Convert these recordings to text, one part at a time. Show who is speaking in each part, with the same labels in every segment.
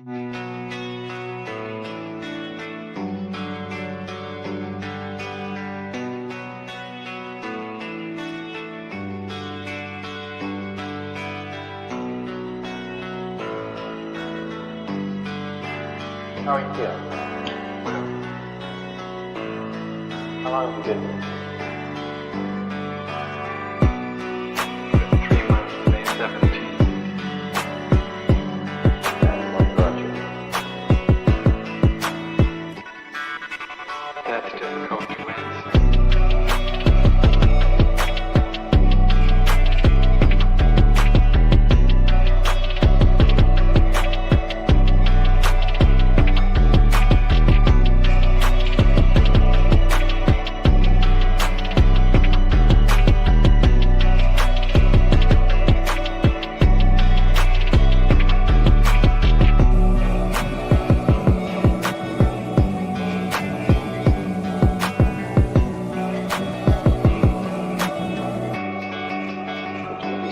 Speaker 1: How are you feeling? How long have you been here?
Speaker 2: 3 months, May 17th.
Speaker 1: And what brought you?
Speaker 2: That's difficult to answer.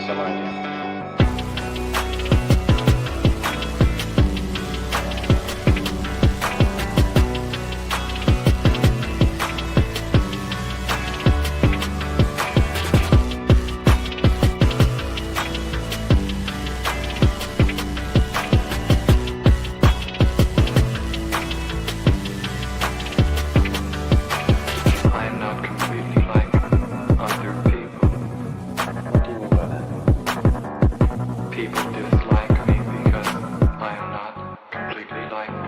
Speaker 1: Some idea.
Speaker 2: I am not completely like other people.
Speaker 1: What do you mean by that?
Speaker 2: People dislike me because I am not completely like them.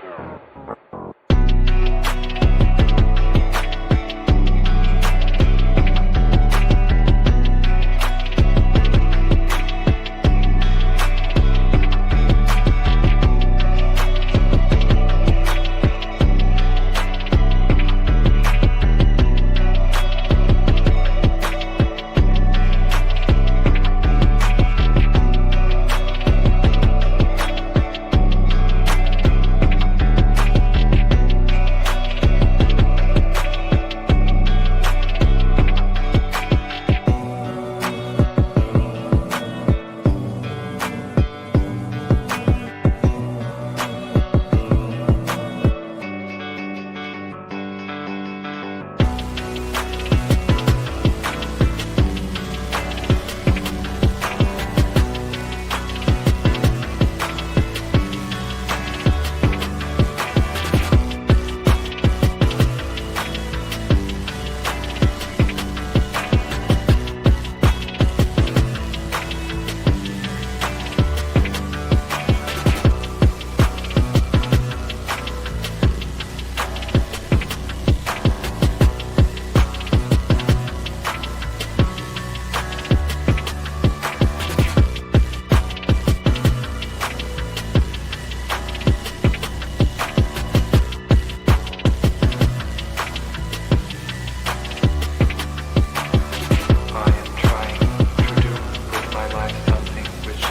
Speaker 2: I am trying to do with my life something which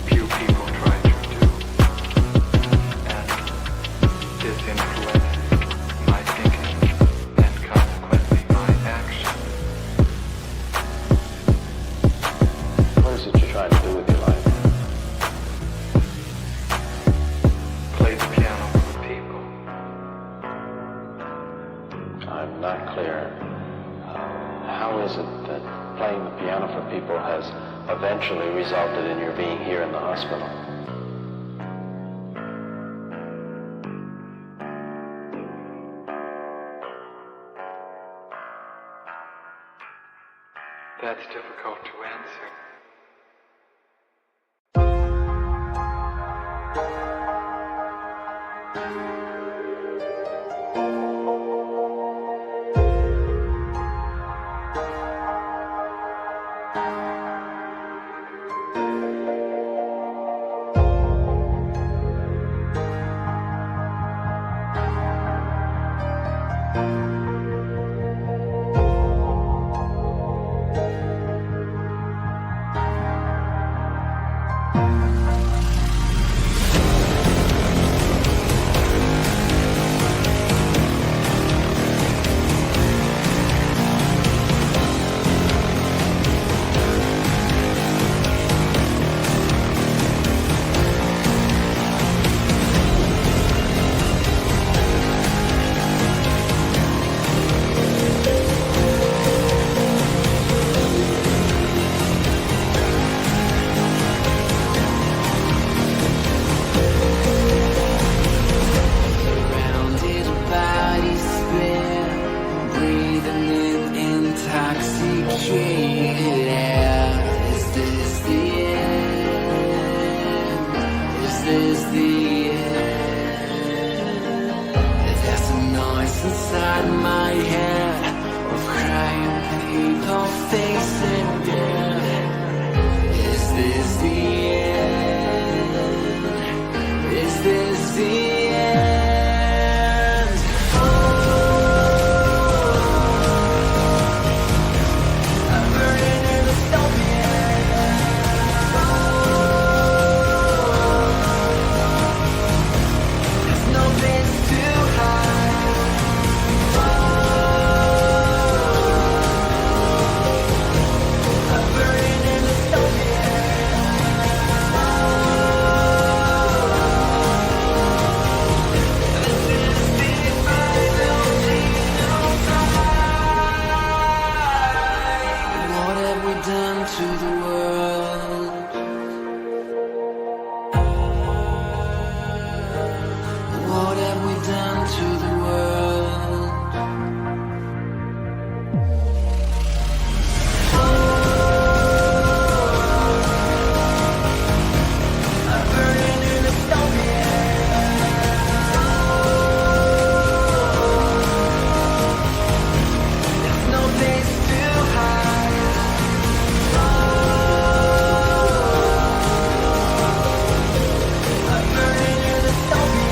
Speaker 2: few people try to do, and this influences my thinking and consequently my action.
Speaker 1: What is it you're trying to do with your life?
Speaker 2: Play the piano for the people.
Speaker 1: I'm not clear. How is it that playing the piano for people has eventually resulted in your being here in the hospital?
Speaker 2: That's difficult to answer.
Speaker 3: this the end? There's a noise inside my head of crying people facing death. Is this the end? Is this the end? I'm burning in the stone here. There's no place to hide. I'm burning in the stone here. This is the final time. What have we done to the world? What have we done to the world? I'm burning in the stone here. There's no place to hide. I'm burning in the stone here. This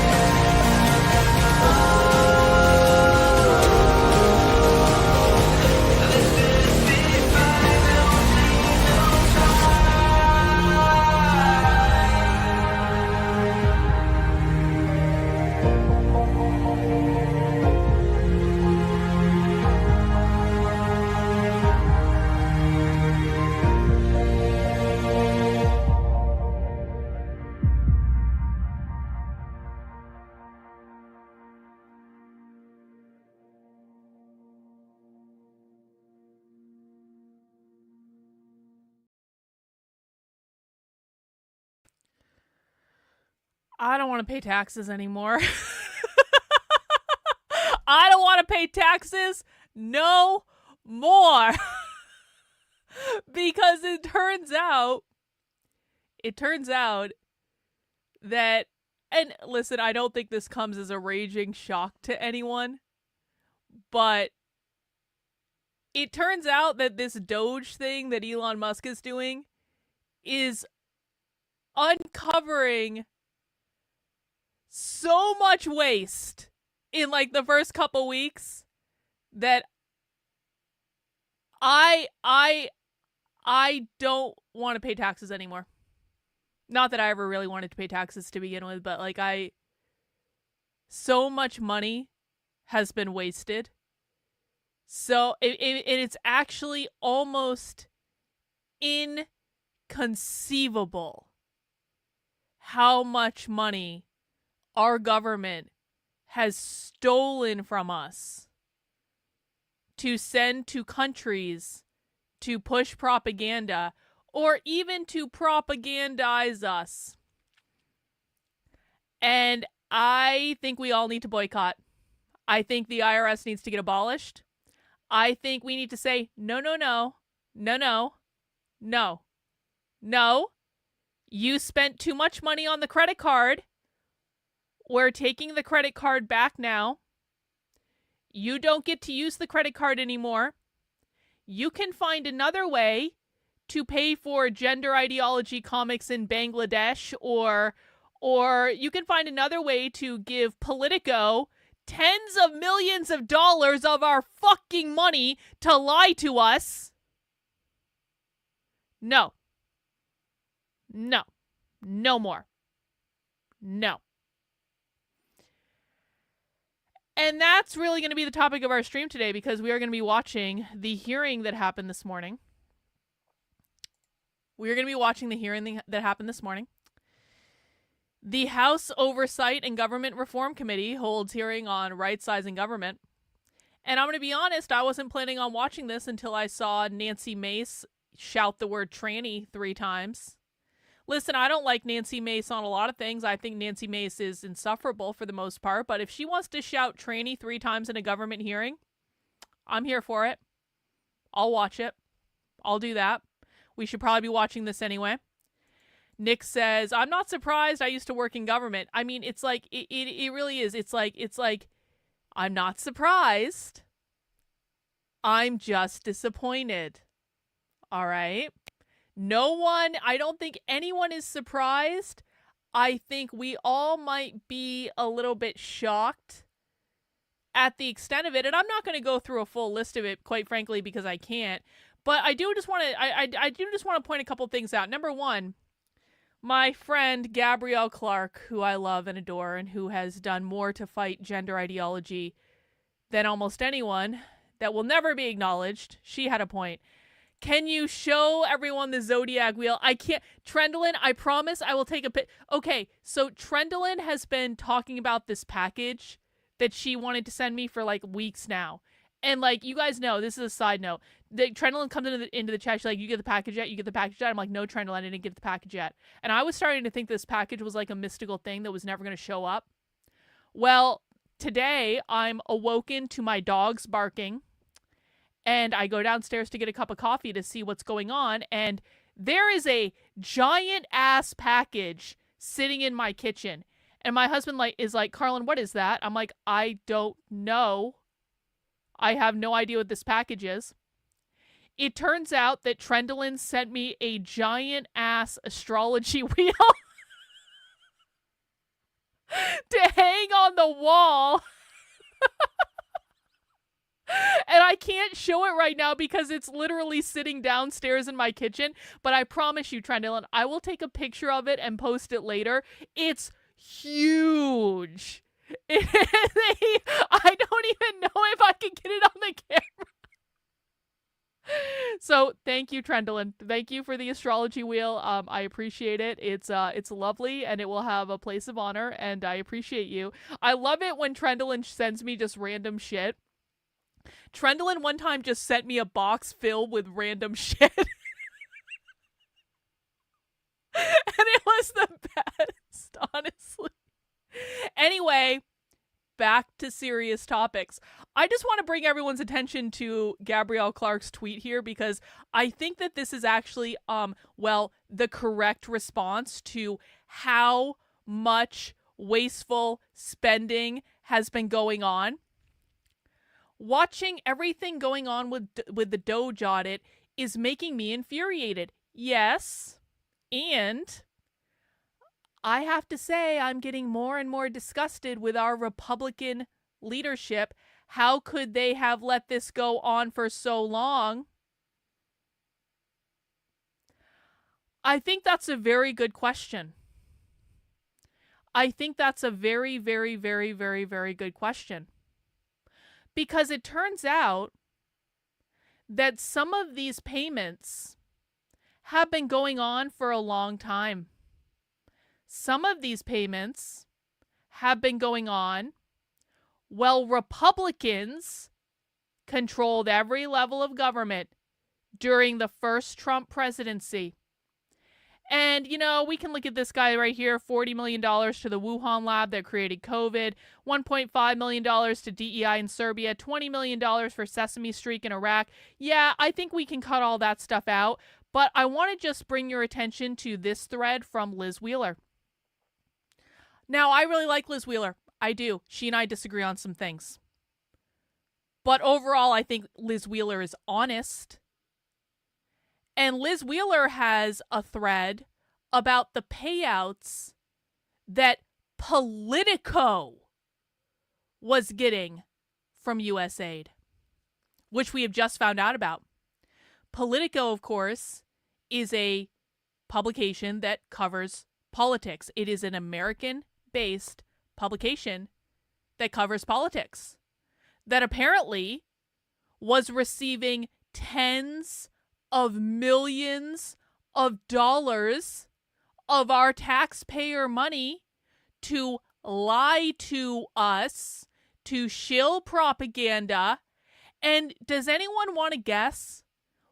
Speaker 3: is the final
Speaker 4: I don't want to pay taxes anymore. I don't want to pay taxes no more. Because it turns out that, and listen, I don't think this comes as a raging shock to anyone, but it turns out that this Doge thing that Elon Musk is doing is uncovering so much waste in like the first couple weeks that I don't want to pay taxes anymore. Not that I ever really wanted to pay taxes to begin with, but like so much money has been wasted. So it's actually almost inconceivable how much money our government has stolen from us to send to countries to push propaganda or even to propagandize us. And I think we all need to boycott. I think the IRS needs to get abolished. I think we need to say, no. You spent too much money on the credit card. We're taking the credit card back now. You don't get to use the credit card anymore. You can find another way to pay for gender ideology comics in Bangladesh, or you can find another way to give Politico tens of millions of dollars of our fucking money to lie to us. No. No more. No. And that's really going to be the topic of our stream today, because we are going to be watching the hearing that happened this morning. The House Oversight and Government Reform Committee holds hearing on right-sizing government. And I'm going to be honest, I wasn't planning on watching this until I saw Nancy Mace shout the word tranny 3 times. Listen, I don't like Nancy Mace on a lot of things. I think Nancy Mace is insufferable for the most part. But if she wants to shout tranny 3 times in a government hearing, I'm here for it. I'll watch it. I'll do that. We should probably be watching this anyway. Nick says, I'm not surprised. I used to work in government. I mean, it's like, it really is. It's like, I'm not surprised. I'm just disappointed. All right. No one, I don't think anyone is surprised. I think we all might be a little bit shocked at the extent of it. And I'm not going to go through a full list of it, quite frankly, because I can't. But I do just want to, I do just want to point a couple things out. Number one, my friend Gabrielle Clark, who I love and adore, and who has done more to fight gender ideology than almost anyone that will never be acknowledged. She had a point. Can you show everyone the Zodiac wheel? I can't. Trendlin, I promise I will take a pic. Okay, so Trendlin has been talking about this package that she wanted to send me for like weeks now. And like, you guys know, this is a side note. Trendlin comes into the chat. She's like, you get the package yet? You get the package yet? I'm like, no, Trendlin, I didn't get the package yet. And I was starting to think this package was like a mystical thing that was never going to show up. Well, today I'm awoken to my dogs barking. And I go downstairs to get a cup of coffee to see what's going on. And there is a giant ass package sitting in my kitchen. And my husband is like, Carlin, what is that? I'm like, I don't know. I have no idea what this package is. It turns out that Trendlin sent me a giant ass astrology wheel to hang on the wall. And I can't show it right now because it's literally sitting downstairs in my kitchen. But I promise you, Trendlin, I will take a picture of it and post it later. It's huge. I don't even know if I can get it on the camera. So thank you, Trendlin. Thank you for the astrology wheel. I appreciate it. It's lovely, and it will have a place of honor, and I appreciate you. I love it when Trendlin sends me just random shit. Trendlin one time just sent me a box filled with random shit. And it was the best, honestly. Anyway, back to serious topics. I just want to bring everyone's attention to Gabrielle Clark's tweet here because I think that this is actually, the correct response to how much wasteful spending has been going on. Watching everything going on with the Doge audit is making me infuriated. Yes, and I have to say I'm getting more and more disgusted with our Republican leadership. How could they have let this go on for so long? I think that's a very good question. I think that's a very, very, very, very, very good question. Because it turns out that some of these payments have been going on for a long time. Some of these payments have been going on while Republicans controlled every level of government during the first Trump presidency. And, we can look at this guy right here, $40 million to the Wuhan lab that created COVID, $1.5 million to DEI in Serbia, $20 million for Sesame Street in Iraq. Yeah, I think we can cut all that stuff out. But I want to just bring your attention to this thread from Liz Wheeler. Now, I really like Liz Wheeler. I do. She and I disagree on some things. But overall, I think Liz Wheeler is honest. And Liz Wheeler has a thread about the payouts that Politico was getting from USAID, which we have just found out about. Politico, of course, is a publication that covers politics. It is an American-based publication that covers politics that apparently was receiving tens of millions of dollars of our taxpayer money to lie to us, to shill propaganda. And does anyone want to guess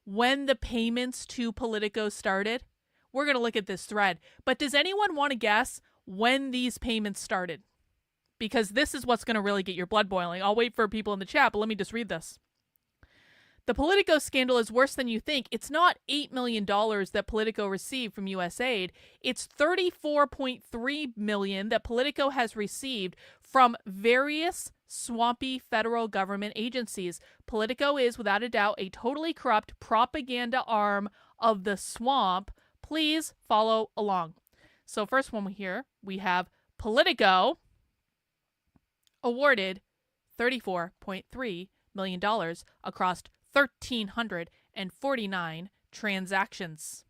Speaker 4: when the payments to Politico started? We're going to look at this thread. But does anyone want to guess when these payments started? Because this is what's going to really get your blood boiling. I'll wait for people in the chat, but let me just read this. The Politico scandal is worse than you think. It's not $8 million that Politico received from USAID. It's $34.3 million that Politico has received from various swampy federal government agencies. Politico is, without a doubt, a totally corrupt propaganda arm of the swamp. Please follow along. So first one here, we have Politico awarded $34.3 million across 1,349 transactions.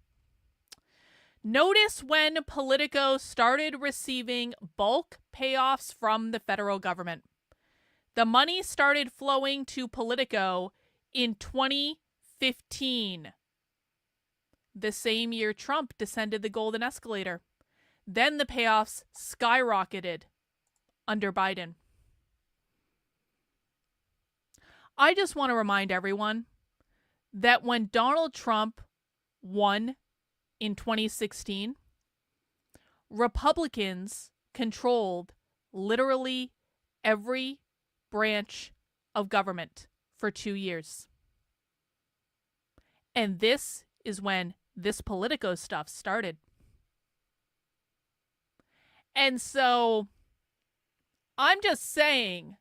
Speaker 4: Notice when Politico started receiving bulk payoffs from the federal government. The money started flowing to Politico in 2015, the same year Trump descended the golden escalator. Then the payoffs skyrocketed under Biden. I just want to remind everyone that when Donald Trump won in 2016, Republicans controlled literally every branch of government for 2 years. And this is when this Politico stuff started. And so I'm just saying,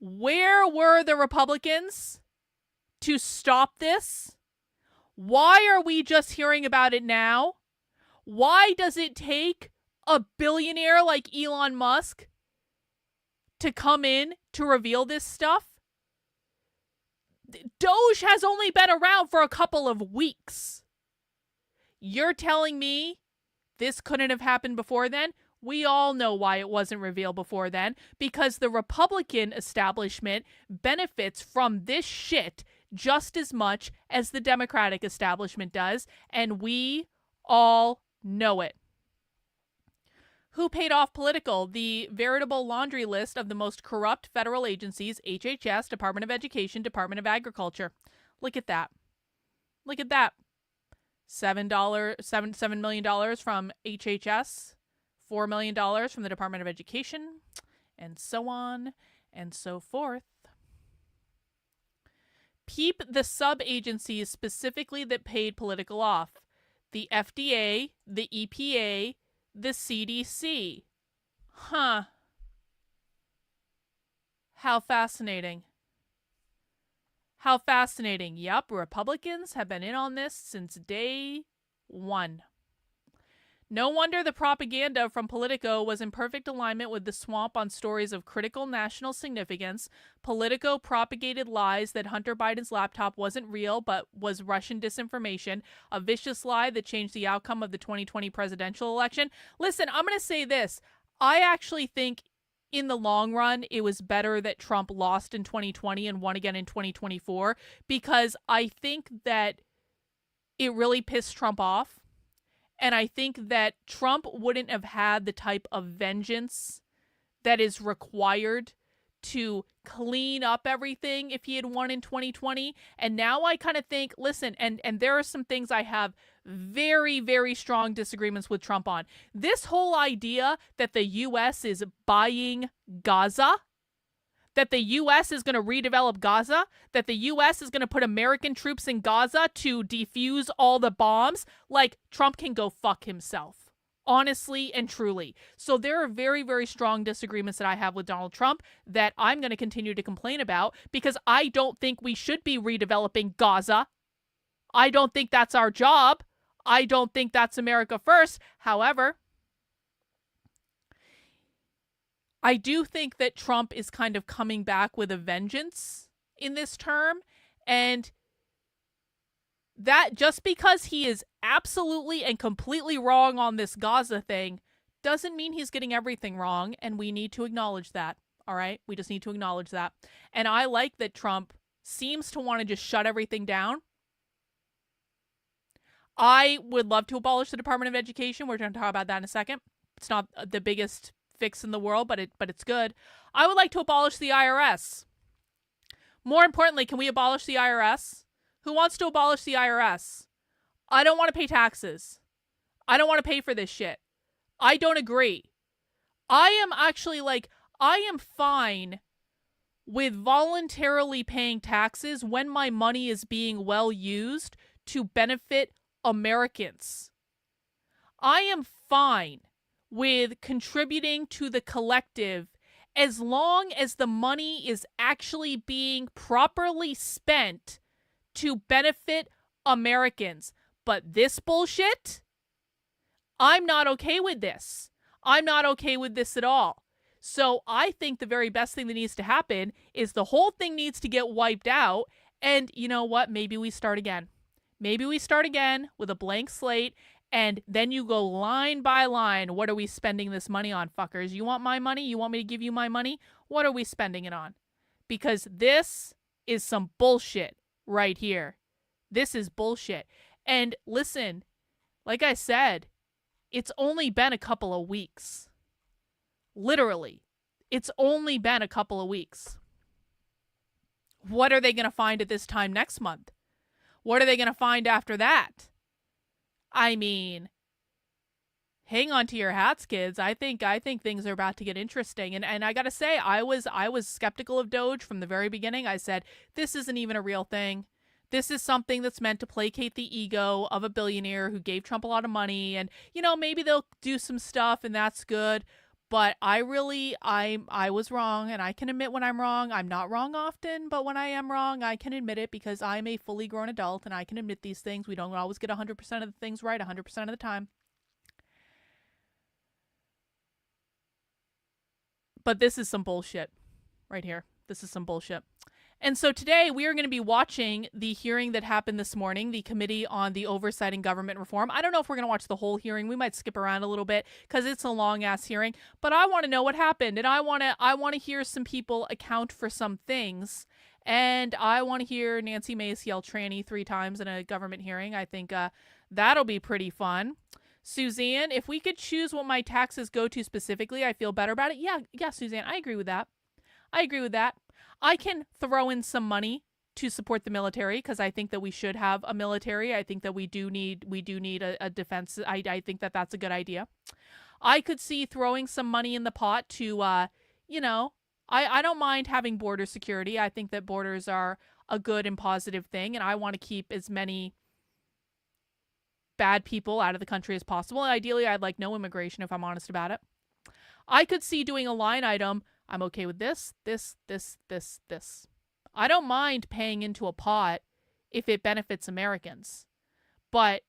Speaker 4: where were the Republicans to stop this? Why are we just hearing about it now? Why does it take a billionaire like Elon Musk to come in to reveal this stuff? Doge has only been around for a couple of weeks. You're telling me this couldn't have happened before then? We all know why it wasn't revealed before then, because the Republican establishment benefits from this shit just as much as the Democratic establishment does, and we all know it. Who paid off Politico? The veritable laundry list of the most corrupt federal agencies: HHS, Department of Education, Department of Agriculture. Look at that. Look at that. $7 million from HHS, $4 million from the Department of Education, and so on and so forth. Peep the sub-agencies specifically that paid Politico off: the FDA, the EPA, the CDC. Huh. How fascinating. How fascinating. Yup, Republicans have been in on this since day one. No wonder the propaganda from Politico was in perfect alignment with the swamp on stories of critical national significance. Politico propagated lies that Hunter Biden's laptop wasn't real but was Russian disinformation, a vicious lie that changed the outcome of the 2020 presidential election. Listen, I'm going to say this. I actually think in the long run, it was better that Trump lost in 2020 and won again in 2024, because I think that it really pissed Trump off. And I think that Trump wouldn't have had the type of vengeance that is required to clean up everything if he had won in 2020. And now I kind of think, listen, and there are some things I have very, very strong disagreements with Trump on. This whole idea that the U.S. is buying Gaza, that the U.S. is going to redevelop Gaza, that the U.S. is going to put American troops in Gaza to defuse all the bombs, like, Trump can go fuck himself, honestly and truly. So there are very, very strong disagreements that I have with Donald Trump that I'm going to continue to complain about, because I don't think we should be redeveloping Gaza. I don't think that's our job. I don't think that's America first. However, I do think that Trump is kind of coming back with a vengeance in this term, and that just because he is absolutely and completely wrong on this Gaza thing doesn't mean he's getting everything wrong, and we need to acknowledge that, all right? We just need to acknowledge that. And I like that Trump seems to want to just shut everything down. I would love to abolish the Department of Education. We're going to talk about that in a second. It's not the biggest fix in the world, but it's good. I would like to abolish the IRS. More importantly, can we abolish the IRS? Who wants to abolish the IRS? I don't want to pay taxes. I don't want to pay for this shit. I don't agree. I am actually I am fine with voluntarily paying taxes when my money is being well used to benefit Americans. I am fine with contributing to the collective as long as the money is actually being properly spent to benefit Americans. But this bullshit, I'm not okay with this. I'm not okay with this at all. So I think the very best thing that needs to happen is the whole thing needs to get wiped out. And you know what? Maybe we start again. Maybe we start again with a blank slate, and then you go line by line. What are we spending this money on, fuckers? You want my money? You want me to give you my money? What are we spending it on? Because this is some bullshit right here. This is bullshit. And listen, like I said, it's only been a couple of weeks. Literally, it's only been a couple of weeks. What are they going to find at this time next month? What are they going to find after that? I mean, hang on to your hats, kids. I think things are about to get interesting. And I got to say, I was skeptical of Doge from the very beginning. I said, this isn't even a real thing. This is something that's meant to placate the ego of a billionaire who gave Trump a lot of money. And, you know, maybe they'll do some stuff and that's good. But I was wrong, and I can admit when I'm wrong. I'm not wrong often, but when I am wrong, I can admit it because I'm a fully grown adult and I can admit these things. We don't always get 100% of the things right 100% of the time. But this is some bullshit right here. This is some bullshit. And so today we are going to be watching the hearing that happened this morning, the Committee on the Oversight and Government Reform. I don't know if we're going to watch the whole hearing. We might skip around a little bit because it's a long-ass hearing. But I want to know what happened, and I want to hear some people account for some things. And I want to hear Nancy Mace yell tranny 3 times in a government hearing. I think that'll be pretty fun. Suzanne, if we could choose what my taxes go to specifically, I feel better about it. Yeah, Suzanne, I agree with that. I can throw in some money to support the military because I think that we should have a military. I think that we do need a defense. I think that that's a good idea. I could see throwing some money in the pot to, I don't mind having border security. I think that borders are a good and positive thing, and I want to keep as many bad people out of the country as possible. And ideally, I'd like no immigration if I'm honest about it. I could see doing a line item. I'm okay with this. I don't mind paying into a pot if it benefits Americans. But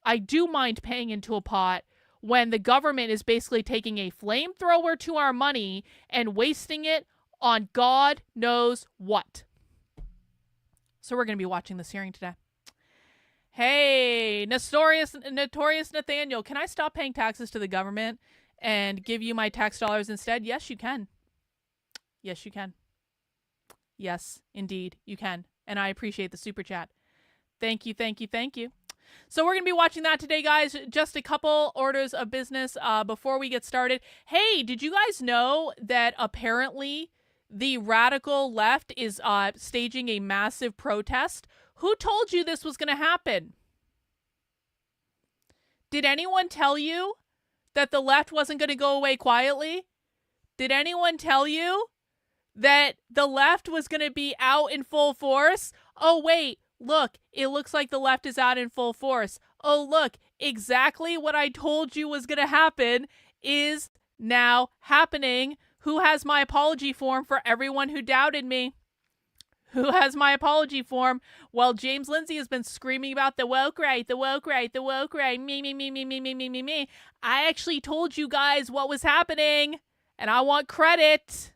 Speaker 4: I do mind paying into a pot when the government is basically taking a flamethrower to our money and wasting it on God knows what. So we're going to be watching this hearing today. Hey, Notorious Nathaniel, can I stop paying taxes to the government and give you my tax dollars instead? Yes, you can. Yes, you can. Yes, indeed, you can. And I appreciate the super chat. Thank you. So we're going to be watching that today, guys. Just a couple orders of business before we get started. Hey, did you guys know that apparently the radical left is staging a massive protest? Who told you this was going to happen? Did anyone tell you that the left wasn't going to go away quietly? Did anyone tell you that the left was going to be out in full force? Oh, wait, look, it looks like the left is out in full force. Oh, look, exactly what I told you was going to happen is now happening. Who has my apology form for everyone who doubted me? Who has my apology form? Well, James Lindsay has been screaming about the woke right, me. I actually told you guys what was happening, and I want credit.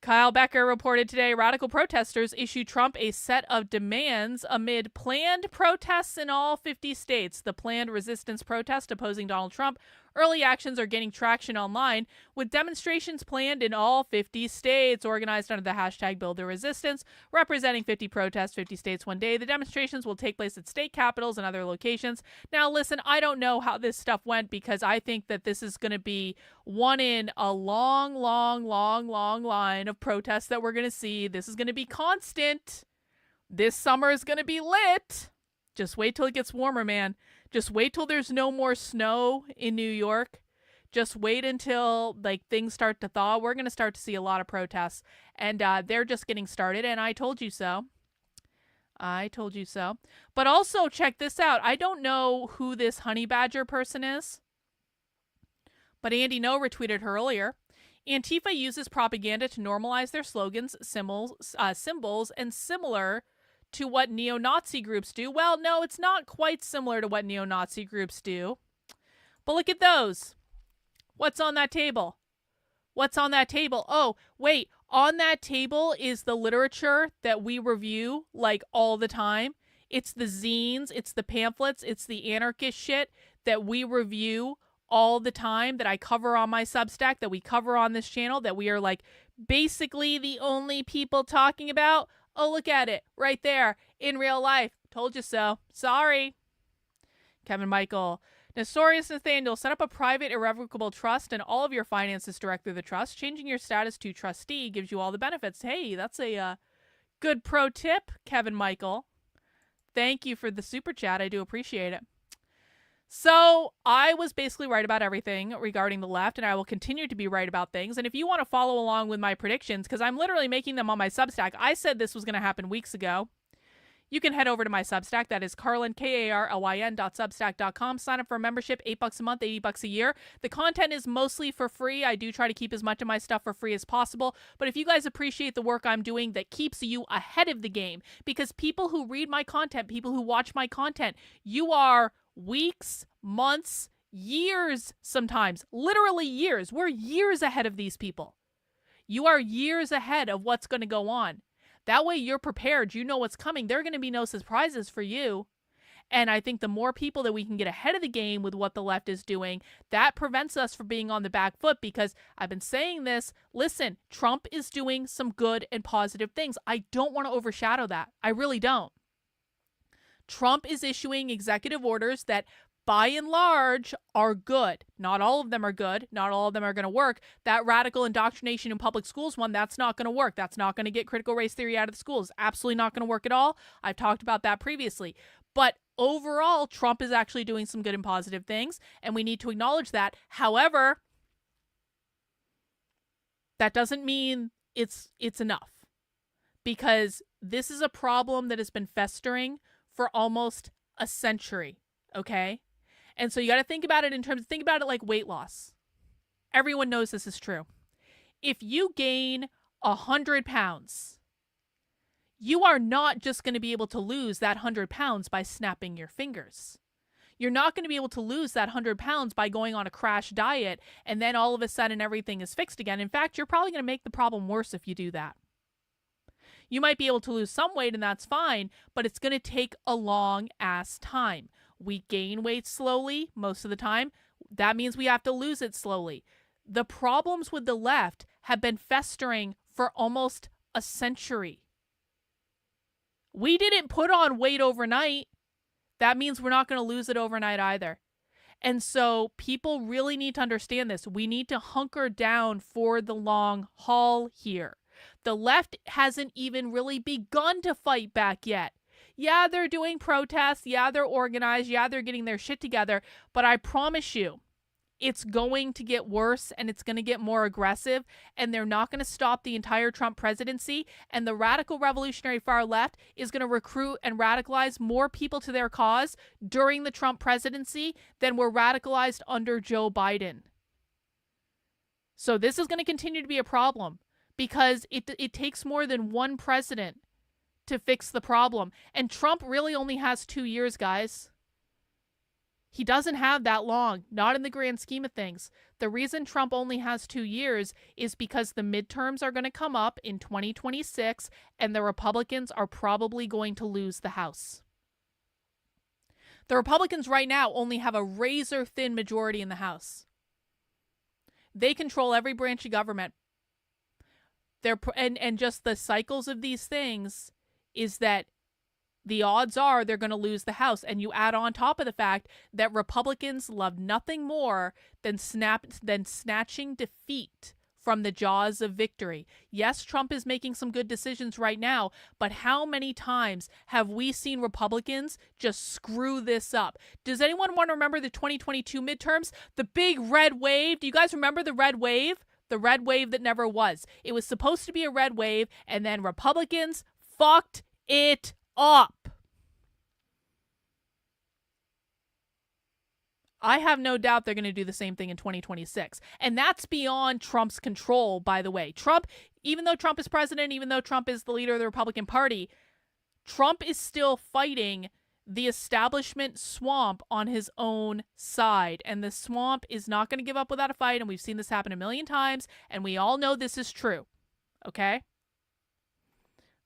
Speaker 4: Kyle Becker reported today, radical protesters issued Trump a set of demands amid planned protests in all 50 states. The planned resistance protest opposing Donald Trump. Early actions are gaining traction online, with demonstrations planned in all 50 states, organized under the hashtag Build the Resistance, representing 50 protests, 50 states one day. The demonstrations will take place at state capitals and other locations. Now, listen, I don't know how this stuff went because I think that this is going to be one in a long line of protests that we're going to see. This is going to be constant. This summer is going to be lit. Just wait till it gets warmer, man. Just wait till there's no more snow in New York. Just wait until like things start to thaw. We're going to start to see a lot of protests, and they're just getting started. And I told you so. I told you so. But also check this out. I don't know who this honey badger person is, but Andy No retweeted her earlier. Antifa uses propaganda to normalize their slogans, symbols, and similar to what neo-Nazi groups do. Well, no, it's not quite similar to what neo-Nazi groups do. But look at those. What's on that table? What's on that table? Oh, wait. On that table is the literature that we review, like, all the time. It's the zines, it's the pamphlets, it's the anarchist shit that we review all the time, that I cover on my Substack, that we cover on this channel, that we are, like, basically the only people talking about. Oh, look at it. Right there. In real life. Told you so. Sorry. Kevin Michael. Nestorius Nathaniel, set up a private irrevocable trust and all of your finances direct through the trust. Changing your status to trustee gives you all the benefits. Hey, that's a good pro tip, Kevin Michael. Thank you for the super chat. I do appreciate it. So I was basically right about everything regarding the left, and I will continue to be right about things. And if you want to follow along with my predictions, because I'm literally making them on my Substack, I said this was going to happen weeks ago. You can head over to my Substack. That is Carlin, KARLYN.substack.com. Sign up for a membership, $8 a month, $80 a year. The content is mostly for free. I do try to keep as much of my stuff for free as possible. But if you guys appreciate the work I'm doing that keeps you ahead of the game, because people who read my content, people who watch my content, you are weeks, months, years sometimes, literally years. We're years ahead of these people. You are years ahead of what's going to go on. That way you're prepared. You know what's coming. There are going to be no surprises for you. And I think the more people that we can get ahead of the game with what the left is doing, that prevents us from being on the back foot, because I've been saying this. Listen, Trump is doing some good and positive things. I don't want to overshadow that. I really don't. Trump is issuing executive orders that by and large are good. Not all of them are good. Not all of them are going to work. That radical indoctrination in public schools one, that's not going to work. That's not going to get critical race theory out of the schools. Absolutely not going to work at all. I've talked about that previously. But overall, Trump is actually doing some good and positive things, and we need to acknowledge that. However, that doesn't mean it's enough, because this is a problem that has been festering for almost a century, okay? And so you got to think about it think about it like weight loss. Everyone knows this is true. If you gain 100 pounds, you are not just going to be able to lose that 100 pounds by snapping your fingers. You're not going to be able to lose that 100 pounds by going on a crash diet and then all of a sudden everything is fixed again. In fact, you're probably going to make the problem worse if you do that. You might be able to lose some weight and that's fine, but it's going to take a long ass time. We gain weight slowly most of the time. That means we have to lose it slowly. The problems with the left have been festering for almost a century. We didn't put on weight overnight. That means we're not going to lose it overnight either. And so people really need to understand this. We need to hunker down for the long haul here. The left hasn't even really begun to fight back yet. Yeah, they're doing protests. Yeah, they're organized. Yeah, they're getting their shit together. But I promise you, it's going to get worse and it's going to get more aggressive. And they're not going to stop the entire Trump presidency. And the radical revolutionary far left is going to recruit and radicalize more people to their cause during the Trump presidency than were radicalized under Joe Biden. So this is going to continue to be a problem, because it takes more than one president to fix the problem. And Trump really only has 2 years, guys. He doesn't have that long, not in the grand scheme of things. The reason Trump only has 2 years is because the midterms are going to come up in 2026, and the Republicans are probably going to lose the House. The Republicans right now only have a razor-thin majority in the House. They control every branch of government. And just the cycles of these things is that the odds are they're going to lose the House. And you add on top of the fact that Republicans love nothing more than snatching defeat from the jaws of victory. Yes, Trump is making some good decisions right now, but how many times have we seen Republicans just screw this up? Does anyone want to remember the 2022 midterms? The big red wave? Do you guys remember the red wave? The red wave that never was. It was supposed to be a red wave, and then Republicans fucked it up. I have no doubt they're going to do the same thing in 2026. And that's beyond Trump's control, by the way. Trump, even though Trump is president, even though Trump is the leader of the Republican Party, Trump is still fighting the establishment swamp on his own side. And the swamp is not going to give up without a fight. And we've seen this happen a million times. And we all know this is true. Okay?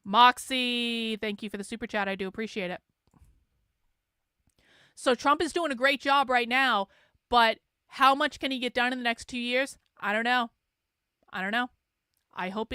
Speaker 4: Moxie, thank you for the super chat. I do appreciate it. So Trump is doing a great job right now, but how much can he get done in the next 2 years? I don't know. I hope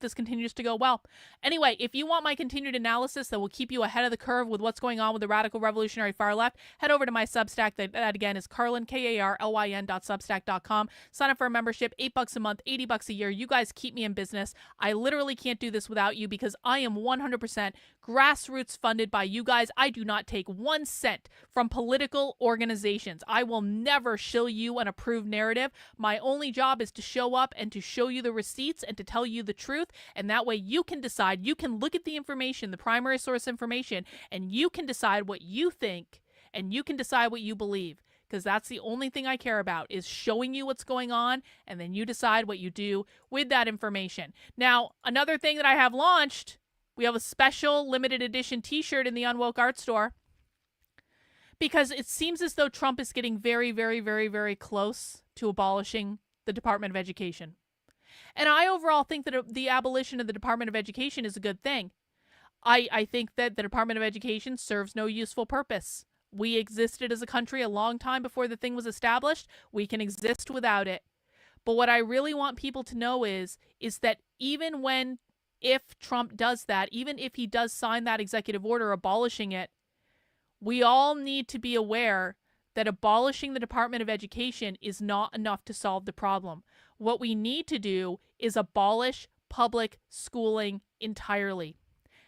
Speaker 4: this continues to go well. Anyway, if you want my continued analysis that will keep you ahead of the curve with what's going on with the radical revolutionary far left, head over to my Substack. That again is Carlin, KARLYN.substack.com. Sign up for a membership, $8 a month, $80 a year. You guys keep me in business. I literally can't do this without you because I am 100% grassroots funded by you guys. I do not take 1 cent from political organizations. I will never shill you an approved narrative. My only job is to show up and to show you the receipts and to tell you the truth, and that way you can decide. You can look at the information, the primary source information, and you can decide what you think, and you can decide what you believe, because that's the only thing I care about, is showing you what's going on, and then you decide what you do with that information. Now, another thing that I have launched, we have a special limited edition t-shirt in the Unwoke Art Store, because it seems as though Trump is getting very, very, very, very close to abolishing the Department of Education. And I overall think that the abolition of the Department of Education is a good thing. I think that the Department of Education serves no useful purpose. We existed as a country a long time before the thing was established. We can exist without it. But what I really want people to know is that if Trump does that, even if he does sign that executive order abolishing it, we all need to be aware that abolishing the Department of Education is not enough to solve the problem. What we need to do is abolish public schooling entirely.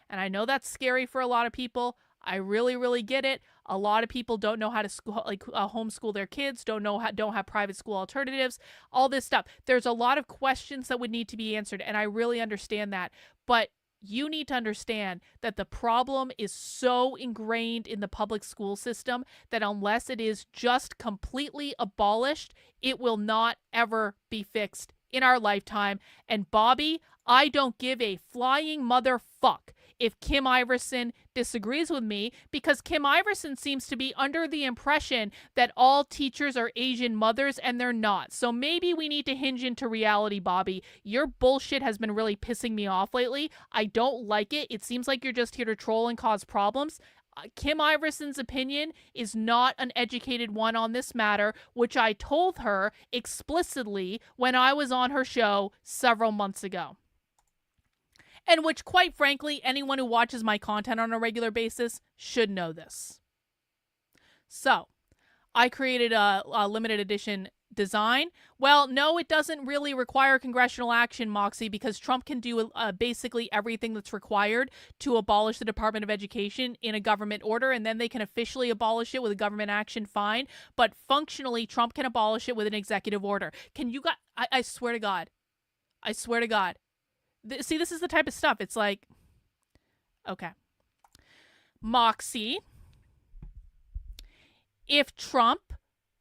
Speaker 4: And I know that's scary for a lot of people. I really, really get it. A lot of people don't know how to homeschool their kids, don't have private school alternatives, all this stuff. There's a lot of questions that would need to be answered, and I really understand that. But you need to understand that the problem is so ingrained in the public school system that unless it is just completely abolished, it will not ever be fixed in our lifetime. And Bobby, I don't give a flying motherfuck if Kim Iverson disagrees with me, because Kim Iverson seems to be under the impression that all teachers are Asian mothers, and they're not. So maybe we need to hinge into reality, Bobby. Your bullshit has been really pissing me off lately. I don't like it. It seems like you're just here to troll and cause problems. Kim Iverson's opinion is not an educated one on this matter, which I told her explicitly when I was on her show several months ago. And which, quite frankly, anyone who watches my content on a regular basis should know this. So, I created a limited edition design. Well, no, it doesn't really require congressional action, Moxie, because Trump can do basically everything that's required to abolish the Department of Education in a government order, and then they can officially abolish it with a government action, fine. But functionally, Trump can abolish it with an executive order. Can you guys, I swear to God. I swear to God. See, this is the type of stuff. It's like, okay. Moxie, if Trump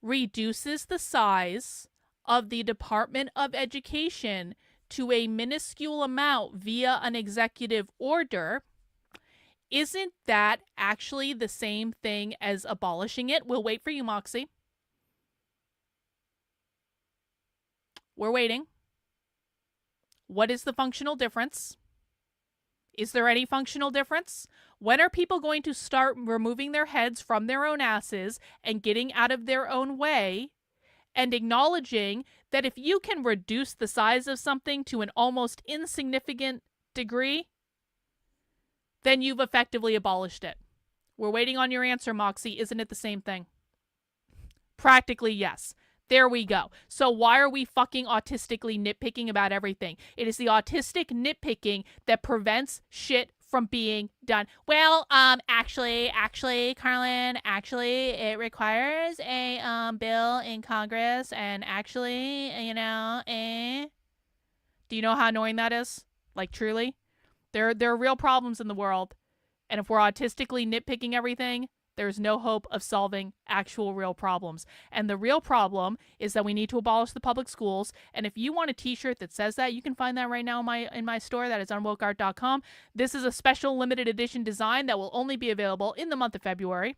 Speaker 4: reduces the size of the Department of Education to a minuscule amount via an executive order, isn't that actually the same thing as abolishing it? We'll wait for you, Moxie. We're waiting. What is the functional difference? Is there any functional difference? When are people going to start removing their heads from their own asses and getting out of their own way and acknowledging that if you can reduce the size of something to an almost insignificant degree, then you've effectively abolished it? We're waiting on your answer, Moxie. Isn't it the same thing? Practically, yes. There we go. So why are we fucking autistically nitpicking about everything? It is the autistic nitpicking that prevents shit from being done. Well, actually, Carlin, it requires a bill in Congress, and actually, do you know how annoying that is? Like, truly? There are real problems in the world, and if we're autistically nitpicking everything, there's no hope of solving actual real problems. And the real problem is that we need to abolish the public schools. And if you want a t-shirt that says that, you can find that right now in my store. That is unwokeart.com. This is a special limited edition design that will only be available in the month of February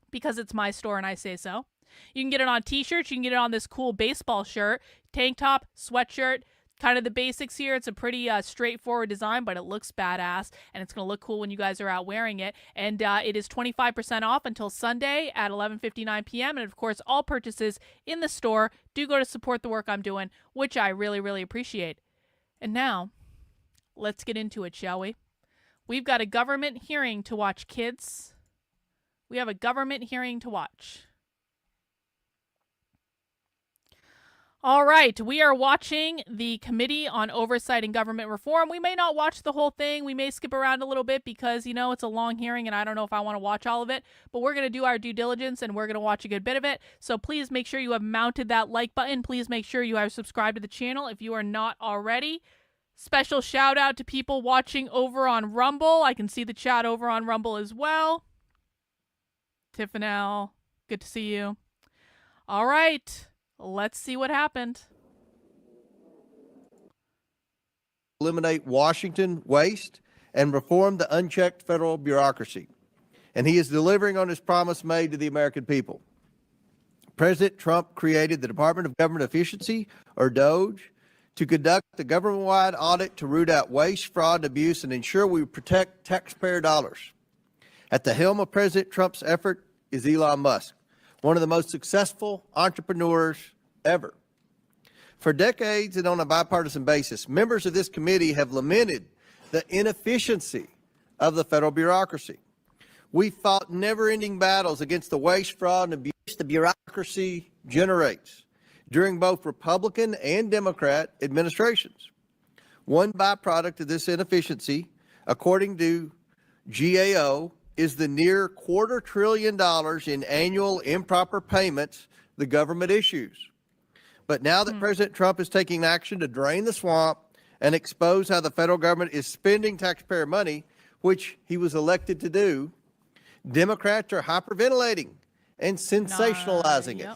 Speaker 4: because it's my store and I say so. You can get it on t-shirts. You can get it on this cool baseball shirt, tank top, sweatshirt. Kind of the basics here. It's a pretty straightforward design, but it looks badass, and it's going to look cool when you guys are out wearing it. And it is 25% off until Sunday at 11:59 p.m. And, of course, all purchases in the store do go to support the work I'm doing, which I really, really appreciate. And now, let's get into it, shall we? We've got a government hearing to watch, kids. We have a government hearing to watch. All right, we are watching the Committee on Oversight and Government Reform. We may not watch the whole thing. We may skip around a little bit because, it's a long hearing and I don't know if I want to watch all of it. But we're going to do our due diligence and we're going to watch a good bit of it. So please make sure you have mounted that like button. Please make sure you have subscribed to the channel if you are not already. Special shout out to people watching over on Rumble. I can see the chat over on Rumble as well. Tiffanel, good to see you. All right. Let's see what happened.
Speaker 5: Eliminate Washington waste and reform the unchecked federal bureaucracy. And he is delivering on his promise made to the American people. President Trump created the Department of Government Efficiency, or DOGE, to conduct the government-wide audit to root out waste, fraud, and abuse and ensure we protect taxpayer dollars. At the helm of President Trump's effort is Elon Musk, one of the most successful entrepreneurs ever. For decades and on a bipartisan basis, members of this committee have lamented the inefficiency of the federal bureaucracy. We fought never-ending battles against the waste, fraud, and abuse the bureaucracy generates during both Republican and Democrat administrations. One byproduct of this inefficiency, according to GAO, is the near $250 billion in annual improper payments the government issues. But now that President Trump is taking action to drain the swamp and expose how the federal government is spending taxpayer money, which he was elected to do, Democrats are hyperventilating and sensationalizing it.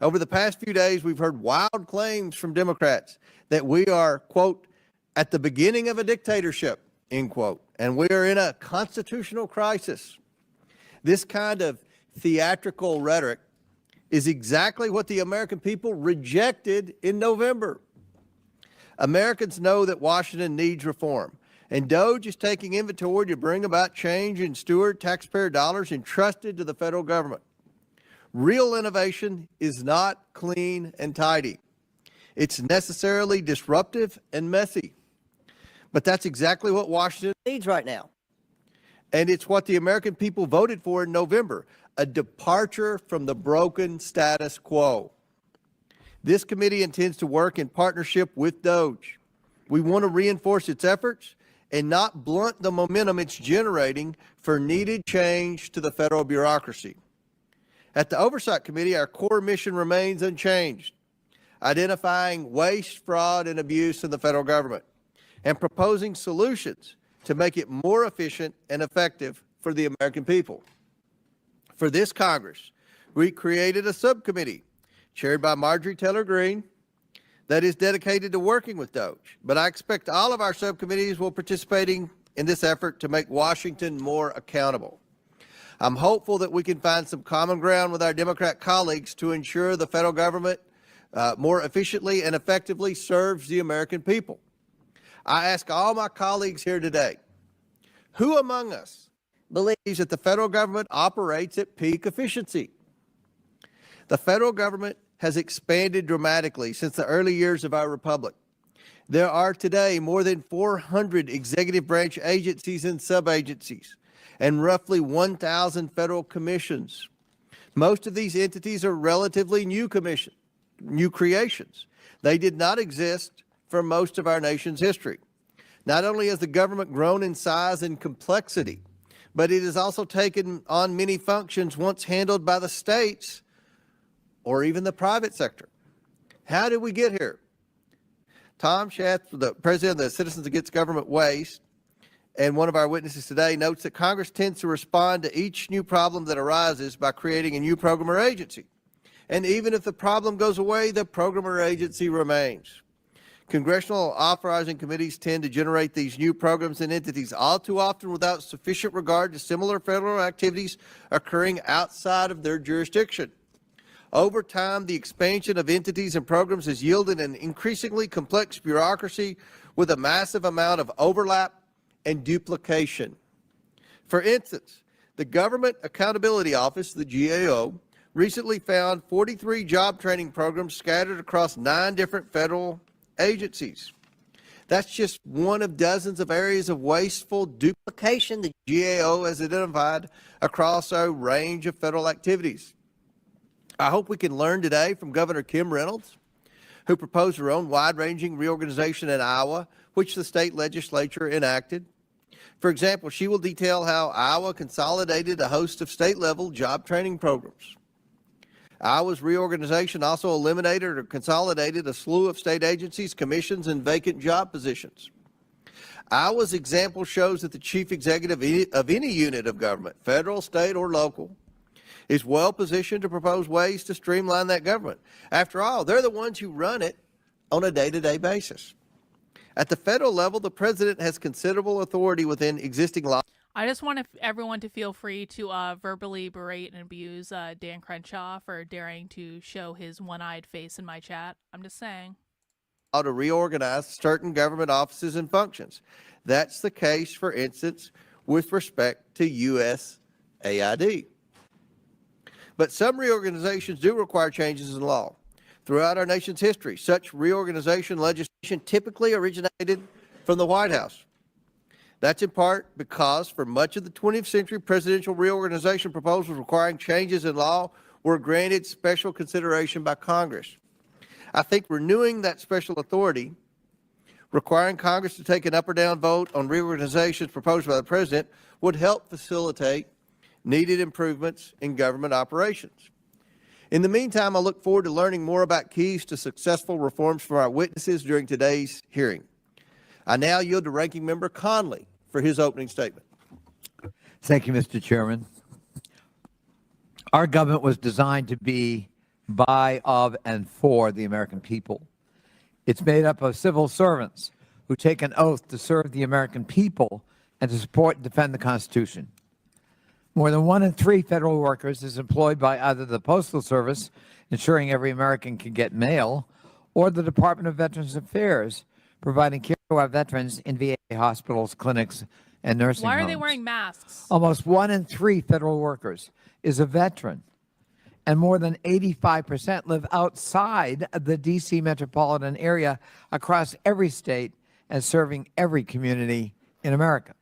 Speaker 5: Over the past few days, we've heard wild claims from Democrats that we are, quote, at the beginning of a dictatorship, end quote, and we are in a constitutional crisis. This kind of theatrical rhetoric is exactly what the American people rejected in November. Americans know that Washington needs reform, and DOGE is taking inventory to bring about change and steward taxpayer dollars entrusted to the federal government. Real innovation is not clean and tidy. It's necessarily disruptive and messy. But that's exactly what Washington needs right now. And it's what the American people voted for in November, a departure from the broken status quo. This committee intends to work in partnership with DOGE. We want to reinforce its efforts and not blunt the momentum it's generating for needed change to the federal bureaucracy. At the Oversight Committee, our core mission remains unchanged, identifying waste, fraud, and abuse in the federal government, and proposing solutions to make it more efficient and effective for the American people. For this Congress, we created a subcommittee chaired by Marjorie Taylor Greene that is dedicated to working with DOGE. But I expect all of our subcommittees will participating in this effort to make Washington more accountable. I'm hopeful that we can find some common ground with our Democrat colleagues to ensure the federal government more efficiently and effectively serves the American people. I ask all my colleagues here today, who among us believes that the federal government operates at peak efficiency? The federal government has expanded dramatically since the early years of our republic. There are today more than 400 executive branch agencies and sub-agencies, and roughly 1,000 federal commissions. Most of these entities are relatively new creations. They did not exist for most of our nation's history. Not only has the government grown in size and complexity, but it has also taken on many functions once handled by the states or even the private sector. How did we get here? Tom Schatz, the president of the Citizens Against Government Waste, and one of our witnesses today, notes that Congress tends to respond to each new problem that arises by creating a new program or agency. And even if the problem goes away, the program or agency remains. Congressional authorizing committees tend to generate these new programs and entities all too often without sufficient regard to similar federal activities occurring outside of their jurisdiction. Over time, the expansion of entities and programs has yielded an increasingly complex bureaucracy with a massive amount of overlap and duplication. For instance, the Government Accountability Office, the GAO, recently found 43 job training programs scattered across 9 different federal agencies. That's just one of dozens of areas of wasteful duplication the GAO has identified across a range of federal activities. I hope we can learn today from Governor Kim Reynolds, who proposed her own wide-ranging reorganization in Iowa, which the state legislature enacted. For example, she will detail how Iowa consolidated a host of state-level job training programs. Iowa's reorganization also eliminated or consolidated a slew of state agencies, commissions, and vacant job positions. Iowa's example shows that the chief executive of any unit of government, federal, state, or local, is well positioned to propose ways to streamline that government. After all, they're the ones who run it on a day-to-day basis. At the federal level, the president has considerable authority within existing laws.
Speaker 4: I just want everyone to feel free to verbally berate and abuse Dan Crenshaw for daring to show his one-eyed face in my chat. I'm just saying.
Speaker 5: To reorganize certain government offices and functions. That's the case, for instance, with respect to USAID. But some reorganizations do require changes in law. Throughout our nation's history, such reorganization legislation typically originated from the White House. That's in part because for much of the 20th century, presidential reorganization proposals requiring changes in law were granted special consideration by Congress. I think renewing that special authority, requiring Congress to take an up or down vote on reorganizations proposed by the president, would help facilitate needed improvements in government operations. In the meantime, I look forward to learning more about keys to successful reforms from our witnesses during today's hearing. I now yield to Ranking Member Conley for his opening statement.
Speaker 6: Thank you, Mr. Chairman. Our government was designed to be by, of, and for the American people. It's made up of civil servants who take an oath to serve the American people and to support and defend the Constitution. More than 1 in 3 federal workers is employed by either the Postal Service, ensuring every American can get mail, or the Department of Veterans Affairs, providing care to our veterans in VA hospitals, clinics, and nursing homes.
Speaker 4: Why are they wearing masks?
Speaker 6: Almost 1 in 3 federal workers is a veteran, and more than 85% live outside the D.C. metropolitan area across every state and serving every community in America.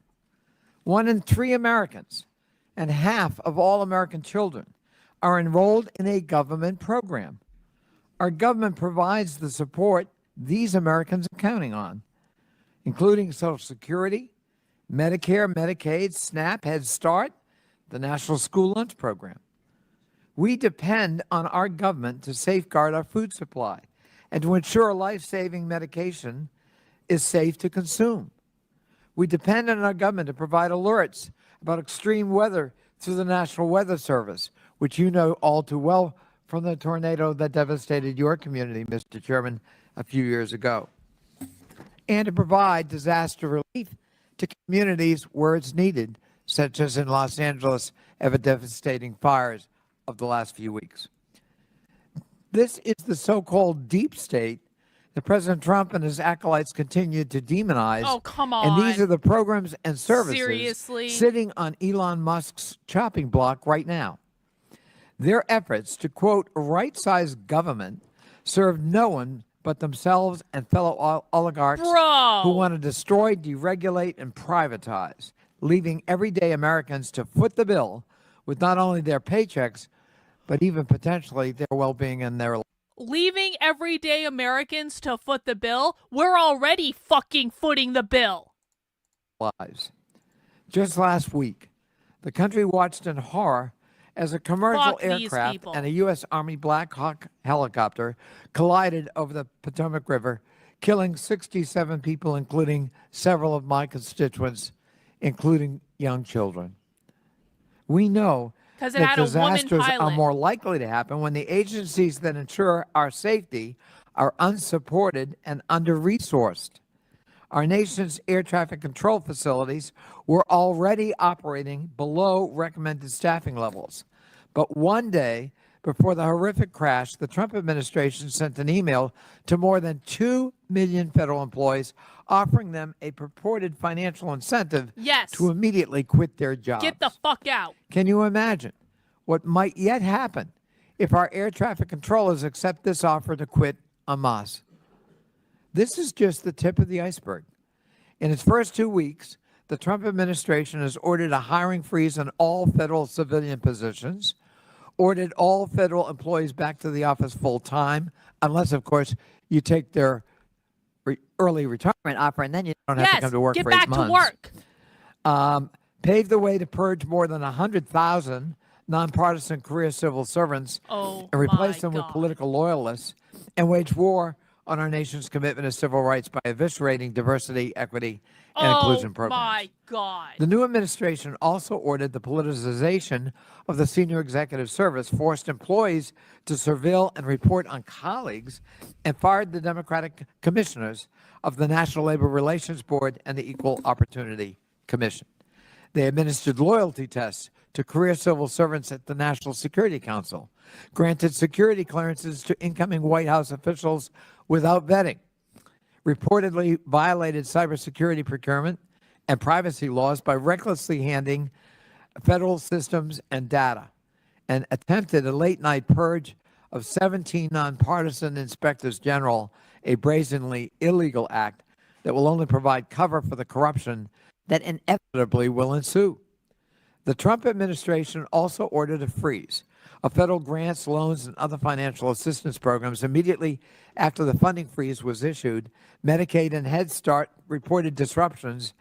Speaker 6: 1 in 3 Americans and half of all American children are enrolled in a government program. Our government provides the support these Americans are counting on, including Social Security, Medicare, Medicaid, SNAP, Head Start, the National School Lunch Program. We depend on our government to safeguard our food supply and to ensure life-saving medication is safe to consume. We depend on our government to provide alerts about extreme weather through the National Weather Service, which you know all too well from the tornado that devastated your community, Mr. Chairman, a few years ago, and to provide disaster relief to communities where it's needed, such as in Los Angeles after devastating fires of the last few weeks. This is the so-called deep state that President Trump and his acolytes continue to demonize.
Speaker 4: Oh, come on.
Speaker 6: And these are the programs and services
Speaker 4: Seriously?
Speaker 6: sitting on Elon Musk's chopping block right now. Their efforts to, quote, right-size government serve no one but themselves and fellow oligarchs who want to destroy, deregulate, and privatize, leaving everyday Americans to foot the bill with not only their paychecks, but even potentially their well-being and their
Speaker 4: Leaving everyday Americans to foot the bill? We're already fucking footing the bill.
Speaker 6: lives. Just last week, the country watched in horror as a commercial
Speaker 4: Fuck these
Speaker 6: aircraft
Speaker 4: people.
Speaker 6: and a U.S. Army Black Hawk helicopter collided over the Potomac River, killing 67 people, including several of my constituents, including young children. We know
Speaker 4: 'Cause it
Speaker 6: that
Speaker 4: had a woman
Speaker 6: disasters are
Speaker 4: pilot.
Speaker 6: more likely to happen when the agencies that ensure our safety are unsupported and under-resourced. Our nation's air traffic control facilities were already operating below recommended staffing levels. But one day before the horrific crash, the Trump administration sent an email to more than 2 million federal employees offering them a purported financial incentive
Speaker 4: Yes.
Speaker 6: to immediately quit their jobs.
Speaker 4: Get the fuck out.
Speaker 6: Can you imagine what might yet happen if our air traffic controllers accept this offer to quit en masse? This is just the tip of the iceberg. In its first 2 weeks, the Trump administration has ordered a hiring freeze on all federal civilian positions, ordered all federal employees back to the office full time, unless, of course, you take their early retirement offer and then you don't have to come to work
Speaker 4: get
Speaker 6: for
Speaker 4: back
Speaker 6: 8 months.
Speaker 4: to work.
Speaker 6: Paved the way to purge more than 100,000 nonpartisan career civil servants
Speaker 4: Oh,
Speaker 6: and replace
Speaker 4: my
Speaker 6: them with
Speaker 4: God.
Speaker 6: political loyalists, and wage war on our nation's commitment to civil rights by eviscerating diversity, equity, and inclusion programs.
Speaker 4: Oh, my God.
Speaker 6: The new administration also ordered the politicization of the senior executive service, forced employees to surveil and report on colleagues, and fired the Democratic commissioners of the National Labor Relations Board and the Equal Opportunity Commission. They administered loyalty tests to career civil servants at the National Security Council, granted security clearances to incoming White House officials without vetting, reportedly violated cybersecurity procurement and privacy laws by recklessly handing federal systems and data, and attempted a late-night purge of 17 nonpartisan inspectors general, a brazenly illegal act that will only provide cover for the corruption that inevitably will ensue. The Trump administration also ordered a freeze of federal grants, loans, and other financial assistance programs immediately after the funding freeze was issued. Medicaid and Head Start reported disruptions,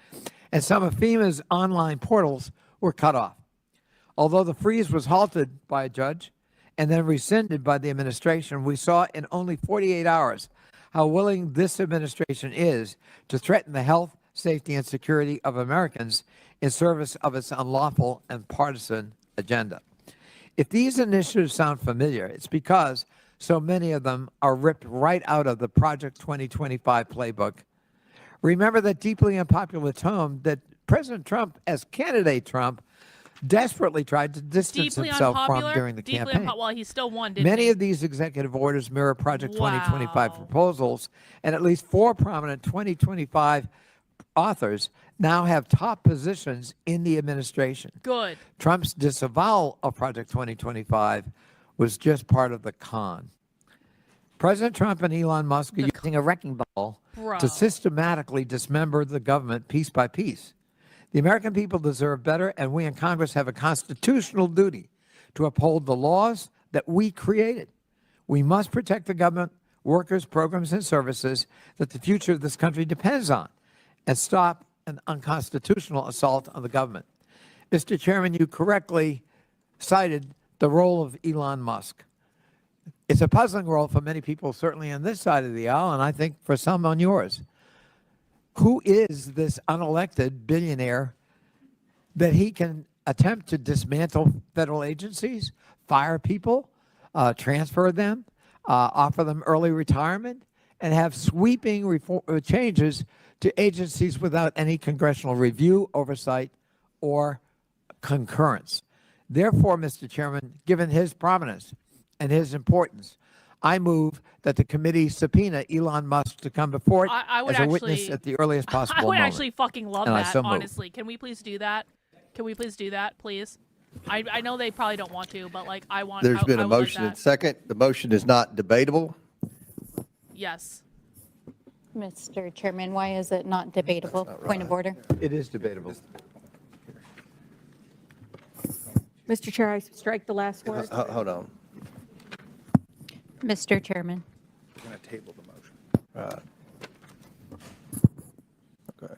Speaker 6: and some of FEMA's online portals were cut off. Although the freeze was halted by a judge and then rescinded by the administration, we saw in only 48 hours how willing this administration is to threaten the health, safety, and security of Americans in service of its unlawful and partisan agenda. If these initiatives sound familiar, it's because so many of them are ripped right out of the Project 2025 playbook. Remember that deeply unpopular tone that President Trump, as candidate Trump, desperately tried to distance
Speaker 4: Deeply
Speaker 6: himself
Speaker 4: unpopular.
Speaker 6: from during the campaign.
Speaker 4: Well, he still won, didn't
Speaker 6: Many
Speaker 4: he?
Speaker 6: of these executive orders mirror Project 2025
Speaker 4: Wow.
Speaker 6: proposals, and at least 4 prominent 2025 authors now have top positions in the administration.
Speaker 4: Good.
Speaker 6: Trump's disavowal of Project 2025 was just part of the con. President Trump and Elon Musk are using a wrecking ball
Speaker 4: Bro.
Speaker 6: to systematically dismember the government piece by piece. The American people deserve better, and we in Congress have a constitutional duty to uphold the laws that we created. We must protect the government, workers, programs, and services that the future of this country depends on, and stop an unconstitutional assault on the government. Mr. Chairman, you correctly cited the role of Elon Musk. It's a puzzling role for many people, certainly on this side of the aisle, and I think for some on yours. Who is this unelected billionaire that he can attempt to dismantle federal agencies, fire people, transfer them, offer them early retirement, and have sweeping changes to agencies without any congressional review, oversight, or concurrence? Therefore, Mr. Chairman, given his prominence and his importance, I move that the committee subpoena Elon Musk to come before it
Speaker 4: I would
Speaker 6: as a witness
Speaker 4: actually-
Speaker 6: at the earliest possible
Speaker 4: I would
Speaker 6: moment.
Speaker 4: actually fucking love
Speaker 6: And I
Speaker 4: that,
Speaker 6: so move.
Speaker 4: honestly. Can we please do that? Can we please do that, please? I know they probably don't want to, but, like, I want
Speaker 5: There's been
Speaker 4: I
Speaker 5: a
Speaker 4: would like
Speaker 5: motion and
Speaker 4: that.
Speaker 5: second. The motion is not debatable.
Speaker 4: Yes.
Speaker 7: Mr. Chairman, why is it not debatable? Point of order.
Speaker 6: It is debatable.
Speaker 8: Mr. Chair, I strike the last word.
Speaker 5: Hold on.
Speaker 7: Mr. Chairman.
Speaker 8: We're going to table the motion.
Speaker 5: Okay.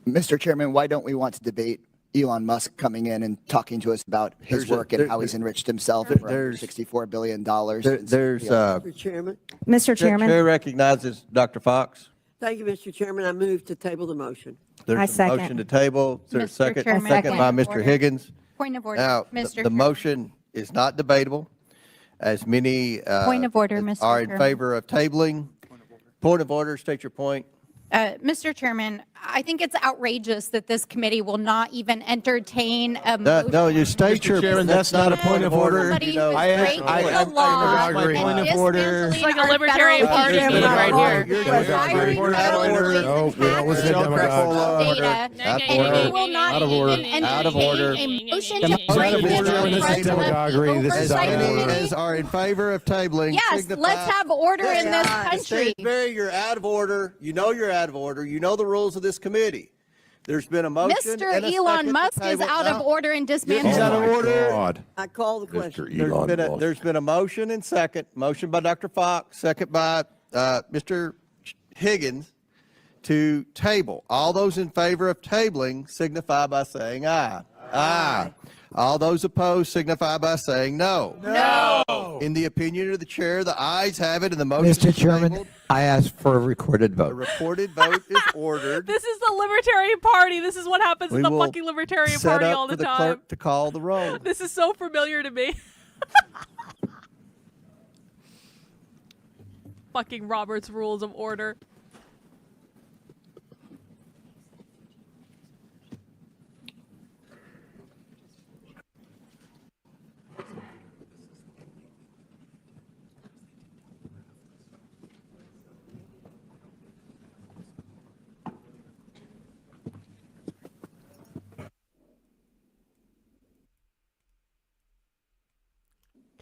Speaker 9: Mr. Chairman, why don't we want to debate Elon Musk coming in and talking to us about his work and how he's enriched himself for $64 billion?
Speaker 5: There's,
Speaker 10: Mr. Chairman.
Speaker 11: Mr. Chairman,
Speaker 5: Chair recognizes Dr. Fox.
Speaker 10: Thank you, Mr. Chairman. I move to table the motion.
Speaker 5: There's
Speaker 11: I
Speaker 5: a
Speaker 11: second.
Speaker 5: motion to table. Is there a
Speaker 7: Mr.
Speaker 5: second?
Speaker 7: Chairman,
Speaker 5: Second by
Speaker 7: point of
Speaker 5: Mr.
Speaker 7: order.
Speaker 5: Higgins.
Speaker 7: Point of order,
Speaker 5: Now,
Speaker 7: Mr.
Speaker 5: the
Speaker 7: Chairman.
Speaker 5: motion is not debatable, as many
Speaker 7: Point of order, Mr.
Speaker 5: are in
Speaker 7: Chairman.
Speaker 5: favor of tabling. Point of order, state your point.
Speaker 7: Mr. Chairman, I think it's outrageous that this committee will not even entertain a
Speaker 5: No,
Speaker 7: motion.
Speaker 5: no, you state your.
Speaker 8: Chairman, that's not a point of order.
Speaker 7: Somebody
Speaker 5: know.
Speaker 7: who's
Speaker 8: I
Speaker 7: breaking
Speaker 8: I
Speaker 7: the law
Speaker 8: agree.
Speaker 7: and
Speaker 8: Point of order.
Speaker 7: dismantling
Speaker 4: It's like a
Speaker 7: our
Speaker 4: libertarian
Speaker 7: federal
Speaker 4: party
Speaker 7: agencies
Speaker 4: meeting right
Speaker 7: and
Speaker 4: here.
Speaker 7: hiring
Speaker 5: Out of
Speaker 7: federal
Speaker 5: order.
Speaker 7: police
Speaker 8: No,
Speaker 7: and
Speaker 8: we don't listen to
Speaker 7: hacking
Speaker 8: demagogues.
Speaker 7: data,
Speaker 5: Out of
Speaker 7: and
Speaker 5: order.
Speaker 7: you will not
Speaker 8: Out of order.
Speaker 7: even
Speaker 5: Out of order.
Speaker 7: entertain a motion
Speaker 8: Out
Speaker 7: to
Speaker 8: of
Speaker 7: bring
Speaker 8: order.
Speaker 7: this in
Speaker 8: This is
Speaker 7: front of the
Speaker 8: demagoguery. This is
Speaker 7: Oversight
Speaker 8: out of order.
Speaker 5: Many
Speaker 7: Committee.
Speaker 5: as are in favor of tabling.
Speaker 7: Yes,
Speaker 5: signify.
Speaker 7: let's have order in this
Speaker 5: Mr.
Speaker 7: country.
Speaker 5: Stansberry, you're out of order. You know you're out of order. You know the rules of this committee. There's been a motion.
Speaker 7: Mr.
Speaker 5: and a
Speaker 7: Elon
Speaker 5: second to
Speaker 7: Musk is
Speaker 5: table.
Speaker 7: out of
Speaker 5: No.
Speaker 7: order and
Speaker 5: He's
Speaker 7: dismantling.
Speaker 5: out of order.
Speaker 8: God.
Speaker 10: I call the question.
Speaker 8: Mr.
Speaker 5: There's been a motion and second. Motion by Dr. Fox, second by Mr. Higgins to table. All those in favor of tabling signify by saying aye. Aye. All those opposed signify by saying no.
Speaker 7: No.
Speaker 5: In the opinion of the chair, the ayes have it and the motion
Speaker 6: Mr.
Speaker 5: is
Speaker 6: Chairman,
Speaker 5: tabled.
Speaker 6: I ask for a recorded
Speaker 5: A
Speaker 6: vote.
Speaker 5: recorded vote is ordered.
Speaker 4: This is the Libertarian Party. This is what happens in
Speaker 5: We
Speaker 4: the
Speaker 5: will
Speaker 4: fucking Libertarian
Speaker 5: set
Speaker 4: Party
Speaker 5: up
Speaker 4: all
Speaker 5: for
Speaker 4: the
Speaker 5: the
Speaker 4: time.
Speaker 5: clerk to call the roll.
Speaker 4: This is so familiar to me. Fucking Robert's Rules of Order.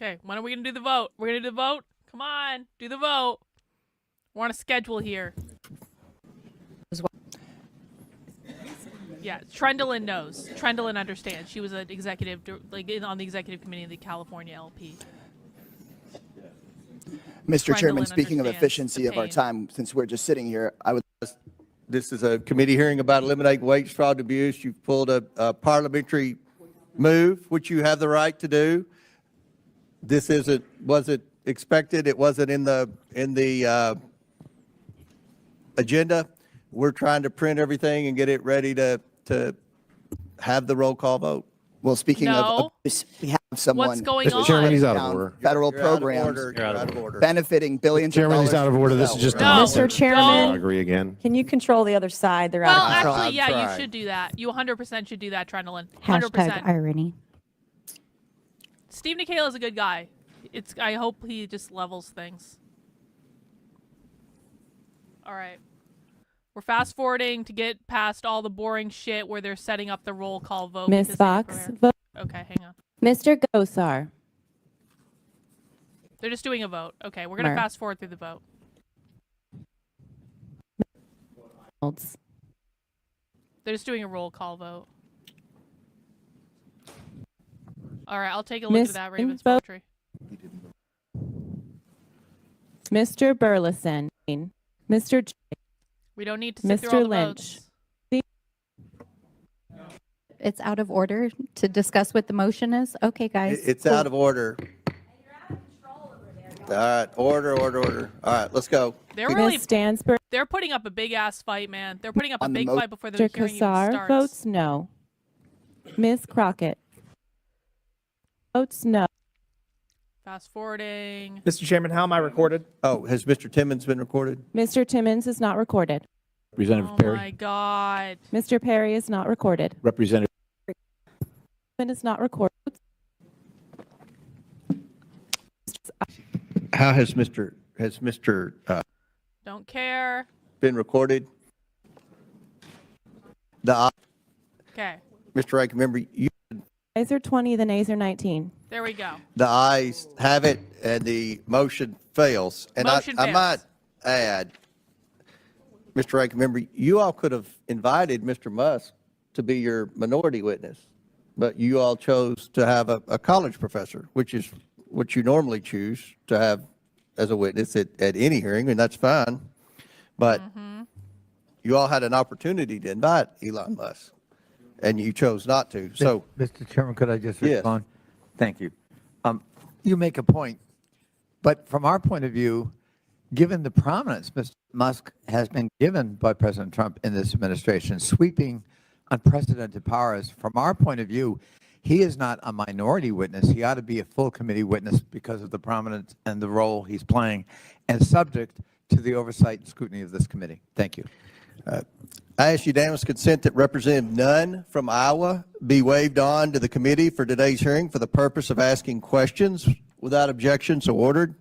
Speaker 4: Okay, when are we gonna do the vote? We're gonna do the vote? Come on, do the vote. We're on a schedule here. Yeah, Trendelin knows. Trendelin understands. She was an executive, on the executive committee of the California LP.
Speaker 9: Mr. Chairman,
Speaker 4: Trendelin
Speaker 9: speaking of
Speaker 4: understands
Speaker 9: efficiency
Speaker 4: the
Speaker 9: of our
Speaker 4: pain.
Speaker 9: time, since we're just sitting here, I would
Speaker 5: This is a committee hearing about eliminating wage fraud and abuse. You've pulled a parliamentary move, which you have the right to do. This wasn't expected. It wasn't in the agenda. We're trying to print everything and get it ready to have the roll call vote.
Speaker 9: Well, speaking
Speaker 4: No.
Speaker 9: of abuse, we have someone.
Speaker 4: What's going on?
Speaker 8: Chairman, he's out of
Speaker 9: down
Speaker 8: order.
Speaker 9: Federal
Speaker 5: You're out of
Speaker 9: programs
Speaker 5: order. You're out of order.
Speaker 9: benefiting billions of
Speaker 8: Chairman,
Speaker 9: dollars.
Speaker 8: he's out of order. This is just
Speaker 4: No.
Speaker 11: Mr. Chairman,
Speaker 8: Agree again.
Speaker 11: can you control the other side? They're
Speaker 4: Well,
Speaker 11: out of control.
Speaker 4: actually, yeah,
Speaker 5: trying.
Speaker 4: you should do that. You 100% should do that, Trendelin.
Speaker 7: Hashtag
Speaker 4: 100%.
Speaker 7: irony.
Speaker 4: Steve Nikela is a good guy. I hope he just levels things. All right. We're fast forwarding to get past all the boring shit where they're setting up the roll call vote.
Speaker 11: Ms.
Speaker 4: because they
Speaker 11: Fox,
Speaker 4: prepared.
Speaker 11: vote.
Speaker 4: Okay, hang on.
Speaker 11: Mr. Gosar.
Speaker 4: They're just doing a vote. Okay, we're going to
Speaker 11: Mer.
Speaker 4: fast forward through the vote. They're just doing a roll call vote. All right, I'll take a look
Speaker 11: Miss
Speaker 4: at that Ravens
Speaker 11: vote.
Speaker 4: poetry.
Speaker 11: Mr. Burleson. Mr. J.
Speaker 4: We don't need to sit through all
Speaker 11: Mr.
Speaker 4: the
Speaker 11: Lynch.
Speaker 4: votes.
Speaker 7: It's out of order to discuss what the motion is? Okay, guys.
Speaker 5: It's out of order. All right, order. All right, let's go.
Speaker 4: They're really
Speaker 11: Ms. Stansberg.
Speaker 4: they're putting up a big ass fight, man. They're putting up a
Speaker 9: On the
Speaker 4: big
Speaker 9: mo-
Speaker 4: fight before the
Speaker 11: Mr.
Speaker 4: hearing even
Speaker 11: Kassar
Speaker 4: starts.
Speaker 11: votes no. Ms. Crockett. Votes no.
Speaker 4: Fast forwarding.
Speaker 12: Mr. Chairman, how am I recorded?
Speaker 5: Oh, has Mr. Timmons been recorded?
Speaker 11: Mr. Timmons is not recorded.
Speaker 8: Representative
Speaker 4: Oh
Speaker 8: Perry.
Speaker 4: my god.
Speaker 11: Mr. Perry is not recorded.
Speaker 8: Representative.
Speaker 11: Is not recorded.
Speaker 5: How has Mr.
Speaker 4: Don't care.
Speaker 5: Been recorded?
Speaker 4: Okay.
Speaker 5: Mr. Ranking Member,
Speaker 11: Ayes are 20, the nays are 19.
Speaker 4: There we go.
Speaker 5: the ayes have it, and the motion fails. And
Speaker 4: Motion
Speaker 5: I
Speaker 4: fails.
Speaker 5: might add, Mr. Ranking Member, you all could have invited Mr. Musk to be your minority witness, but you all chose to have a college professor, which is what you normally choose to have as a witness at any hearing, and that's fine. But you all had an opportunity to invite Elon Musk, and you chose not to. So,
Speaker 6: Mr. Chairman, could I just
Speaker 5: Yes.
Speaker 6: respond? Thank you. You make a point, but from our point of view, given the prominence Mr. Musk has been given by President Trump in this administration, sweeping unprecedented powers, from our point of view, he is not a minority witness. He ought to be a full committee witness because of the prominence and the role he's playing, and subject to the oversight and scrutiny of this committee. Thank you.
Speaker 5: I ask unanimous consent that Representative Nunn from Iowa be waived on to the committee for today's hearing for the purpose of asking questions. Without objection, so ordered.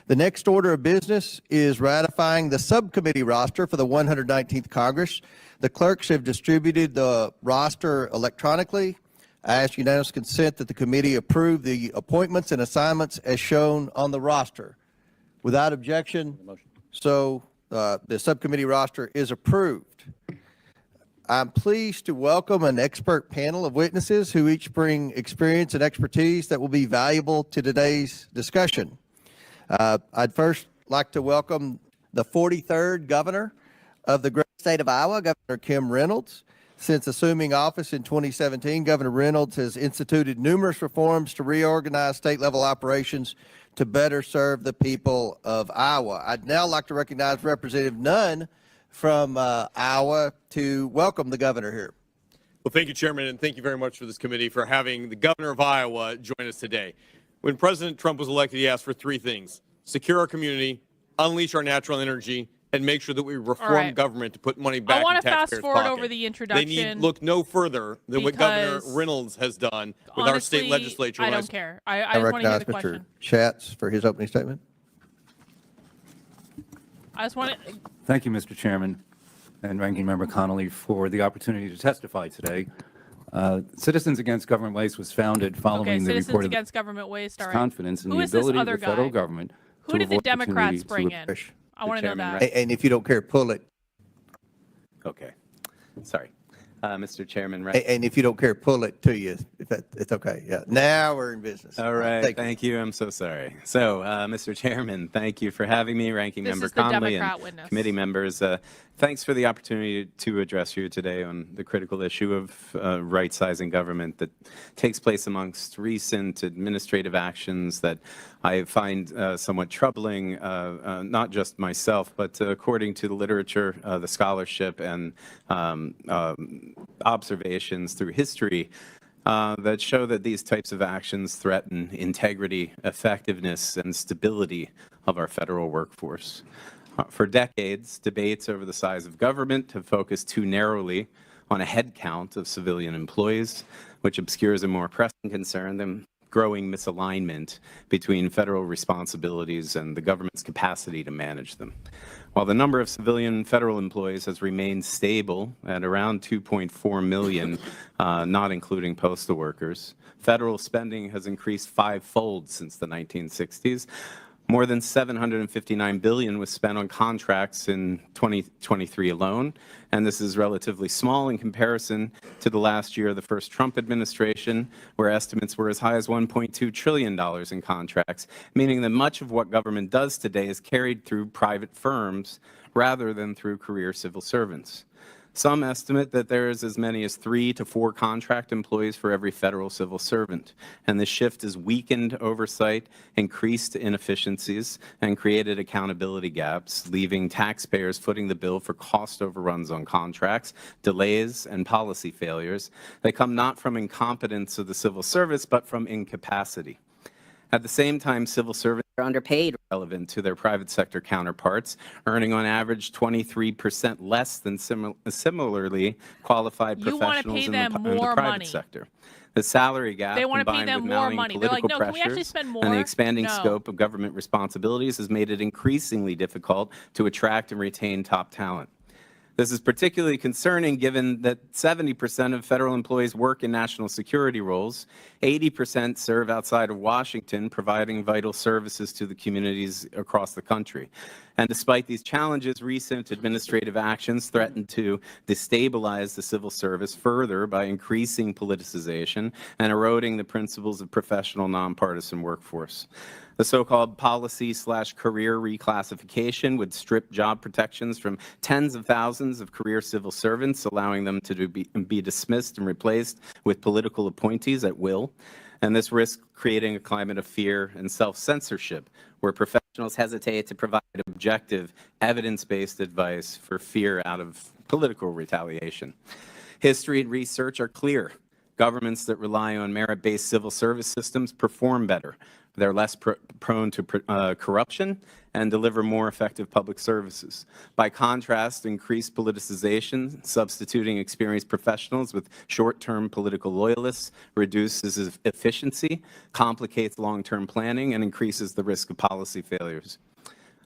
Speaker 5: The next order of business is ratifying the subcommittee roster for the 119th Congress. The clerks have distributed the roster electronically. I ask unanimous consent that the committee approve the appointments and assignments as shown on the roster. Without objection, so the subcommittee roster is approved. I'm pleased to welcome an expert panel of witnesses who each bring experience and expertise that will be valuable to today's discussion. I'd first like to welcome the 43rd governor of the great state of Iowa, Governor Kim Reynolds. Since assuming office in 2017, Governor Reynolds has instituted numerous reforms to reorganize state-level operations to better serve the people of Iowa. I'd now like to recognize Representative Nunn from Iowa to welcome the governor here.
Speaker 12: Well, thank you, Chairman, and thank you very much for this committee for having the governor of Iowa join us today. When President Trump was elected, he asked for three things: secure our community, unleash our natural energy, and make sure that we reform government to put money back in taxpayers' pocket.
Speaker 4: I want to fast forward over the introduction.
Speaker 12: They need look no further than what Governor Reynolds has done with our state legislature.
Speaker 4: I don't care. I just want to hear the question.
Speaker 5: Mr. Schatz for his opening statement.
Speaker 4: I just want to.
Speaker 13: Thank you, Mr. Chairman and Ranking Member Connolly, for the opportunity to testify today. Citizens Against Government Waste was founded following the report of
Speaker 4: Against Government Waste. All right.
Speaker 13: confidence in
Speaker 4: Who
Speaker 13: the
Speaker 4: is this
Speaker 13: ability of
Speaker 4: other
Speaker 13: the federal
Speaker 4: guy?
Speaker 13: government
Speaker 4: Who
Speaker 13: to
Speaker 4: did the
Speaker 13: avoid
Speaker 4: Democrats
Speaker 13: opportunity
Speaker 4: bring
Speaker 13: to
Speaker 4: in? I want to know that.
Speaker 5: And if you don't care, pull it.
Speaker 14: Okay. Sorry. Mr. Chairman.
Speaker 5: And if you don't care, pull it to you. If it's okay. Yeah. Now we're in business.
Speaker 14: All right. Thank you. I'm so sorry. So, Mr. Chairman, thank you for having me, Ranking Member Connolly and committee members. Thanks for the opportunity to address you today on the critical issue of right-sizing government that takes place amongst recent administrative actions that I find somewhat troubling, not just myself, but according to the literature, the scholarship, and observations through history that show that these types of actions threaten integrity, effectiveness, and stability of our federal workforce. For decades, debates over the size of government have focused too narrowly on a head count of civilian employees, which obscures a more pressing concern than growing misalignment between federal responsibilities and the government's capacity to manage them. While the number of civilian federal employees has remained stable at around 2.4 million, not including postal workers, federal spending has increased fivefold since the 1960s. More than $759 billion was spent on contracts in 2023 alone, and this is relatively small in comparison to the last year of the first Trump administration, where estimates were as high as $1.2 trillion in contracts, meaning that much of what government does today is carried through private firms rather than through career civil servants. Some estimate that there is as many as 3 to 4 contract employees for every federal civil servant, and this shift has weakened oversight, increased inefficiencies, and created accountability gaps, leaving taxpayers footing the bill for cost overruns on contracts, delays, and policy failures that come not from incompetence of the civil service, but from incapacity. At the same time, civil servants are underpaid relevant to their private sector counterparts, earning on average 23% less than similarly qualified professionals in the private sector. The salary gap, combined with mounting political pressures and the expanding scope of government responsibilities, has made it increasingly difficult to attract and retain top talent. This is particularly concerning given that 70% of federal employees work in national security roles, 80% serve outside of Washington, providing vital services to the communities across the country. And despite these challenges, recent administrative actions threaten to destabilize the civil service further by increasing politicization and eroding the principles of professional nonpartisan workforce. The so-called policy/career reclassification would strip job protections from tens of thousands of career civil servants, allowing them to be dismissed and replaced with political appointees at will. And this risks creating a climate of fear and self-censorship, where professionals hesitate to provide objective, evidence-based advice for fear out of political retaliation. History and research are clear. Governments that rely on merit-based civil service systems perform better. They're less prone to corruption and deliver more effective public services. By contrast, increased politicization, substituting experienced professionals with short-term political loyalists, reduces efficiency, complicates long-term planning, and increases the risk of policy failures.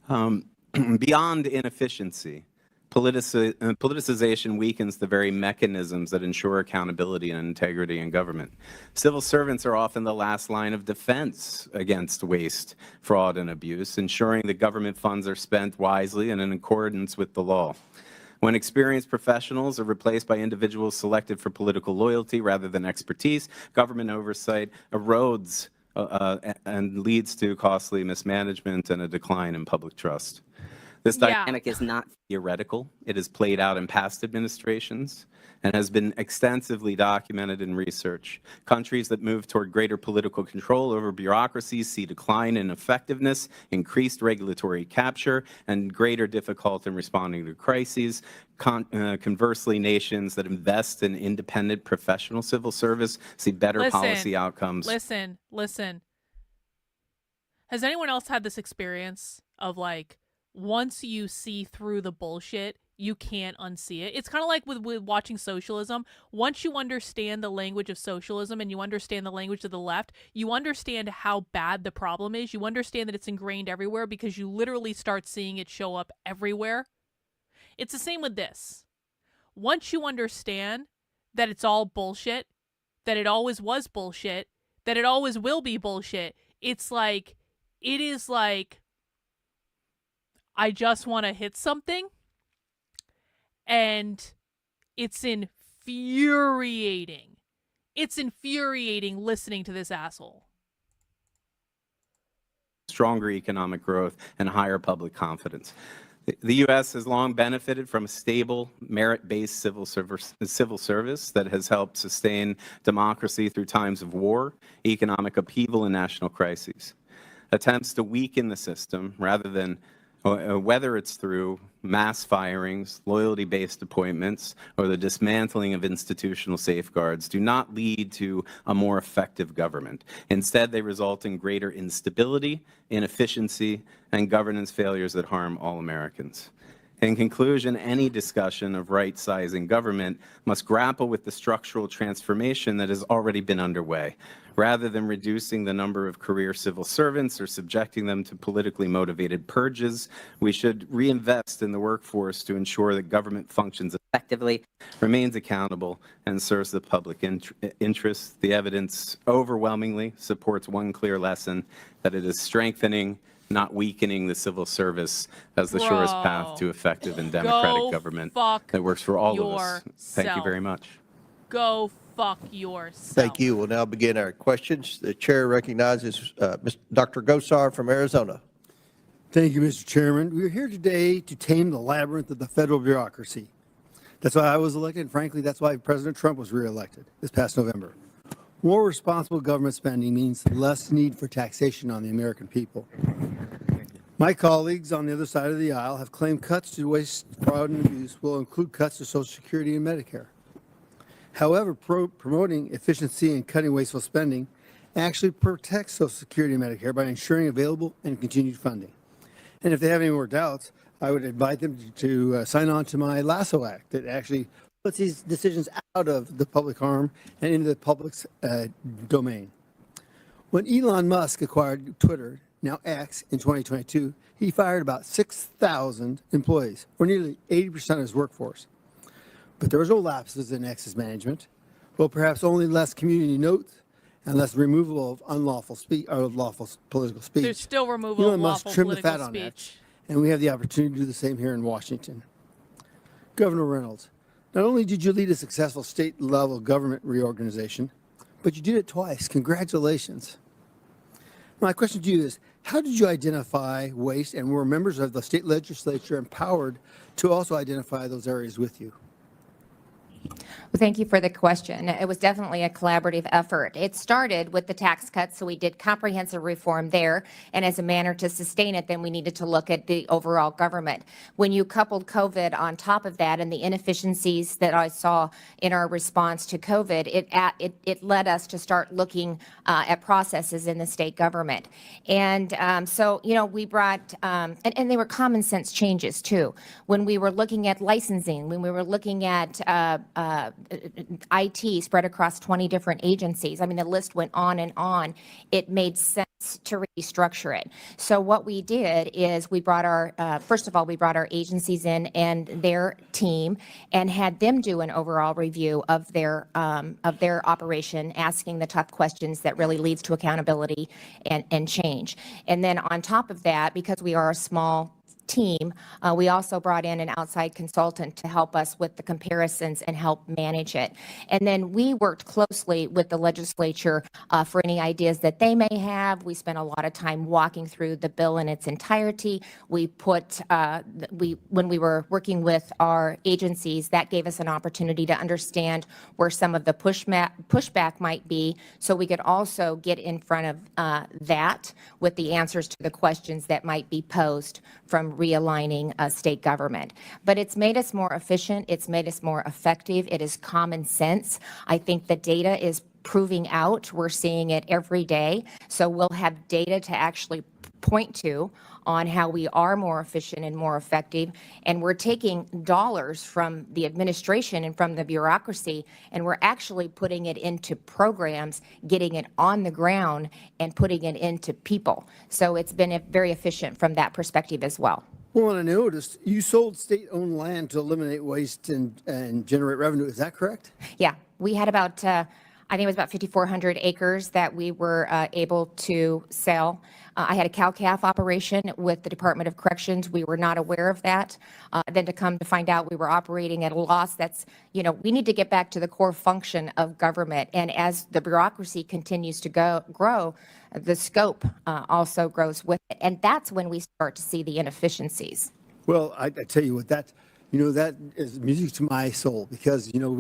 Speaker 14: Beyond inefficiency, politicization weakens the very mechanisms that ensure accountability and integrity in government. Civil servants are often the last line of defense against waste, fraud, and abuse, ensuring that government funds are spent wisely and in accordance with the law. When experienced professionals are replaced by individuals selected for political loyalty rather than expertise, government oversight erodes and leads to costly mismanagement and a decline in public trust. This dynamic is not theoretical. It is played out in past administrations and has been extensively documented in research. Countries that move toward greater political control over bureaucracies see decline in effectiveness, increased regulatory capture, and greater difficulty in responding to crises. Conversely, nations that invest in independent professional civil service see better policy outcomes.
Speaker 4: Listen. Has anyone else had this experience of like, once you see through the bullshit, you can't unsee it? It's kind of like with watching socialism. Once you understand the language of socialism and you understand the language of the left, you understand how bad the problem is. You understand that it's ingrained everywhere because you literally start seeing it show up everywhere. It's the same with this. Once you understand that it's all bullshit, that it always was bullshit, that it always will be bullshit, it is like, I just want to hit something, and it's infuriating. It's infuriating listening to this asshole.
Speaker 14: Stronger economic growth and higher public confidence. The U.S. has long benefited from a stable, merit-based civil service that has helped sustain democracy through times of war, economic upheaval, and national crises. Attempts to weaken the system rather than whether it's through mass firings, loyalty-based appointments, or the dismantling of institutional safeguards do not lead to a more effective government. Instead, they result in greater instability, inefficiency, and governance failures that harm all Americans. In conclusion, any discussion of right-sizing government must grapple with the structural transformation that has already been underway. Rather than reducing the number of career civil servants or subjecting them to politically motivated purges, we should reinvest in the workforce to ensure that government functions effectively, remains accountable, and serves the public interest. The evidence overwhelmingly supports one clear lesson, that it is strengthening, not weakening the civil service as the surest path to effective and democratic government that works for all of us. Thank you very much.
Speaker 4: Go fuck yourself.
Speaker 5: Thank you. We'll now begin our questions. The chair recognizes Dr. Gosar from Arizona.
Speaker 15: Thank you, Mr. Chairman. We are here today to tame the labyrinth of the federal bureaucracy. That's why I was elected, and frankly, that's why President Trump was reelected this past November. More responsible government spending means less need for taxation on the American people. My colleagues on the other side of the aisle have claimed cuts to waste, fraud, and abuse will include cuts to Social Security and Medicare. However, promoting efficiency and cutting wasteful spending actually protects Social Security and Medicare by ensuring available and continued funding. And if they have any more doubts, I would invite them to sign on to my Lasso Act that actually puts these decisions out of the public arm and into the public's domain. When Elon Musk acquired Twitter, now X, in 2022, he fired about 6,000 employees, or nearly 80% of his workforce. But there was no lapses in X's management. Well, perhaps only less community notes and less removal of unlawful lawful political speech.
Speaker 4: There's still removal
Speaker 15: Elon
Speaker 4: of
Speaker 15: Musk
Speaker 4: lawful
Speaker 15: trimmed the
Speaker 4: political
Speaker 15: fat on
Speaker 4: speech.
Speaker 15: X, and we have the opportunity to do the same here in Washington. Governor Reynolds, not only did you lead a successful state-level government reorganization, but you did it twice. Congratulations. My question to you is, how did you identify waste, and were members of the state legislature empowered to also identify those areas with you?
Speaker 16: Well, thank you for the question. It was definitely a collaborative effort. It started with the tax cuts, so we did comprehensive reform there, and as a manner to sustain it, then we needed to look at the overall government. When you coupled COVID on top of that and the inefficiencies that I saw in our response to COVID, it led us to start looking at processes in the state government. And so, you know, we brought, and they were common sense changes too. When we were looking at licensing, when we were looking at IT spread across 20 different agencies. I mean, the list went on and on. It made sense to restructure it. So what we did is we brought our, first of all, we brought our agencies in and their team and had them do an overall review of their operation, asking the tough questions that really leads to accountability and change. And then on top of that, because we are a small team, we also brought in an outside consultant to help us with the comparisons and help manage it. And then we worked closely with the legislature for any ideas that they may have. We spent a lot of time walking through the bill in its entirety. We put, when we were working with our agencies, that gave us an opportunity to understand where some of the pushback might be, so we could also get in front of that with the answers to the questions that might be posed from realigning state government. But it's made us more efficient. It's made us more effective. It is common sense. I think the data is proving out. We're seeing it every day. So we'll have data to actually point to on how we are more efficient and more effective. And we're taking dollars from the administration and from the bureaucracy, and we're actually putting it into programs, getting it on the ground and putting it into people. So it's been very efficient from that perspective as well.
Speaker 15: Well, and I noticed you sold state-owned land to eliminate waste and generate revenue. Is that correct?
Speaker 16: Yeah, we had about, I think it was about 5,400 acres that we were able to sell. I had a cow-calf operation with the Department of Corrections. We were not aware of that. Then to come to find out we were operating at a loss, that's, you know, we need to get back to the core function of government. And as the bureaucracy continues to grow, the scope also grows with it. And that's when we start to see the inefficiencies.
Speaker 15: Well, I tell you what, that is music to my soul, because, you know,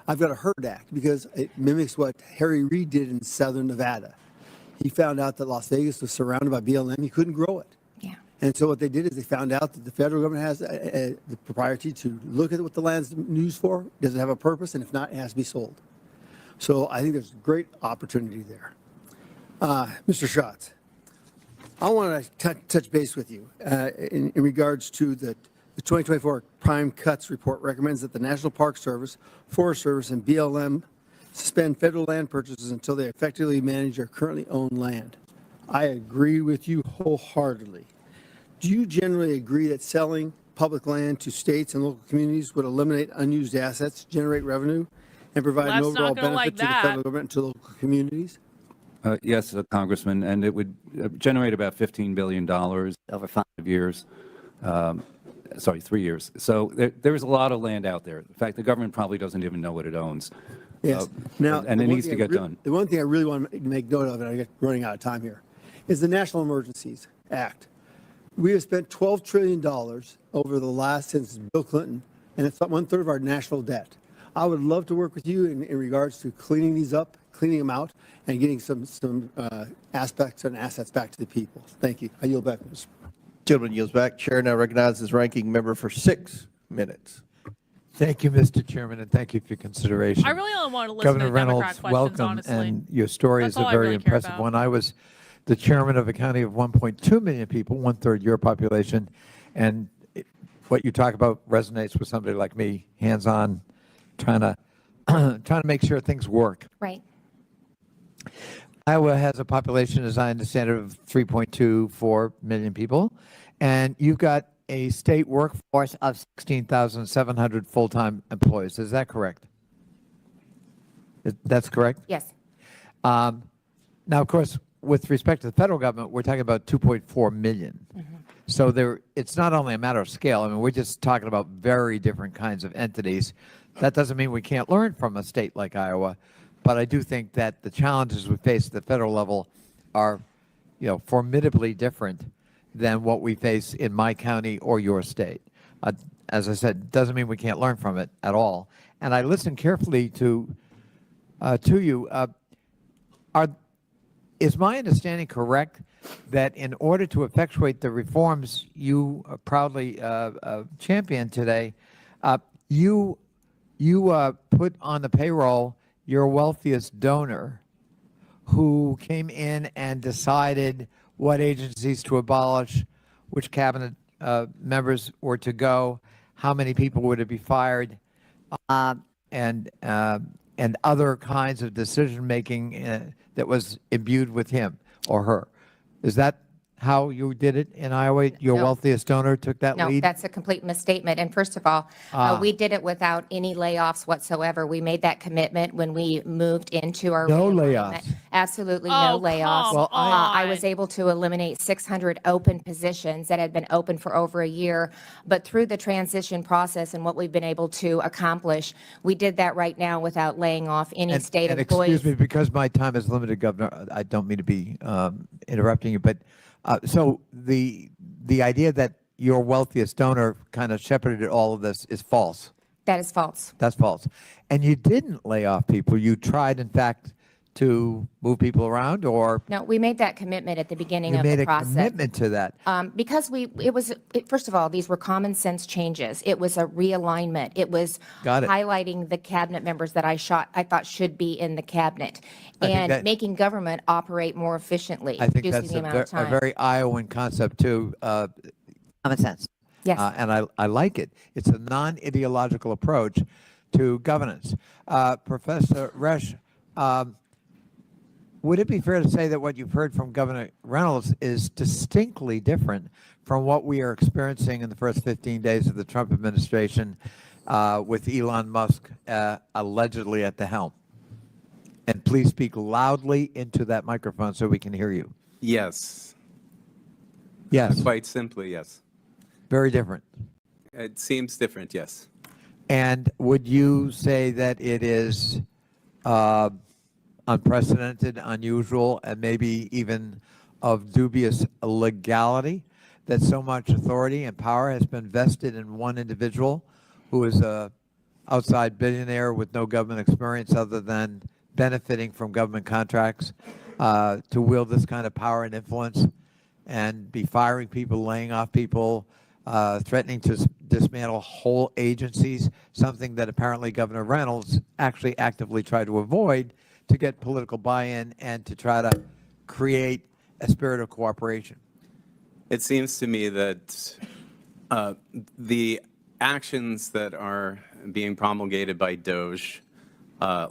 Speaker 15: I've got a HERD Act because it mimics what Harry Reid did in Southern Nevada. He found out that Las Vegas was surrounded by BLM. He couldn't grow it.
Speaker 16: Yeah.
Speaker 15: And so what they did is they found out that the federal government has the propriety to look at what the land's used for. Does it have a purpose? And if not, it has to be sold. So I think there's great opportunity there. Mr. Schatz, I want to touch base with you in regards to the 2024 Prime Cuts report recommends that the National Park Service, Forest Service, and BLM suspend federal land purchases until they effectively manage their currently owned land. I agree with you wholeheartedly. Do you generally agree that selling public land to states and local communities would eliminate unused assets, generate revenue, and provide an overall benefit to the federal government and to local communities?
Speaker 13: Yes, Congressman, and it would generate about $15 billion over 5 years. Sorry, 3 years. So there's a lot of land out there. In fact, the government probably doesn't even know what it owns.
Speaker 15: Yes. Now,
Speaker 13: and it needs to get done.
Speaker 15: The one thing I really want to make note of, and I'm running out of time here, is the National Emergencies Act. We have spent $12 trillion over the last, since Bill Clinton, and it's 1/3 of our national debt. I would love to work with you in regards to cleaning these up, cleaning them out, and getting some aspects and assets back to the people. Thank you. I yield back, Mr.
Speaker 5: Gentleman yields back. Chair now recognizes ranking member for 6 minutes.
Speaker 6: Thank you, Mr. Chairman, and thank you for your consideration.
Speaker 4: I really only want to listen
Speaker 6: Governor
Speaker 4: to Democrat
Speaker 6: Reynolds,
Speaker 4: questions,
Speaker 6: welcome,
Speaker 4: honestly.
Speaker 6: and your story
Speaker 4: That's
Speaker 6: is a
Speaker 4: all I
Speaker 6: very
Speaker 4: really care
Speaker 6: impressive
Speaker 4: about.
Speaker 6: one. I was the chairman of a county of 1.2 million people, 1/3 your population, and what you talk about resonates with somebody like me, hands-on, trying to make sure things work.
Speaker 16: Right.
Speaker 6: Iowa has a population, as I understand it, of 3.24 million people, and you've got a state workforce of 16,700 full-time employees. Is that correct? That's correct?
Speaker 16: Yes.
Speaker 6: Now, of course, with respect to the federal government, we're talking about 2.4 million. So it's not only a matter of scale. I mean, we're just talking about very different kinds of entities. That doesn't mean we can't learn from a state like Iowa, but I do think that the challenges we face at the federal level are, formidably different than what we face in my county or your state. As I said, doesn't mean we can't learn from it at all. And I listened carefully to you. Is my understanding correct that in order to effectuate the reforms you proudly championed today, you put on the payroll your wealthiest donor who came in and decided what agencies to abolish, which cabinet members were to go, how many people were to be fired, and other kinds of decision-making that was imbued with him or her. Is that how you did it in Iowa? Your wealthiest donor took that
Speaker 16: No,
Speaker 6: lead?
Speaker 16: that's a complete misstatement. And first of all, we did it without any layoffs whatsoever. We made that commitment when we moved into our
Speaker 6: No
Speaker 16: realignment.
Speaker 6: layoffs.
Speaker 16: Absolutely
Speaker 4: Oh,
Speaker 16: no layoffs.
Speaker 4: come
Speaker 16: I was
Speaker 4: on.
Speaker 16: able to eliminate 600 open positions that had been open for over a year. But through the transition process and what we've been able to accomplish, we did that right now without laying off any state employees.
Speaker 6: Excuse me, because my time is limited, Governor, I don't mean to be interrupting you, but so the idea that your wealthiest donor kind of shepherded all of this is false.
Speaker 16: That is false.
Speaker 6: That's false. And you didn't lay off people. You tried, in fact, to move people around, or
Speaker 16: No, we made that commitment at the beginning
Speaker 6: you
Speaker 16: of
Speaker 6: made
Speaker 16: the
Speaker 6: a
Speaker 16: process.
Speaker 6: commitment to that.
Speaker 16: Because first of all, these were common sense changes. It was a realignment. It was
Speaker 6: Got it.
Speaker 16: highlighting the cabinet members that I thought should be in the cabinet,
Speaker 6: I think
Speaker 16: and
Speaker 6: that-
Speaker 16: making government operate more efficiently,
Speaker 6: I think
Speaker 16: reducing
Speaker 6: that's
Speaker 16: the amount of
Speaker 6: a
Speaker 16: time.
Speaker 6: very Iowan concept, too. Common sense.
Speaker 16: Yes.
Speaker 6: And I like it. It's a non-ideological approach to governance. Professor Resch, would it be fair to say that what you've heard from Governor Reynolds is distinctly different from what we are experiencing in the first 15 days of the Trump administration with Elon Musk allegedly at the helm? And please speak loudly into that microphone so we can hear you.
Speaker 14: Yes.
Speaker 6: Yes.
Speaker 14: Quite simply, yes.
Speaker 6: Very different.
Speaker 14: It seems different, yes.
Speaker 6: And would you say that it is unprecedented, unusual, and maybe even of dubious legality that so much authority and power has been vested in one individual who is a outside billionaire with no government experience other than benefiting from government contracts to wield this kind of power and influence and be firing people, laying off people, threatening to dismantle whole agencies, something that apparently Governor Reynolds actually actively tried to avoid to get political buy-in and to try to create a spirit of cooperation?
Speaker 14: It seems to me that the actions that are being promulgated by DOJ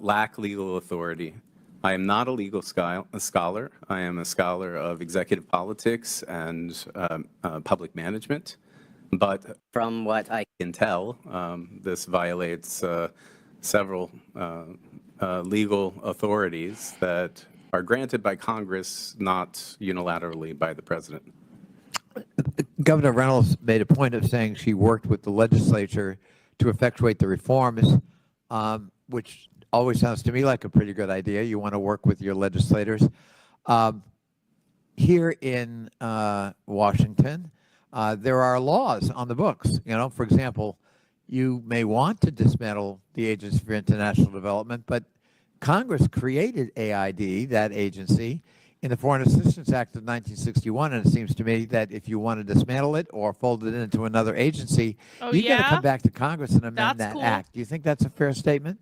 Speaker 14: lack legal authority. I am not a legal scholar. I am a scholar of executive politics and public management. But from what I can tell, this violates several legal authorities that are granted by Congress, not unilaterally by the president.
Speaker 6: Governor Reynolds made a point of saying she worked with the legislature to effectuate the reforms, which always sounds to me like a pretty good idea. You want to work with your legislators. Here in Washington, there are laws on the books. For example, you may want to dismantle the Agency for International Development, but Congress created AID, that agency, in the Foreign Assistance Act of 1961, and it seems to me that if you want to dismantle it or fold it into another agency, you got to come back to Congress and amend that act. Do you think that's a fair statement?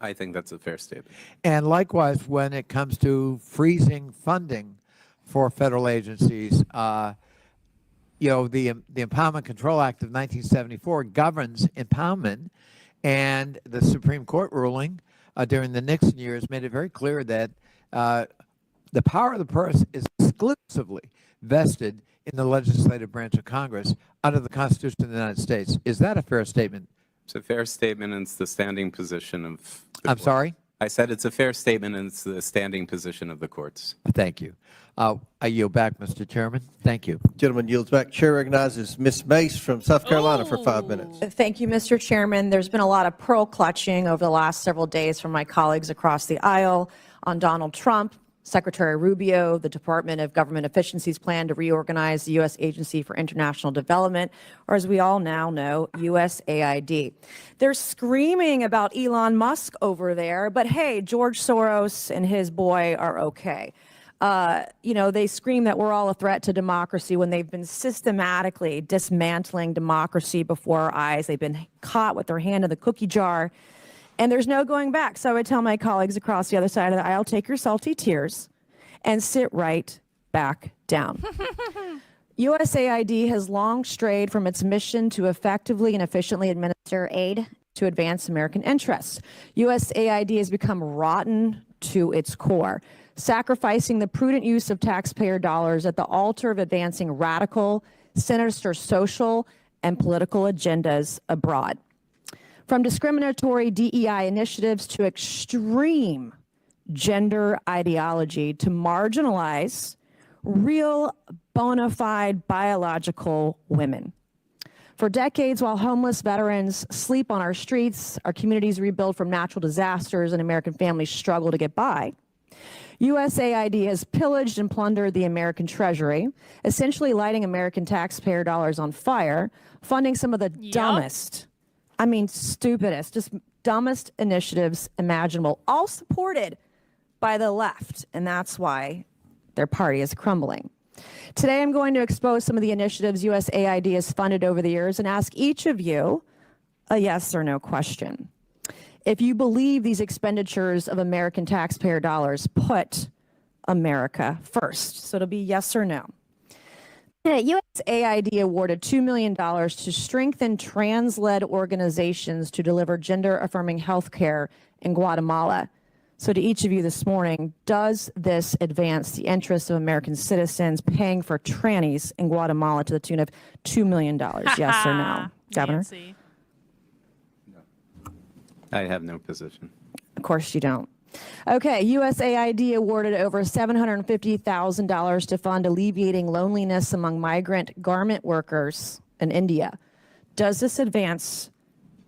Speaker 14: I think that's a fair statement.
Speaker 6: And likewise, when it comes to freezing funding for federal agencies, the Impoundment Control Act of 1974 governs impoundment, and the Supreme Court ruling during the Nixon years made it very clear that The power of the purse is exclusively vested in the legislative branch of Congress under the Constitution of the United States. Is that a fair statement?
Speaker 14: It's a fair statement, and it's the standing position of the
Speaker 6: I'm
Speaker 14: court.
Speaker 6: sorry?
Speaker 14: I said it's a fair statement, and it's the standing position of the courts.
Speaker 6: Thank you. I yield back, Mr. Chairman. Thank you.
Speaker 5: Gentleman yields back. Chair recognizes Ms. Mace from South Carolina for 5 minutes.
Speaker 17: Thank you, Mr. Chairman. There's been a lot of pearl clutching over the last several days from my colleagues across the aisle on Donald Trump, Secretary Rubio, the Department of Government Efficiency's plan to reorganize the U.S. Agency for International Development, or as we all now know, USAID. They're screaming about Elon Musk over there, but hey, George Soros and his boy are okay. They scream that we're all a threat to democracy when they've been systematically dismantling democracy before our eyes. They've been caught with their hand in the cookie jar. And there's no going back. So I would tell my colleagues across the other side of the aisle, take your salty tears and sit right back down. USAID has long strayed from its mission to effectively and efficiently administer aid to advance American interests. USAID has become rotten to its core, sacrificing the prudent use of taxpayer dollars at the altar of advancing radical, sinister social and political agendas abroad. From discriminatory DEI initiatives to extreme gender ideology to marginalize real bona fide biological women. For decades, while homeless veterans sleep on our streets, our communities rebuild from natural disasters, and American families struggle to get by, USAID has pillaged and plundered the American treasury, essentially lighting American taxpayer dollars on fire, funding some of the stupidest, just dumbest initiatives imaginable, all supported by the left, and that's why their party is crumbling. Today, I'm going to expose some of the initiatives USAID has funded over the years and ask each of you a yes or no question. If you believe these expenditures of American taxpayer dollars put America first, so it'll be yes or no. USAID awarded $2 million to strengthen trans-led organizations to deliver gender-affirming health care in Guatemala. So to each of you this morning, does this advance the interests of American citizens paying for trannies in Guatemala to the tune of $2 million? Yes or no? Governor?
Speaker 4: Nancy.
Speaker 14: I have no position.
Speaker 17: Of course you don't. Okay, USAID awarded over $750,000 to fund alleviating loneliness among migrant garment workers in India. Does this advance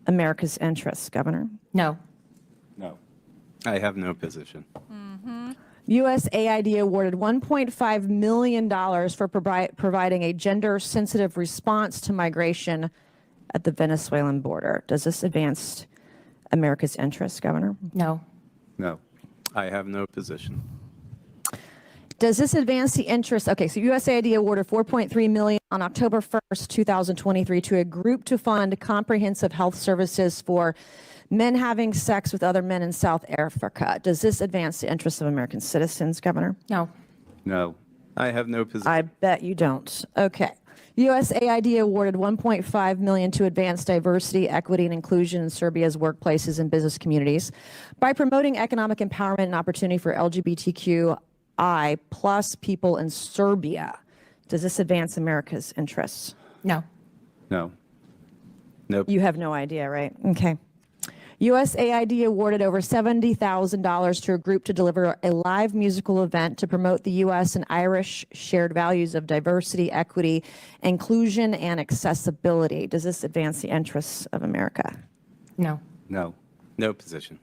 Speaker 17: America's interests, Governor?
Speaker 16: No.
Speaker 14: No. I have no position.
Speaker 17: USAID awarded $1.5 million for providing a gender-sensitive response to migration at the Venezuelan border. Does this advance America's interests, Governor?
Speaker 16: No.
Speaker 14: No. I have no position.
Speaker 17: Does this advance the interest? Okay, so USAID awarded $4.3 million on October 1st, 2023 to a group to fund comprehensive health services for men having sex with other men in South Africa. Does this advance the interests of American citizens, Governor?
Speaker 16: No.
Speaker 14: No. I have no position.
Speaker 17: I bet you don't. Okay. USAID awarded $1.5 million to advance diversity, equity, and inclusion in Serbia's workplaces and business communities by promoting economic empowerment and opportunity for LGBTQI plus people in Serbia. Does this advance America's interests?
Speaker 16: No.
Speaker 14: No. Nope.
Speaker 17: You have no idea, right? Okay. USAID awarded over $70,000 to a group to deliver a live musical event to promote the U.S. and Irish shared values of diversity, equity, inclusion, and accessibility. Does this advance the interests of America?
Speaker 16: No.
Speaker 14: No. No position.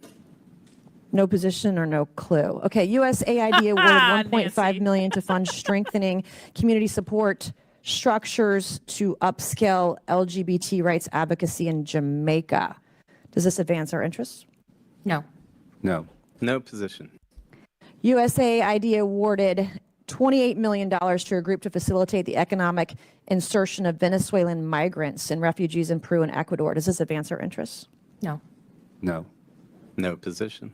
Speaker 17: No position or no clue. Okay, USAID awarded $1.5 million to fund strengthening community support structures to upscale LGBT rights advocacy in Jamaica. Does this advance our interests?
Speaker 16: No.
Speaker 14: No. No position.
Speaker 17: USAID awarded $28 million to a group to facilitate the economic insertion of Venezuelan migrants and refugees in Peru and Ecuador. Does this advance our interests?
Speaker 16: No.
Speaker 14: No. No position.